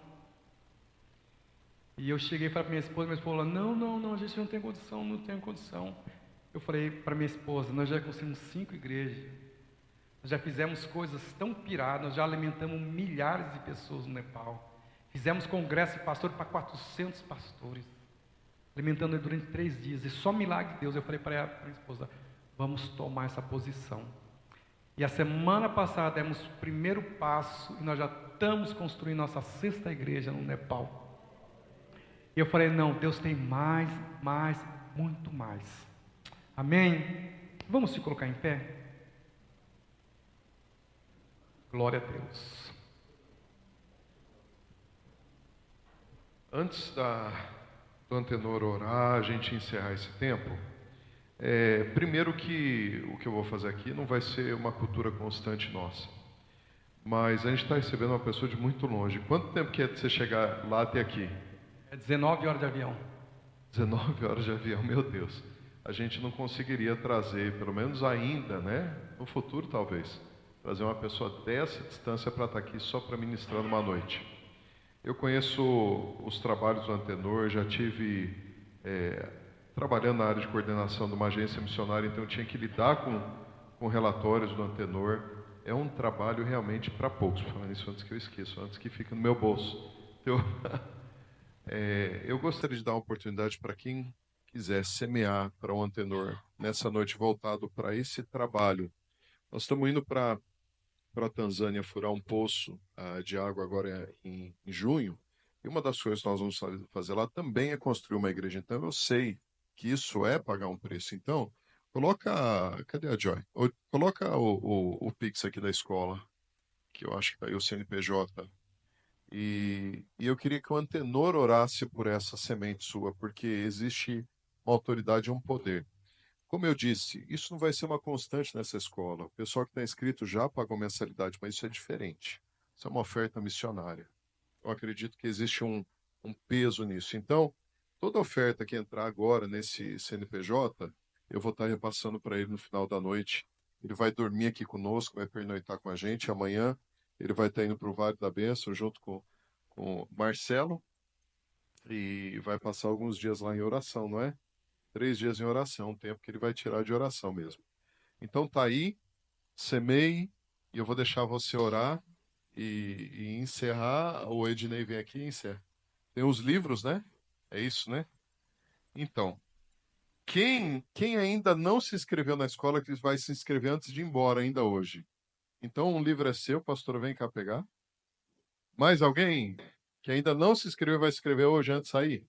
E eu cheguei para minha esposa falou, não, a gente não tem condição. Eu falei para minha esposa, nós já construímos 5 igrejas. Nós já fizemos coisas tão piradas, nós já alimentamos milhares de pessoas no Nepal. Fizemos congresso de pastor para 400 pastores. Alimentando ele durante 3 dias. E só milagre de Deus. Eu falei para a minha esposa, vamos tomar essa posição. E a semana passada demos o primeiro passo e nós já estamos construindo nossa 6ª igreja no Nepal. E eu falei, não, Deus tem mais, muito mais. Amém? Vamos se colocar em pé? Glória a Deus. Antes do Antenor orar, a gente encerrar esse tempo, primeiro que o que eu vou fazer aqui não vai ser uma cultura constante nossa, mas a gente está recebendo uma pessoa de muito longe. Quanto tempo que é de você chegar lá até aqui? 19 horas de avião. 19 horas de avião, meu Deus. A gente não conseguiria trazer, pelo menos ainda, né? No futuro talvez, trazer uma pessoa dessa distância para estar aqui só para ministrar numa noite. Eu conheço os trabalhos do Antenor, já tive trabalhando na área de coordenação de uma agência missionária, então eu tinha que lidar com relatórios do Antenor. É um trabalho realmente para poucos. Falando isso antes que eu esqueça, antes que fique no meu bolso. Eu gostaria de dar uma oportunidade para quem quiser semear para o Antenor nessa noite voltado para esse trabalho. Nós estamos indo para a Tanzânia furar um poço de água agora em junho, e uma das coisas que nós vamos fazer lá também é construir uma igreja. Então eu sei que isso é pagar um preço. Então, cadê a Joy? Coloca o Pix aqui da escola, que eu acho que está aí o CNPJ. E eu queria que o Antenor orasse por essa semente sua, porque existe uma autoridade e um poder. Como eu disse, isso não vai ser uma constante nessa escola. O pessoal que está inscrito já pagou mensalidade, mas isso é diferente. Isso é uma oferta missionária. Eu acredito que existe um peso nisso. Então, toda oferta que entrar agora nesse CNPJ, eu vou estar repassando para ele no final da noite. Ele vai dormir aqui conosco, vai pernoitar com a gente. Amanhã ele vai estar indo para o Vale da Bênção junto com o Marcelo e vai passar alguns dias lá em oração, não é? 3 dias em oração, um tempo que ele vai tirar de oração mesmo. Então tá aí, semeie, e eu vou deixar você orar e encerrar. O Ednei vem aqui e encerra. Tem os livros, né? É isso, né? Então, quem ainda não se inscreveu na escola, que vai se inscrever antes de ir embora ainda hoje. Então, um livro é seu, pastor, vem cá pegar. Mais alguém que ainda não se inscreveu vai se inscrever hoje antes de sair?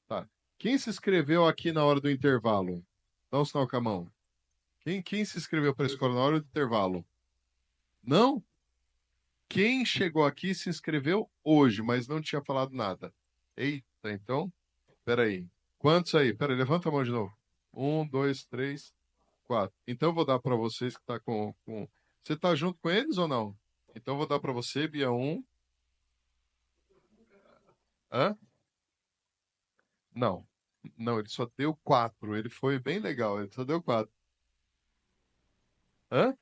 Tá. Quem se inscreveu aqui na hora do intervalo? Dá um sinal com a mão. Quem se inscreveu para a escola na hora do intervalo? Não? Quem chegou aqui se inscreveu hoje, mas não tinha falado nada. Eita, então, peraí. Quantos aí? Peraí, levanta a mão de novo. 1, 2, 3, 4. Então eu vou dar para vocês que tá com... Você tá junto com eles ou não? Então eu vou dar para você, Bia, 1. Hã? Não. Não, ele só deu 4. Ele foi bem legal, ele só deu 4. Hã?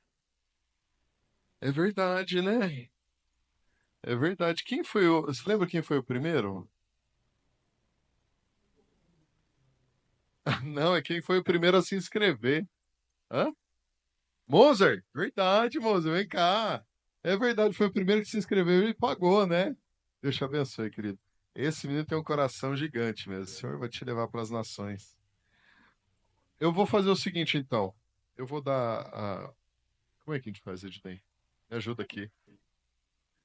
É verdade, né? É verdade. Quem foi o... Você lembra quem foi o primeiro? Não, é quem foi o primeiro a se inscrever. Hã? Mozart? Verdade, Mozart, vem cá. É verdade, foi o primeiro que se inscreveu e pagou, né? Deus te abençoe, querido. Esse menino tem um coração gigante mesmo. O Senhor vai te levar para as nações. Eu vou fazer o seguinte, então. Eu vou dar a... Como é que a gente faz, Ednei? Me ajuda aqui.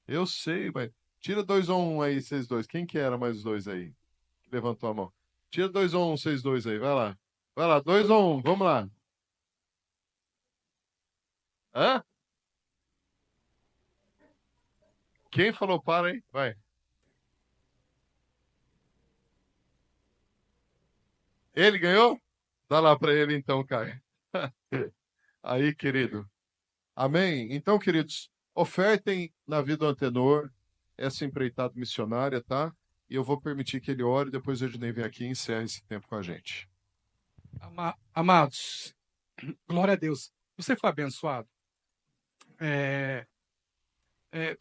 Eu sei, mas... Tira 2 ou 1 aí, vocês dois. Quem que era mais os dois aí? Que levantou a mão. Tira 2 ou 1, vocês dois aí. Vai lá. Vai lá, 2 ou 1. Vamos lá. Hã? Quem falou para aí? Vai. Ele ganhou? Dá lá para ele então, Caio. Aí, querido. Amém? Então, queridos, ofertem na vida do Antenor essa empreitada missionária, tá? E eu vou permitir que ele ore, depois o Ednei vem aqui e encerra esse tempo com a gente. Amados, glória a Deus. Você foi abençoado?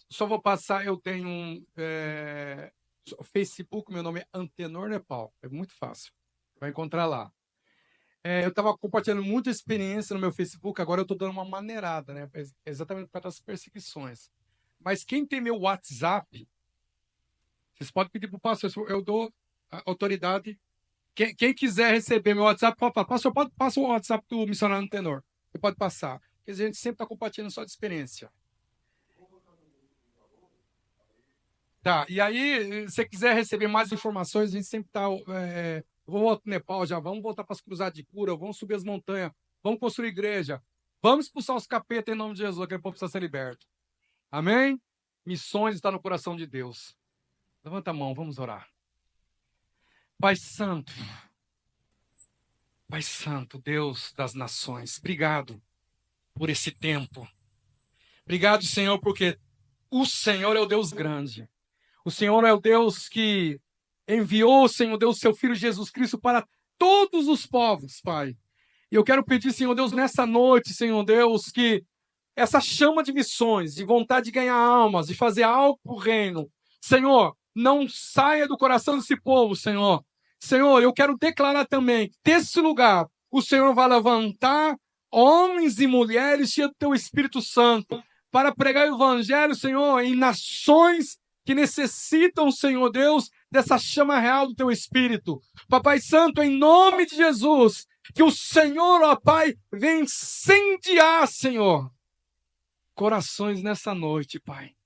Só vou passar, eu tenho um Facebook, meu nome é Antenor Nepal. É muito fácil. Vai encontrar lá. Eu estava compartilhando muita experiência no meu Facebook, agora eu estou dando uma maneirada, né? Exatamente por causa das perseguições. Mas quem tem meu WhatsApp, vocês podem pedir para o pastor, eu dou a autoridade. Quem quiser receber meu WhatsApp, pode falar, pastor, passa o WhatsApp do missionário Antenor. Você pode passar. Porque a gente sempre está compartilhando só de experiência. Tá, e aí, se você quiser receber mais informações, a gente sempre está. Vou voltar para o Nepal já, vamos voltar para as cruzadas de cura, vamos subir as montanhas, vamos construir igreja, vamos expulsar os capetas em nome de Jesus, aquele povo precisa ser liberto. Amém? Missões está no coração de Deus. Levanta a mão, vamos orar. Pai Santo, Deus das nações, obrigado por esse tempo. Obrigado, Senhor, porque o Senhor é o Deus grande. O Senhor é o Deus que enviou, Senhor Deus, seu Filho Jesus Cristo para todos os povos, Pai. E eu quero pedir, Senhor Deus, nessa noite, Senhor Deus, que essa chama de missões, de vontade de ganhar almas, de fazer algo para o reino, Senhor, não saia do coração desse povo, Senhor. Senhor, eu quero declarar também que desse lugar o Senhor vai levantar homens e mulheres cheios do teu Espírito Santo para pregar o evangelho, Senhor, em nações que necessitam, Senhor Deus, dessa chama real do teu Espírito. Papai Santo, em nome de Jesus, que o Senhor, ó Pai, venha incendiar, Senhor, corações nessa noite, Pai.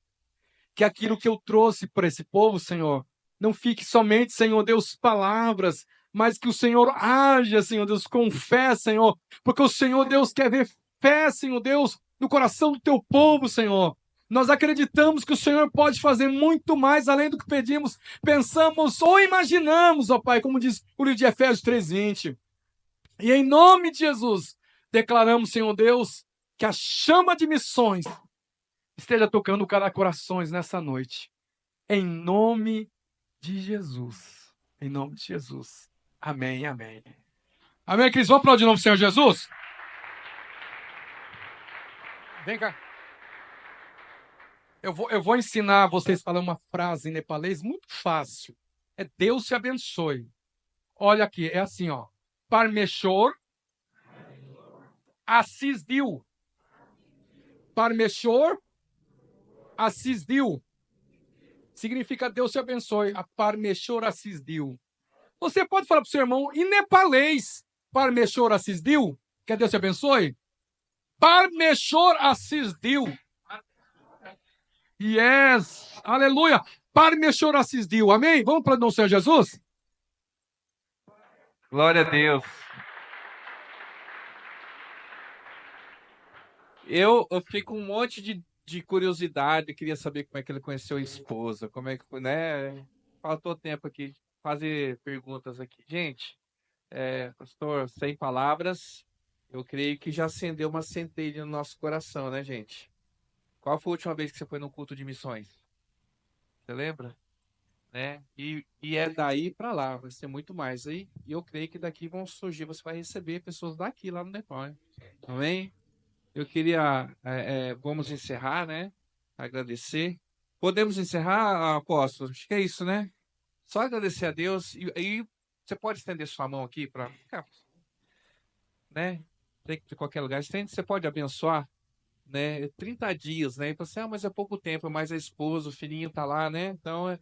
Que aquilo que eu trouxe para esse povo, Senhor, não fique somente, Senhor Deus, palavras, mas que o Senhor haja, Senhor Deus, com fé, Senhor, porque o Senhor Deus quer ver fé, Senhor Deus, no coração do teu povo, Senhor. Nós acreditamos que o Senhor pode fazer muito mais além do que pedimos, pensamos ou imaginamos, ó Pai, como diz o livro de Efésios 3:20. E em nome de Jesus, declaramos, Senhor Deus, que a chama de missões esteja tocando cada corações nessa noite. Em nome de Jesus. Em nome de Jesus. Amém, amém. Amém, Cris? Vamos aplaudir o nome do Senhor Jesus? Vem cá. Eu vou ensinar vocês a falar uma frase em nepalês muito fácil. É Deus te abençoe. Olha aqui, é assim, ó. Parmeshor Assisdiu. Parmeshor Assisdiu. Significa Deus te abençoe. A Parmeshor Assisdiu. Você pode falar para o seu irmão em nepalês. Parmeshor Assisdiu. Que Deus te abençoe. Parmeshor Assisdiu. Yes. Aleluia. Parmeshor Assisdiu. Amém? Vamos para o Senhor Jesus? Glória a Deus. Eu fiquei com um monte de curiosidade, queria saber como é que ele conheceu a esposa, como é que foi, né? Faltou tempo aqui, fazer perguntas aqui. Gente, pastor, sem palavras, eu creio que já acendeu uma centelha no nosso coração, né, gente? Qual foi a última vez que você foi num culto de missões? Você lembra? Né? E é daí para lá, vai ser muito mais aí. E eu creio que daqui vão surgir, você vai receber pessoas daqui lá no Nepal, né? Amém? Eu queria, vamos encerrar, né? Agradecer. Podemos encerrar, apóstolo? Acho que é isso, né? Só agradecer a Deus. E você pode estender sua mão aqui para, né? De qualquer lugar. Você pode abençoar, né? 30 dias, né? E você, mas é pouco tempo, mas a esposa, o filhinho tá lá, né? Então,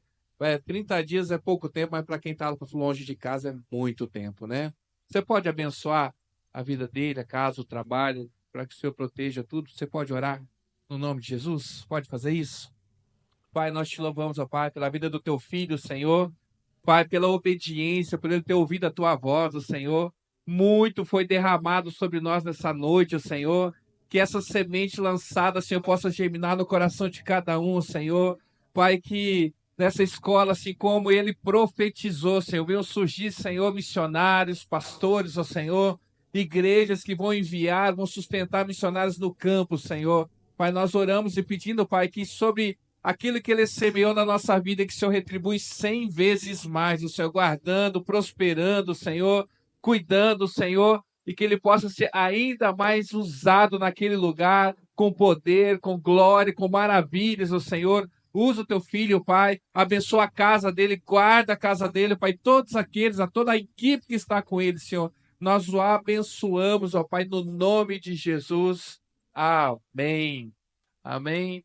30 dias é pouco tempo, mas para quem tá longe de casa é muito tempo, né? Você pode abençoar a vida dele, a casa, o trabalho, para que o Senhor proteja tudo. Você pode orar no nome de Jesus? Pode fazer isso? Pai, nós te louvamos, ó Pai, pela vida do teu filho, Senhor. Pai, pela obediência, por ele ter ouvido a tua voz, ó Senhor. Muito foi derramado sobre nós nessa noite, ó Senhor. Que essa semente lançada, Senhor, possa germinar no coração de cada um, ó Senhor. Pai, que nessa escola, assim como ele profetizou, Senhor, venham surgir, Senhor, missionários, pastores, ó Senhor, igrejas que vão enviar, vão sustentar missionários no campo, Senhor. Pai, nós oramos e pedindo, Pai, que sobre aquilo que ele semeou na nossa vida, que o Senhor retribui 100 vezes mais, o Senhor guardando, prosperando, Senhor, cuidando, Senhor, e que ele possa ser ainda mais usado naquele lugar, com poder, com glória, com maravilhas, o Senhor. Usa o teu filho, Pai, abençoa a casa dele, guarda a casa dele, Pai, todos aqueles, a toda a equipe que está com ele, Senhor. Nós o abençoamos, ó Pai, no nome de Jesus. Amém. Amém.